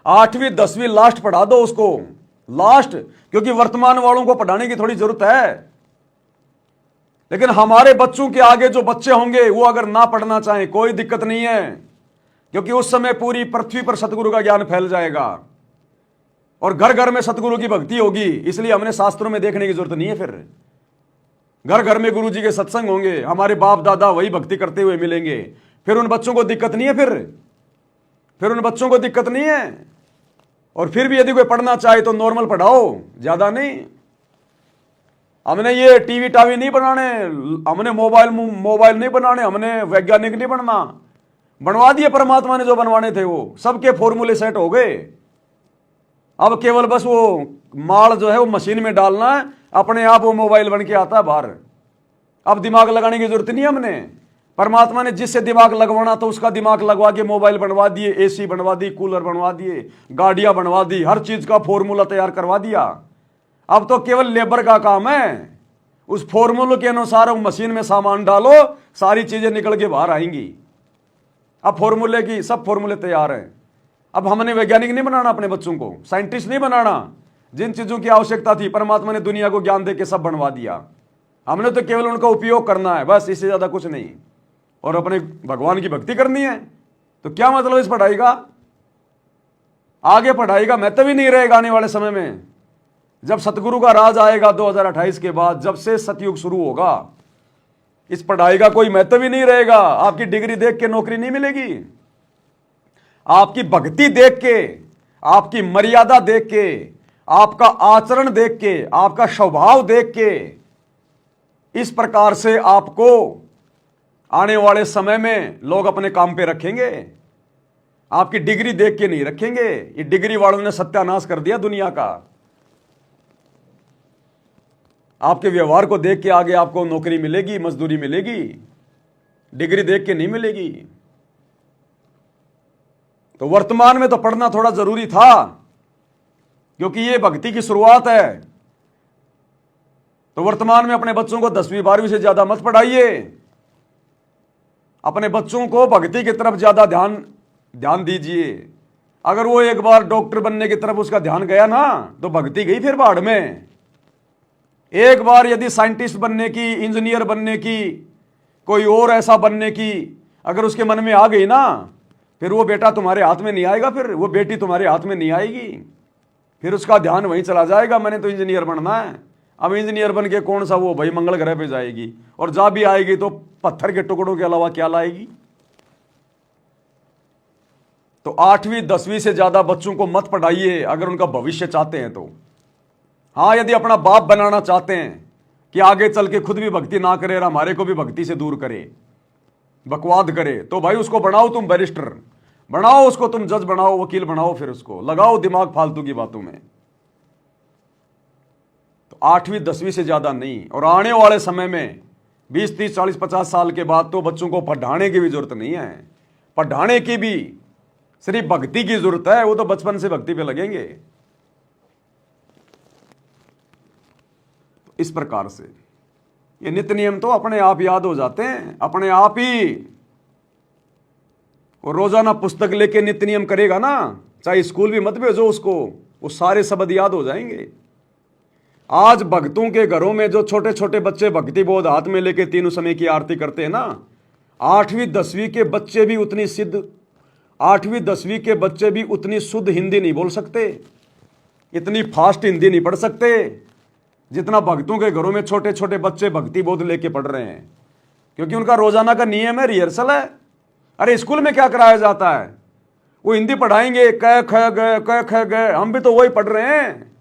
8वीं 10वीं लास्ट पढ़ा दो उसको, लास्ट, क्योंकि वर्तमान वालों को पढ़ाने की थोड़ी जरूरत है। लेकिन हमारे बच्चों के आगे जो बच्चे होंगे वो अगर ना पढ़ना चाहें कोई दिक्कत नहीं है, क्योंकि उस समय पूरी पृथ्वी पर सतगुरु का ज्ञान फैल जाएगा और घर घर में सतगुरु की भक्ति होगी। इसलिए हमने शास्त्रों में देखने की जरूरत नहीं है, फिर घर घर में गुरु जी के सत्संग होंगे, हमारे बाप दादा वही भक्ति करते हुए मिलेंगे, फिर उन बच्चों को दिक्कत नहीं है, फिर उन बच्चों को दिक्कत नहीं है। और फिर भी यदि कोई पढ़ना चाहे तो नॉर्मल पढ़ाओ, ज्यादा नहीं। हमने ये टीवी टावी नहीं बनाने, हमने मोबाइल नहीं बनाने, हमने वैज्ञानिक नहीं बनना, बनवा दिए परमात्मा ने जो बनवाने थे, वो सबके फॉर्मूले सेट हो गए। अब केवल बस वो माल जो है वो मशीन में डालना है, अपने आप वो मोबाइल बन के आता है बाहर। अब दिमाग लगाने की जरूरत नहीं हमने, परमात्मा ने जिससे दिमाग लगवाना तो उसका दिमाग लगवा के मोबाइल बनवा दिए, एसी बनवा दी, कूलर बनवा दिए, गाड़ियां बनवा दी, हर चीज का फॉर्मूला तैयार करवा दिया। अब तो केवल लेबर का काम है, उस फॉर्मूले के अनुसार मशीन में सामान डालो, सारी चीजें निकल के बाहर आएंगी। अब फॉर्मूले की सब फॉर्मूले तैयार हैं। अब हमने वैज्ञानिक नहीं बनाना अपने बच्चों को, साइंटिस्ट नहीं बनाना, जिन चीजों की आवश्यकता थी परमात्मा ने दुनिया को ज्ञान देके सब बनवा दिया। हमने तो केवल उनका उपयोग करना है, बस, इससे ज्यादा कुछ नहीं। और अपने भगवान की भक्ति करनी है, तो क्या मतलब इस पढ़ाई का? आगे पढ़ाई का महत्व ही नहीं रहेगा आने वाले समय में। जब सतगुरु का राज आएगा 2028 के बाद, जब से सतयुग शुरू होगा, इस पढ़ाई का कोई महत्व ही नहीं रहेगा। आपकी डिग्री देख के नौकरी नहीं मिलेगी, आपकी भक्ति देख के, आपकी मर्यादा देख के, आपका आचरण देख के, आपका स्वभाव देख के, इस प्रकार से आपको आने वाले समय में लोग अपने काम पे रखेंगे। आपकी डिग्री देख के नहीं रखेंगे। ये डिग्री वालों ने सत्यानाश कर दिया दुनिया का। आपके व्यवहार को देख के आगे आपको नौकरी मिलेगी, मजदूरी मिलेगी, डिग्री देख के नहीं मिलेगी। तो वर्तमान में तो पढ़ना थोड़ा जरूरी था, क्योंकि ये भक्ति की शुरुआत है। तो वर्तमान में अपने बच्चों को 10वीं 12वीं से ज्यादा मत पढ़ाइए, अपने बच्चों को भक्ति की तरफ ज्यादा ध्यान दीजिए। अगर वो एक बार डॉक्टर बनने की तरफ उसका ध्यान गया ना, तो भक्ति गई फिर बाढ़ में। एक बार यदि साइंटिस्ट बनने की, इंजीनियर बनने की, कोई और ऐसा बनने की अगर उसके मन में आ गई ना, फिर वो बेटा तुम्हारे हाथ में नहीं आएगा, फिर वो बेटी तुम्हारे हाथ में नहीं आएगी, फिर उसका ध्यान वहीं चला जाएगा, मैंने तो इंजीनियर बनना है। अब इंजीनियर बन के कौन सा वो भाई मंगल ग्रह पे जाएगी, और जा भी आएगी तो पत्थर के टुकड़ों के अलावा क्या लाएगी। तो 8वीं 10वीं से ज्यादा बच्चों को मत पढ़ाइए अगर उनका भविष्य चाहते हैं तो। हाँ, यदि अपना बाप बनाना चाहते हैं कि आगे चल के खुद भी भक्ति ना करे और हमारे को भी भक्ति से दूर करे, बकवाद करे, तो भाई उसको बनाओ तुम बैरिस्टर, बनाओ उसको, तुम जज बनाओ, वकील बनाओ, फिर उसको लगाओ दिमाग फालतू की बातों में। तो 8वीं 10वीं से ज्यादा नहीं। और आने वाले समय में 20 30 40 50 साल के बाद तो बच्चों को पढ़ाने की भी जरूरत नहीं है। पढ़ाने की भी सिर्फ भक्ति की जरूरत है, वो तो बचपन से भक्ति पे लगेंगे। तो इस प्रकार से ये नित्य नियम तो अपने आप याद हो जाते हैं, अपने आप ही। वो रोजाना पुस्तक लेके नित्य नियम करेगा ना, चाहे स्कूल भी मत भेजो उसको, वो सारे शब्द याद हो जाएंगे। आज भक्तों के घरों में जो छोटे छोटे बच्चे भक्ति बोध हाथ में लेके तीनों समय की आरती करते हैं ना, 8वीं 10वीं के बच्चे भी उतनी सिद्ध 8वीं 10वीं के बच्चे भी उतनी शुद्ध हिंदी नहीं बोल सकते, इतनी फास्ट हिंदी नहीं पढ़ सकते जितना भक्तों के घरों में छोटे छोटे बच्चे भक्ति बोध लेके पढ़ रहे हैं। क्योंकि उनका रोजाना का नियम है, रिहर्सल है। अरे स्कूल में क्या कराया जाता है? वो हिंदी पढ़ाएंगे, क ख ग क ख ग, हम भी तो वही पढ़ रहे हैं।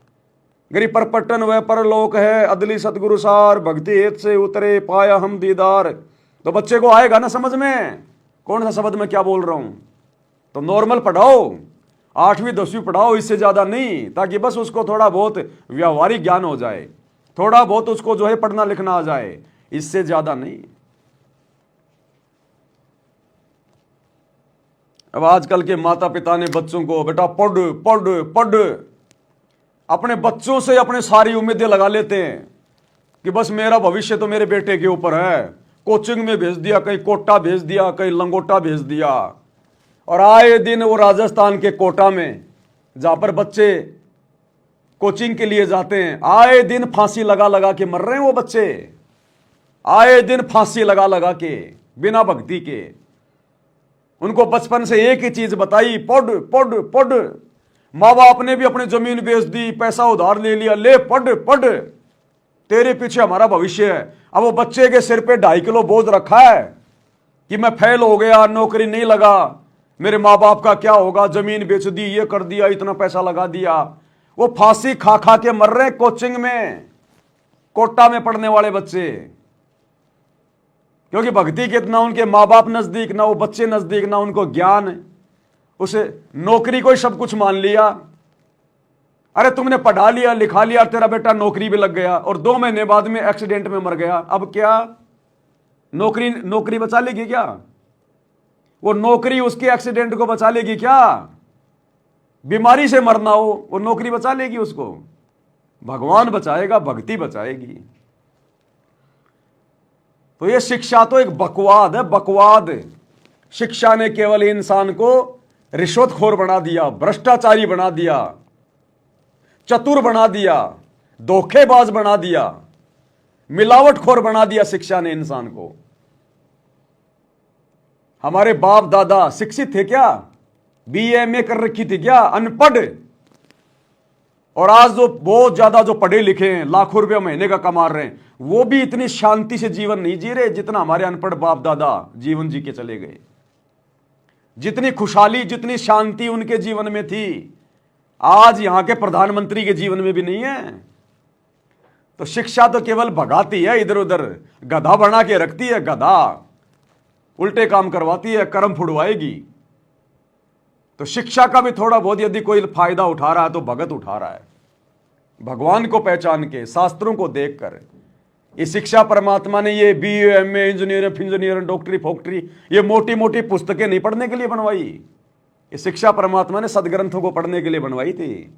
गरी पर पट्टन वह परलोक है, अदली सतगुरु सार, भक्ति हेत से उतरे पाया हम दीदार। तो बच्चे को आएगा ना समझ में कौन सा शब्द मैं क्या बोल रहा हूं। तो नॉर्मल पढ़ाओ, 8वीं 10वीं पढ़ाओ, इससे ज्यादा नहीं, ताकि बस उसको थोड़ा बहुत व्यावहारिक ज्ञान हो जाए, थोड़ा बहुत उसको जो है पढ़ना लिखना आ जाए, इससे ज्यादा नहीं। अब आजकल के माता पिता ने बच्चों को बेटा पढ़ पढ़ पढ़, अपने बच्चों से अपने सारी उम्मीदें लगा लेते हैं कि बस मेरा भविष्य तो मेरे बेटे के ऊपर है। कोचिंग में भेज दिया, कहीं कोटा भेज दिया, कहीं लंगोटा भेज दिया, और आए दिन वो राजस्थान के कोटा में जहां पर बच्चे कोचिंग के लिए जाते हैं, आए दिन फांसी लगा लगा के मर रहे हैं वो बच्चे, आए दिन फांसी लगा लगा के, बिना भक्ति के। उनको बचपन से एक ही चीज बताई, पढ़ पढ़ पढ़। माँ बाप ने भी अपनी जमीन बेच दी, पैसा उधार ले लिया, ले पढ़ पढ़, तेरे पीछे हमारा भविष्य है। अब वो बच्चे के सिर पे 2.5 किलो बोझ रखा है कि मैं फेल हो गया, नौकरी नहीं लगा, मेरे माँ बाप का क्या होगा, जमीन बेच दी, ये कर दिया, इतना पैसा लगा दिया। वो फांसी खा खा के मर रहे कोचिंग में, कोटा में पढ़ने वाले बच्चे, क्योंकि भक्ति के ना उनके माँ बाप नजदीक, ना वो बच्चे नजदीक, ना उनको ज्ञान। उसे नौकरी को ही सब कुछ मान लिया। अरे तुमने पढ़ा लिया लिखा लिया, तेरा बेटा नौकरी भी लग गया और 2 महीने बाद में एक्सीडेंट में मर गया, अब क्या नौकरी बचा लेगी क्या? वो नौकरी उसके एक्सीडेंट को बचा लेगी क्या? बीमारी से मरना हो वो नौकरी बचा लेगी उसको? भगवान बचाएगा, भक्ति बचाएगी। तो ये शिक्षा तो एक बकवाद है, बकवाद। शिक्षा ने केवल इंसान को रिश्वतखोर बना दिया, भ्रष्टाचारी बना दिया, चतुर बना दिया, धोखेबाज बना दिया, मिलावटखोर बना दिया शिक्षा ने इंसान को। हमारे बाप दादा शिक्षित थे क्या? BA कर रखी थी क्या? अनपढ़। और आज जो बहुत ज्यादा जो पढ़े लिखे हैं, लाखों रुपया महीने का कमा रहे हैं, वो भी इतनी शांति से जीवन नहीं जी रहे जितना हमारे अनपढ़ बाप दादा जीवन जी के चले गए। जितनी खुशहाली, जितनी शांति उनके जीवन में थी, आज यहां के प्रधानमंत्री के जीवन में भी नहीं है। तो शिक्षा तो केवल भगाती है, इधर उधर गधा बना के रखती है, गधा उल्टे काम करवाती है, कर्म फुड़वाएगी। तो शिक्षा का भी थोड़ा बहुत यदि कोई फायदा उठा रहा है तो भगत उठा रहा है, भगवान को पहचान के, शास्त्रों को देखकर। ये शिक्षा परमात्मा ने ये BA MA इंजीनियर डॉक्टरी फोक्टरी ये मोटी मोटी पुस्तकें नहीं पढ़ने के लिए बनवाई। ये शिक्षा परमात्मा ने सदग्रंथों को पढ़ने के लिए बनवाई थी।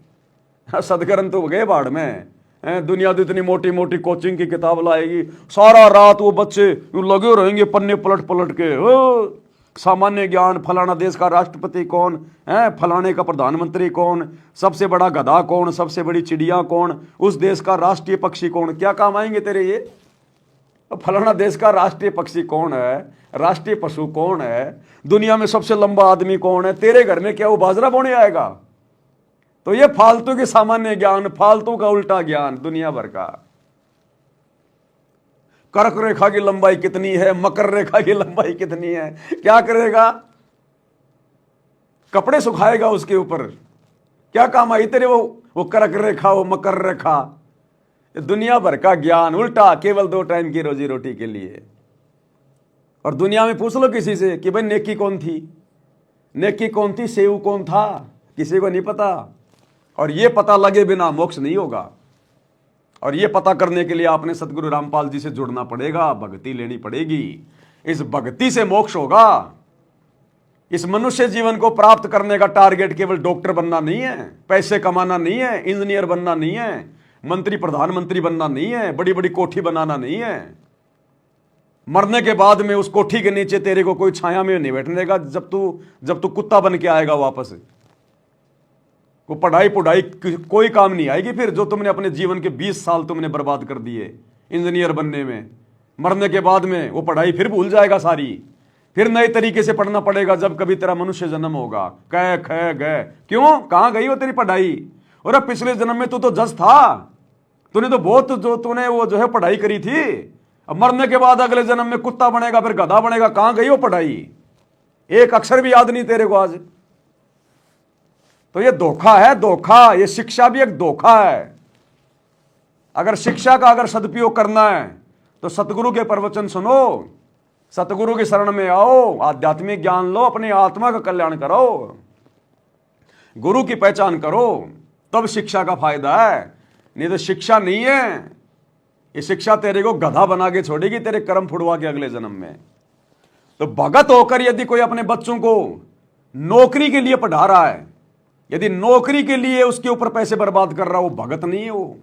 सदग्रंथ हो गए बाढ़ में, दुनिया तो इतनी मोटी मोटी कोचिंग की किताब लाएगी, सारा रात वो बच्चे लगे रहेंगे पन्ने पलट पलट के, सामान्य ज्ञान, फलाना देश का राष्ट्रपति कौन है, फलाने का प्रधानमंत्री कौन, सबसे बड़ा गधा कौन, सबसे बड़ी चिड़िया कौन, उस देश का राष्ट्रीय पक्षी कौन। क्या काम आएंगे तेरे ये? फलाना देश का राष्ट्रीय पक्षी कौन है, राष्ट्रीय पशु कौन है, दुनिया में सबसे लंबा आदमी कौन है, तेरे घर में क्या वो बाजरा बोने आएगा? तो ये फालतू के सामान्य ज्ञान, फालतू का उल्टा ज्ञान दुनिया भर का। कर्क रेखा की लंबाई कितनी है, मकर रेखा की लंबाई कितनी है, क्या करेगा? कपड़े सुखाएगा उसके ऊपर, क्या काम आई तेरे वो कर्क रेखा, वो मकर रेखा? दुनिया भर का ज्ञान उल्टा, केवल 2 टाइम की रोजी रोटी के लिए। और दुनिया में पूछ लो किसी से कि भाई नेकी कौन थी, नेकी कौन थी, सेव कौन था, किसी को नहीं पता। और ये पता लगे बिना मोक्ष नहीं होगा। और ये पता करने के लिए आपने सतगुरु रामपाल जी से जुड़ना पड़ेगा, भक्ति लेनी पड़ेगी। इस भक्ति से मोक्ष होगा। इस मनुष्य जीवन को प्राप्त करने का टारगेट केवल डॉक्टर बनना नहीं है, पैसे कमाना नहीं है, इंजीनियर बनना नहीं है, मंत्री प्रधानमंत्री बनना नहीं है, बड़ी बड़ी कोठी बनाना नहीं है। मरने के बाद में उस कोठी के नीचे तेरे को कोई छाया में नहीं बैठने देगा जब तू कुत्ता बन के आएगा वापस। वो पढ़ाई कोई काम नहीं आएगी फिर, जो तुमने अपने जीवन के 20 साल तुमने बर्बाद कर दिए इंजीनियर बनने में। मरने के बाद में वो पढ़ाई फिर भूल जाएगा सारी, फिर नए तरीके से पढ़ना पड़ेगा जब कभी तेरा मनुष्य जन्म होगा। कह ख गए क्यों, कहां गई वो तेरी पढ़ाई? और पिछले जन्म में तू तो जज था, तूने तो बहुत जो तूने वो जो है पढ़ाई करी थी। अब मरने के बाद अगले जन्म में कुत्ता बनेगा, फिर गधा बनेगा। कहां गई वो पढ़ाई? एक अक्षर भी याद नहीं तेरे को आज। तो ये धोखा है, धोखा। ये शिक्षा भी एक धोखा है। अगर शिक्षा का अगर सदुपयोग करना है तो सतगुरु के प्रवचन सुनो, सतगुरु की शरण में आओ, आध्यात्मिक ज्ञान लो, अपनी आत्मा का कल्याण करो, गुरु की पहचान करो, तब शिक्षा का फायदा है। नहीं तो शिक्षा नहीं है, ये शिक्षा तेरे को गधा बना के छोड़ेगी, तेरे कर्म फुड़वा के अगले जन्म में। तो भगत होकर यदि कोई अपने बच्चों को नौकरी के लिए पढ़ा रहा है, यदि नौकरी के लिए उसके ऊपर पैसे बर्बाद कर रहा है, वो भगत नहीं है। वो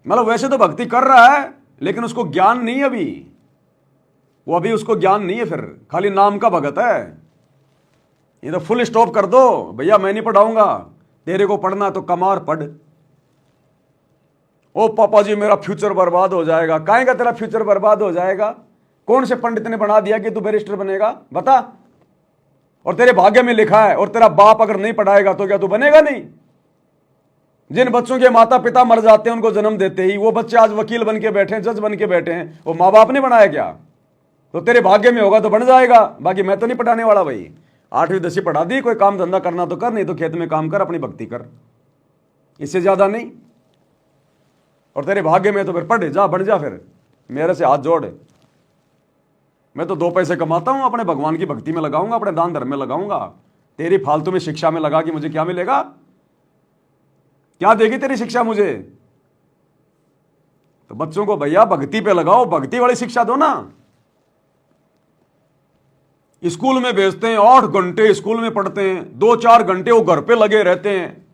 मतलब वैसे तो भक्ति कर रहा है लेकिन उसको ज्ञान नहीं है अभी, वो अभी उसको ज्ञान नहीं है, फिर खाली नाम का भगत है। ये तो फुल स्टॉप कर दो भैया, मैं नहीं पढ़ाऊंगा, तेरे को पढ़ना तो कमार पढ़। ओ पापा जी मेरा फ्यूचर बर्बाद हो जाएगा। काहे का तेरा फ्यूचर बर्बाद हो जाएगा? कौन से पंडित ने बना दिया कि तू बैरिस्टर बनेगा? बता। और तेरे भाग्य में लिखा है, और तेरा बाप अगर नहीं पढ़ाएगा तो क्या तू बनेगा नहीं? जिन बच्चों के माता पिता मर जाते हैं उनको जन्म देते ही, वो बच्चे आज वकील बन के बैठे हैं, जज बन के बैठे हैं, वो माँ बाप ने बनाया क्या? तो तेरे भाग्य में होगा तो बन जाएगा। बाकी मैं तो नहीं पढ़ाने वाला भाई। 8वीं 10वीं पढ़ा दी, कोई काम धंधा करना तो कर, नहीं तो खेत में काम कर, अपनी भक्ति कर, इससे ज्यादा नहीं। और तेरे भाग्य में तो फिर पढ़ जा, बन जा, फिर मेरे से हाथ जोड़। मैं तो 2 पैसे कमाता हूं, अपने भगवान की भक्ति में लगाऊंगा, अपने दान धर्म में लगाऊंगा। तेरी फालतू में शिक्षा में लगा कि मुझे क्या मिलेगा? क्या देगी तेरी शिक्षा मुझे? तो बच्चों को भैया भक्ति पे लगाओ, भक्ति वाली शिक्षा दो ना। स्कूल में भेजते हैं, 8 घंटे स्कूल में पढ़ते हैं, 2-4 घंटे वो घर पे लगे रहते हैं,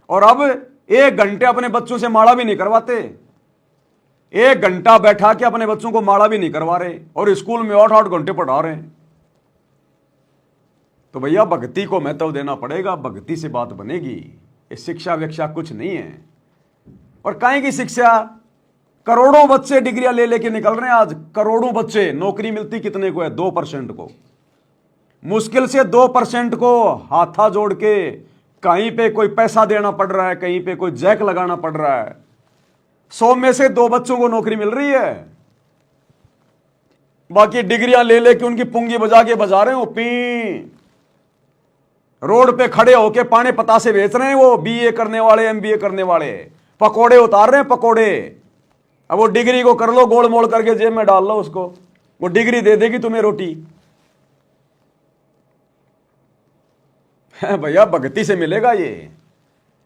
और अब 1 घंटे अपने बच्चों से माला भी नहीं करवाते। 1 घंटा बैठा के अपने बच्चों को माला भी नहीं करवा रहे, और स्कूल में 8-8 घंटे पढ़ा रहे हैं। तो भैया भक्ति को महत्व देना पड़ेगा, भक्ति से बात बनेगी। ये शिक्षा विक्षा कुछ नहीं है। और काहे की शिक्षा? करोड़ों बच्चे डिग्रियां ले लेके निकल रहे हैं आज, करोड़ों बच्चे। नौकरी मिलती कितने को है? 2% को, मुश्किल से 2% को हाथा जोड़ के। कहीं पे कोई पैसा देना पड़ रहा है, कहीं पे कोई जैक लगाना पड़ रहा है। 100 में से 2 बच्चों को नौकरी मिल रही है। बाकी डिग्रियां ले लेके उनकी पुंगी बजा के बजा रहे हैं। वो पी रोड पे खड़े होके पाने पतासे बेच रहे हैं, वो बीए करने वाले, एमबीए करने वाले पकोड़े उतार रहे हैं, पकोड़े। अब वो डिग्री को कर लो, गोल मोड़ करके जेब में डाल लो उसको, वो डिग्री दे देगी तुम्हें रोटी। भैया भक्ति से मिलेगा ये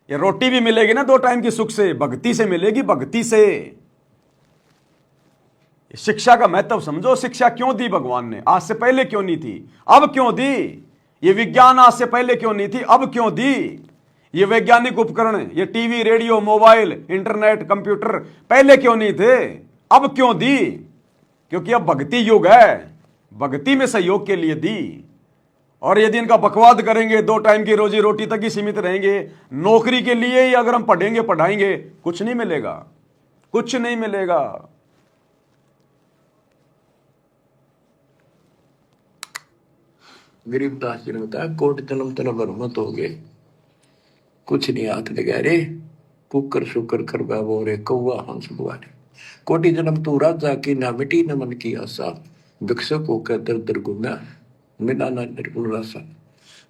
रोटी भी मिलेगी ना 2 टाइम की सुख से, भक्ति से मिलेगी, भक्ति से। शिक्षा का महत्व समझो। शिक्षा क्यों दी भगवान ने? आज से पहले क्यों नहीं थी, अब क्यों दी? ये विज्ञान आज से पहले क्यों नहीं थी, अब क्यों दी? ये वैज्ञानिक उपकरण, ये TV, radio, mobile, internet, computer पहले क्यों नहीं थे, अब क्यों दी? क्योंकि अब भक्ति युग है, भक्ति में सहयोग के लिए दी। और यदि इनका बकवाद करेंगे, 2 टाइम की रोजी रोटी तक ही सीमित रहेंगे, नौकरी के लिए ही अगर हम पढ़ेंगे पढ़ाएंगे, कुछ नहीं मिलेगा, कुछ नहीं मिलेगा। गरीबदास जी ने बताया, कोट जन्म तेरा बरमत हो गए, कुछ नहीं हाथ लगा रे, कुकर शुकर कर बाबो रे, कौआ हंस बुआरे। कोटि जन्म तू राजा की ना मिटी न मन की आशा, भिक्षक होकर दर दर घूमा मिला ना निर्गुण रासा।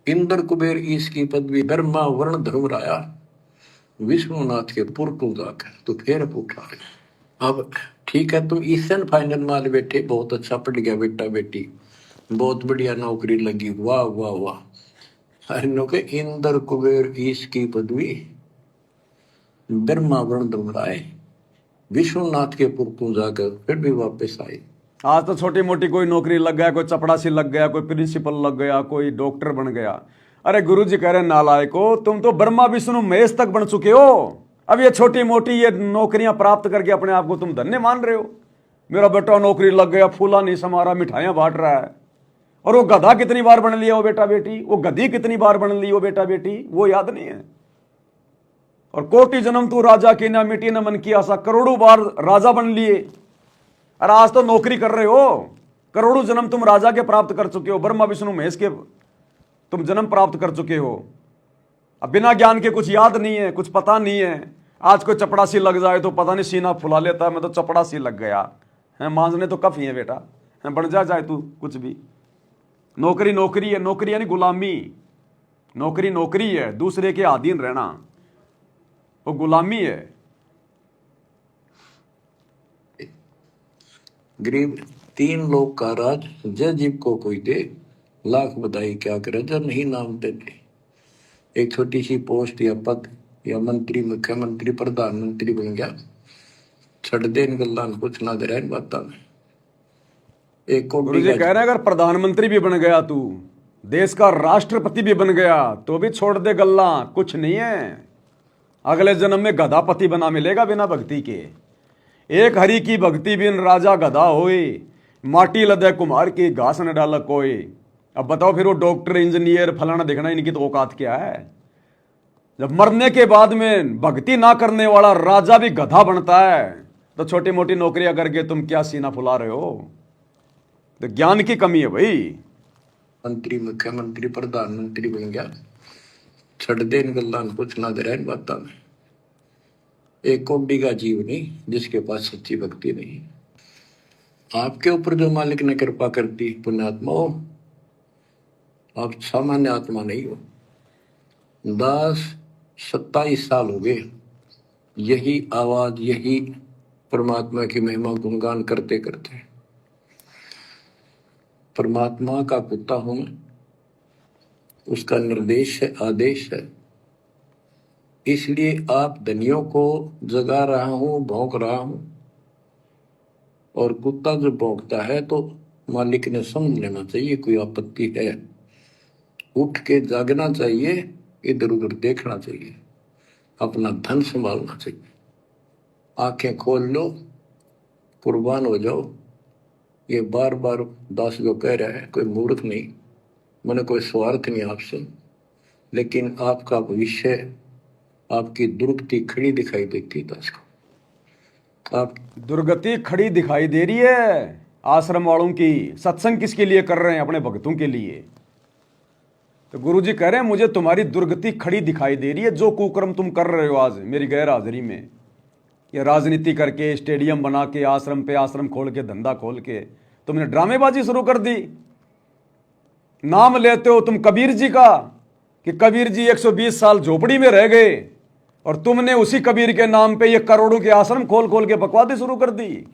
इंद्र कुबेर ईश की पदवी, ब्रह्मा वर्ण धर्म राया, विष्णुनाथ के पुर तू जाकर तू फिर पूछा। अब ठीक है, तुम ईशन फाइनल माल बैठे, बहुत अच्छा पढ़ गया बेटा बेटी, बहुत बढ़िया नौकरी लगी, वाह वाह वाह। अरे के इंद्र कुबेर ईश की पदवी ब्रह्मा वर्ण दुमराए, विश्वनाथ के पुरतू जाकर फिर भी वापस आए। आज तो छोटी मोटी कोई नौकरी लग गया, कोई चपड़ासी लग गया, कोई प्रिंसिपल लग गया, कोई डॉक्टर बन गया। अरे गुरुजी कह रहे नालायको, तुम तो ब्रह्मा विष्णु महेश तक बन चुके हो। अब ये छोटी मोटी ये नौकरियां प्राप्त करके अपने आप को तुम धन्य मान रहे हो। मेरा बेटा नौकरी लग गया, फूला नहीं समा रहा, मिठाइयां बांट रहा है। और वो गधा कितनी बार बन लिया वो बेटा बेटी, वो गधी कितनी बार बन ली वो बेटा बेटी, वो याद नहीं है। और कोटि जन्म तू राजा की ना मिटी न मन की आशा, करोड़ों बार राजा बन लिए। अरे आज तो नौकरी कर रहे हो, करोड़ों जन्म तुम राजा के प्राप्त कर चुके हो, ब्रह्मा विष्णु महेश के तुम जन्म प्राप्त कर चुके हो। अब बिना ज्ञान के कुछ याद नहीं है, कुछ पता नहीं है। आज कोई चपड़ासी लग जाए तो पता नहीं सीना फुला लेता है, मैं तो चपड़ासी लग गया है, मांझने तो कफ ही है बेटा, है बन जाए तू कुछ भी। नौकरी नौकरी है, नौकरी यानी गुलामी। नौकरी नौकरी है, दूसरे के अधीन रहना वो गुलामी है। गरीब 3 लोग का राज, जय जीव को कोई दे, लाख बधाई क्या करे जब नहीं नाम देते। एक छोटी सी पोस्ट या पद या मंत्री, मुख्यमंत्री, प्रधानमंत्री बन गया, छड़ दे इन गल्लां कुछ ना दे रहा इन बातों में। एक को गुरुजी कह रहे हैं अगर प्रधानमंत्री भी बन गया तू, देश का राष्ट्रपति भी बन गया, तो भी छोड़ दे गल्ला, कुछ नहीं है। अगले जन्म में गधापति बना मिलेगा बिना भक्ति के। एक हरि की भक्ति बिन राजा गधा होए, माटी लदे कुम्हार की घास न डाला कोई। अब बताओ फिर वो डॉक्टर इंजीनियर फलाना देखना, इनकी तो औकात क्या है। जब मरने के बाद में भक्ति ना करने वाला राजा भी गधा बनता है, तो छोटी मोटी नौकरियां करके तुम क्या सीना फुला रहे हो। तो ज्ञान की कमी है भाई। मंत्री, मुख्यमंत्री, प्रधानमंत्री बन गया, छड़ दे इन गल्लां कुछ ना दे रहा इन बातों में। एक कोडी का जीव नहीं जिसके पास सच्ची भक्ति नहीं। आपके ऊपर जो मालिक ने कृपा कर दी, पुण्यात्मा हो, आप सामान्य आत्मा नहीं हो। 27 साल हो गए यही आवाज, यही परमात्मा की महिमा गुणगान करते करते। परमात्मा का कुत्ता हूं मैं, उसका निर्देश है, आदेश है, इसलिए आप धनियों को जगा रहा हूं, भौंक रहा हूं। और कुत्ता जब भौंकता है तो मालिक ने समझ लेना चाहिए कोई आपत्ति है, उठ के जागना चाहिए, इधर उधर देखना चाहिए, अपना धन संभालना चाहिए। आंखें खोल लो, कुर्बान हो जाओ। ये बार बार दास जो कह रहा है, कोई मूर्ख नहीं, मैंने कोई स्वार्थ नहीं आपसे, लेकिन आपका भविष्य, आपकी दुर्गति खड़ी दिखाई देती है दास को। आप दुर्गति खड़ी दिखाई दे रही है आश्रम वालों की। सत्संग किसके लिए कर रहे हैं? अपने भक्तों के लिए। तो गुरुजी कह रहे हैं मुझे तुम्हारी दुर्गति खड़ी दिखाई दे रही है। जो कुकर्म तुम कर रहे हो आज मेरी गैर हाजिरी में, ये राजनीति करके, स्टेडियम बना के, आश्रम पे आश्रम खोल के, धंधा खोल के तुमने ड्रामेबाजी शुरू कर दी। नाम लेते हो तुम कबीर जी का कि कबीर जी 120 साल झोपड़ी में रह गए, और तुमने उसी कबीर के नाम पे ये करोड़ों के आश्रम खोल खोल के बकवादी शुरू कर दी।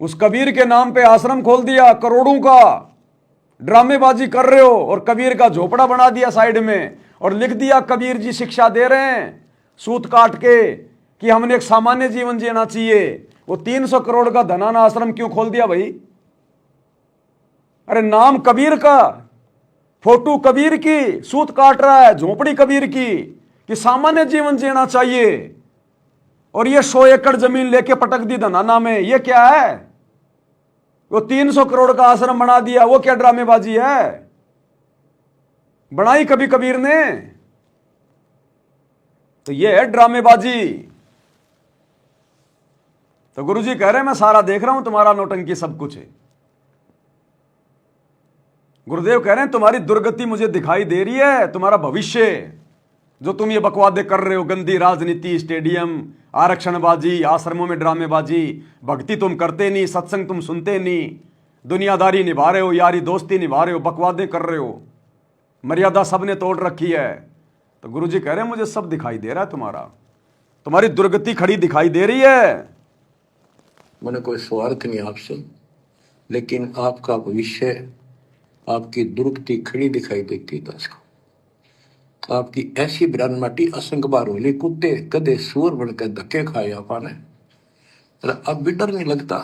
उस कबीर के नाम पे आश्रम खोल दिया, करोड़ों का ड्रामेबाजी कर रहे हो, और कबीर का झोपड़ा बना दिया साइड में, और लिख दिया कबीर जी शिक्षा दे रहे हैं सूत काट के कि हमने एक सामान्य जीवन जीना चाहिए। वो 300 करोड़ का धनाना आश्रम क्यों खोल दिया भाई? अरे नाम कबीर का, फोटो कबीर की, सूत काट रहा है, झोपड़ी कबीर की कि सामान्य जीवन जीना चाहिए, और ये 100 एकड़ जमीन लेके पटक दी धनाना में। ये क्या है? वो 300 करोड़ का आश्रम बना दिया। वो क्या ड्रामेबाजी है? बनाई कभी कबीर ने? तो ये है ड्रामेबाजी। तो गुरुजी कह रहे हैं मैं सारा देख रहा हूं, तुम्हारा नौटंकी सब कुछ है। गुरुदेव कह रहे हैं तुम्हारी दुर्गति मुझे दिखाई दे रही है, तुम्हारा भविष्य जो तुम ये बकवादे कर रहे हो, गंदी राजनीति, स्टेडियम, आरक्षणबाजी, आश्रमों में ड्रामेबाजी, भक्ति तुम करते नहीं, सत्संग तुम सुनते नहीं, दुनियादारी निभा रहे हो, यारी दोस्ती निभा रहे हो, बकवादे कर रहे हो, मर्यादा सबने तोड़ रखी है। तो गुरुजी कह रहे हैं मुझे सब दिखाई दे रहा है, तुम्हारी दुर्गति खड़ी दिखाई दे रही है। मैंने कोई स्वार्थ नहीं आपसे, लेकिन आपका भविष्य, आपकी दुर्गति खड़ी दिखाई देती है। आपकी ऐसी बिरान माटी असंग बार होली, कुत्ते कदे सूर बनकर धक्के खाए आपने, अब भी डर नहीं लगता।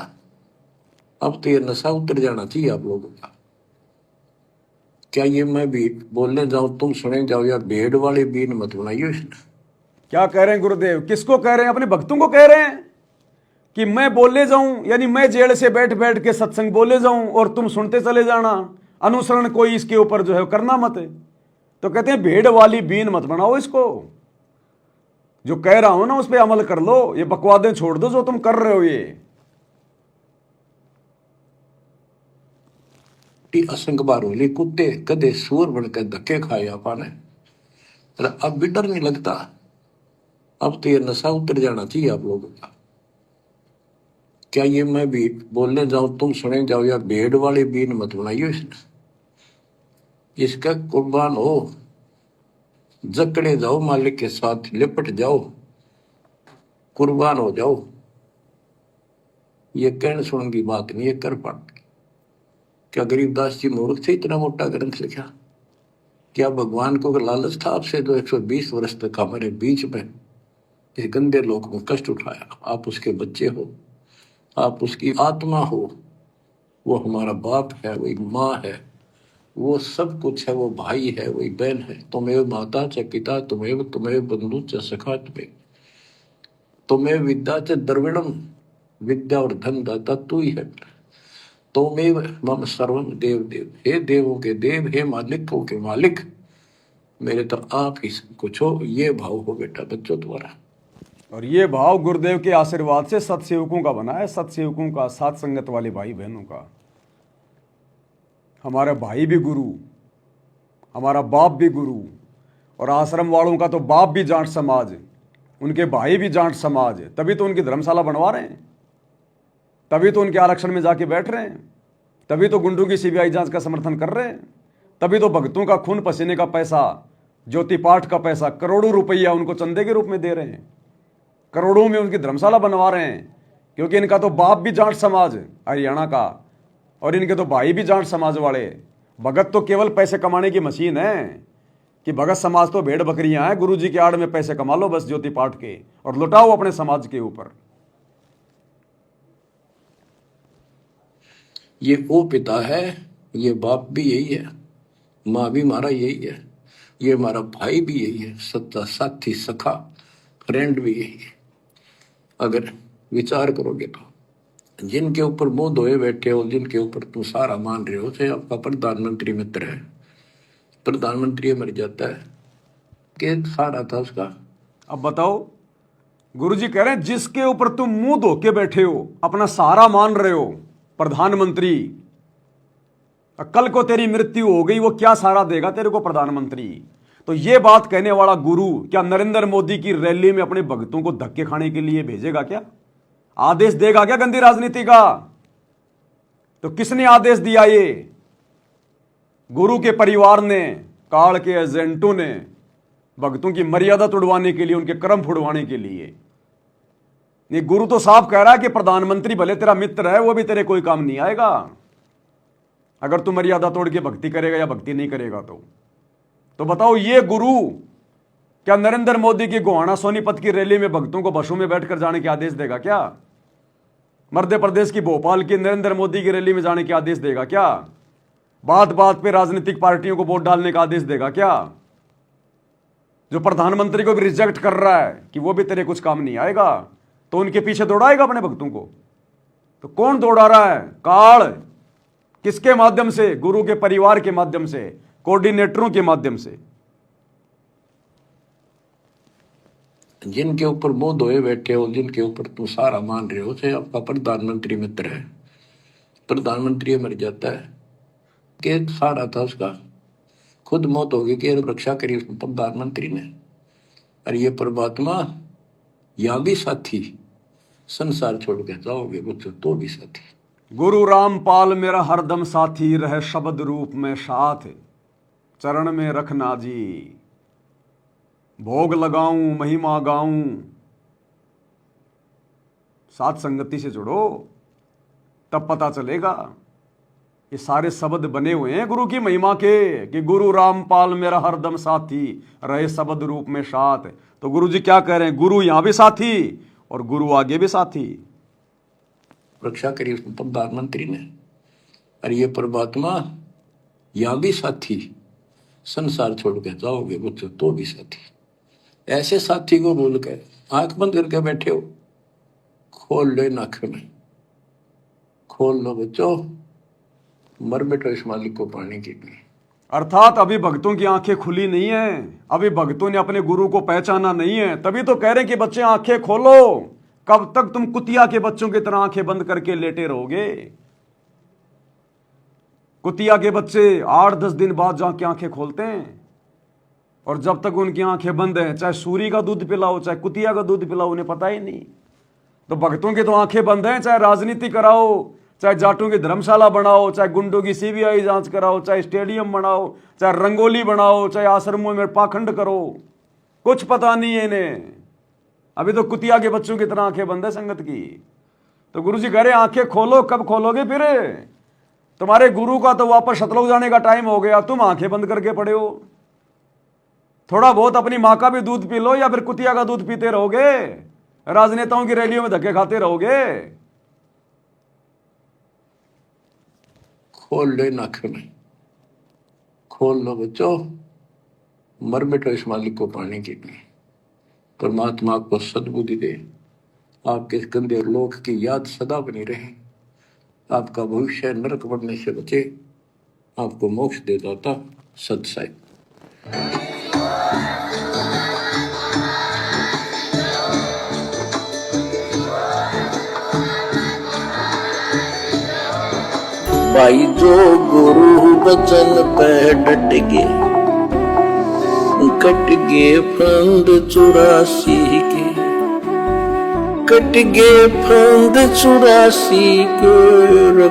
अब तो ये नशा उतर जाना चाहिए आप लोगों का। क्या ये मैं भी बोलने जाऊं तुम सुने जाओ, या भेड़ वाले बीन मत बनाइए इसने। क्या कह रहे हैं गुरुदेव? किसको कह रहे हैं? अपने भक्तों को कह रहे हैं कि मैं बोले जाऊं, यानी मैं जेल से बैठ बैठ के सत्संग बोले जाऊं और तुम सुनते चले जाना, अनुसरण कोई इसके ऊपर जो है करना मत। तो कहते हैं भेड़ वाली बीन मत बनाओ इसको। जो कह रहा हूं ना उस पर अमल कर लो, ये बकवादें छोड़ दो जो तुम कर रहे हो। ये असंग बार होली, कुत्ते कदे सूर बनकर धक्के खाए आपने, अब भी डर नहीं लगता। अब तो ये नशा उतर जाना चाहिए आप लोगों का। क्या ये मैं भी बोलने जाऊं तुम सुने जाओ, या भेड़ वाले बीन मत बनाइए इसने। इसका कुर्बान हो, जकड़े जाओ मालिक के साथ, लिपट जाओ, कुर्बान हो जाओ। ये कहने सुनने की बात नहीं, ये कर पाते। क्या गरीबदास जी मूर्ख थे इतना मोटा ग्रंथ लिखा? क्या भगवान को लालच था आपसे जो 120 वर्ष तक हमारे बीच में इस गंदे लोक में कष्ट उठाया? आप उसके बच्चे हो, आप उसकी आत्मा हो। वो हमारा बाप है, वो एक माँ है, वो सब कुछ है, वो भाई है, वो एक बहन है। तुम्हें माता च पिता, तुम्हें बंधु च सखा, तुम्हें विद्या च द्रविणम, विद्या और धन दाता तू ही है। तुमेव मम सर्वम देव देव, हे देवों के देव, हे मालिकों के मालिक, मेरे तो आप ही सब कुछ हो। ये भाव हो बेटा बच्चों तुम्हारा। और ये भाव गुरुदेव के आशीर्वाद से सत्सेवकों का बना है, सत्सेवकों का, साथ संगत वाले भाई बहनों का। हमारा भाई भी गुरु, हमारा बाप भी गुरु, और आश्रम वालों का तो बाप भी जाट समाज, उनके भाई भी जाट समाज। तभी तो उनकी धर्मशाला बनवा रहे हैं, तभी तो उनके आरक्षण में जाके बैठ रहे हैं, तभी तो गुंडों की सीबीआई जांच का समर्थन कर रहे हैं, तभी तो भक्तों का खून पसीने का पैसा, ज्योति पाठ का पैसा, करोड़ों रुपया उनको चंदे के रूप में दे रहे हैं, करोड़ों में उनकी धर्मशाला बनवा रहे हैं। क्योंकि इनका तो बाप भी जाट समाज हरियाणा का, और इनके तो भाई भी जाट समाज वाले। भगत तो केवल पैसे कमाने की मशीन है कि भगत समाज तो भेड़ बकरियां हैं, गुरु जी के आड़ में पैसे कमा लो बस ज्योति पाठ के, और लुटाओ अपने समाज के ऊपर। ये वो पिता है, ये बाप भी यही है, माँ भी हमारा यही है, ये हमारा भाई भी यही है, सच्चा साथी सखा फ्रेंड भी यही है। अगर विचार करोगे तो जिनके ऊपर मुंह धोए बैठे हो, जिनके ऊपर तुम सारा मान रहे हो, चाहे आपका प्रधानमंत्री मित्र है, प्रधानमंत्री मर जाता है, कि सारा था उसका। अब बताओ, गुरुजी कह रहे हैं जिसके ऊपर तुम मुंह धो के बैठे हो, अपना सहारा मान रहे हो, प्रधानमंत्री, कल को तेरी मृत्यु हो गई, वो क्या सहारा देगा तेरे को प्रधानमंत्री? तो ये बात कहने वाला गुरु क्या नरेंद्र मोदी की रैली में अपने भक्तों को धक्के खाने के लिए भेजेगा क्या? आदेश देगा क्या गंदी राजनीति का? तो किसने आदेश दिया? ये गुरु के परिवार ने, काल के एजेंटों ने, भक्तों की मर्यादा तोड़वाने के लिए, उनके कर्म फुड़वाने के लिए। ये गुरु तो साफ कह रहा है कि प्रधानमंत्री भले तेरा मित्र है, वो भी तेरे कोई काम नहीं आएगा अगर तू मर्यादा तोड़ के भक्ति करेगा या भक्ति नहीं करेगा। तो बताओ, ये गुरु क्या नरेंद्र मोदी की गोहाना सोनीपत की रैली में भक्तों को बसों में बैठकर जाने के आदेश देगा क्या? मध्य प्रदेश की भोपाल की नरेंद्र मोदी की रैली में जाने के आदेश देगा क्या? बात बात पे राजनीतिक पार्टियों को वोट डालने का आदेश देगा क्या? जो प्रधानमंत्री को भी रिजेक्ट कर रहा है कि वो भी तेरे कुछ काम नहीं आएगा, तो उनके पीछे दौड़ाएगा अपने भक्तों को? तो कौन दौड़ा रहा है? काल। किसके माध्यम से? गुरु के परिवार के माध्यम से, कोऑर्डिनेटरों के माध्यम से। जिनके ऊपर मुंह धोए बैठे हो, जिनके ऊपर तुम सारा मान रहे हो, चाहे आपका प्रधानमंत्री मित्र है, प्रधानमंत्री मर जाता है, कि सारा था उसका, खुद मौत होगी कि रक्षा करी उसने प्रधानमंत्री ने। और ये परमात्मा या भी साथी, संसार छोड़ के जाओगे बच्चों तो भी साथी। गुरु रामपाल मेरा हरदम साथी, रहे शब्द रूप में साथ, चरण में रखना जी, भोग लगाऊं महिमा गाऊं। साथ संगति से जुड़ो, तब पता चलेगा ये सारे शब्द बने हुए हैं गुरु की महिमा के कि गुरु रामपाल मेरा हरदम साथी रहे शब्द रूप में साथ। तो गुरु जी क्या कह रहे हैं, गुरु यहां भी साथी और गुरु आगे भी साथी। रक्षा करी प्रधानमंत्री ने, और ये परमात्मा यहां भी साथी, संसार छोड़ के जाओगे बच्चों तो भी साथी। ऐसे साथी को बोल के आंख बंद करके बैठे हो, खोल लो नाक में, खोल लो बच्चों, मर बैठो इस मालिक को पाने के लिए। अर्थात अभी भक्तों की आंखें खुली नहीं है, अभी भक्तों ने अपने गुरु को पहचाना नहीं है, तभी तो कह रहे हैं कि बच्चे आंखें खोलो। कब तक तुम कुतिया के बच्चों की तरह आंखें बंद करके लेटे रहोगे। कुतिया के बच्चे 8-10 दिन बाद जाके आंखें खोलते हैं, और जब तक उनकी आंखें बंद हैं, चाहे सूरी का दूध पिलाओ चाहे कुतिया का दूध पिलाओ, उन्हें पता ही नहीं। तो भक्तों की तो आंखें बंद हैं, चाहे राजनीति कराओ, चाहे जाटों की धर्मशाला बनाओ, चाहे गुंडों की सीबीआई जांच कराओ, चाहे स्टेडियम बनाओ, चाहे रंगोली बनाओ, चाहे आश्रमों में पाखंड करो, कुछ पता नहीं है इन्हें। अभी तो कुतिया के बच्चों की तरह आंखें बंद है संगत की। तो गुरु जी कह रहे आंखें खोलो, कब खोलोगे फिर? तुम्हारे गुरु का तो वापस सतलुज जाने का टाइम हो गया, तुम आंखें बंद करके पड़े हो। थोड़ा बहुत अपनी माँ का भी दूध पी लो, या फिर कुतिया का दूध पीते रहोगे, राजनेताओं की रैलियों में धक्के खाते रहोगे। खोल लो नाक में, खोल लो बच्चों, मर बैठो इस मालिक को पाने के लिए। परमात्मा आपको सद्बुद्धि दे, आपके गंदे लोक की याद सदा बनी रहे, आपका भविष्य नरक बनने से बचे, आपको मोक्ष दे दाता सत साई। भाई जो गुरु वचन पे डट गए, कट गए फंद 84 के, कट गए फंद 84 के।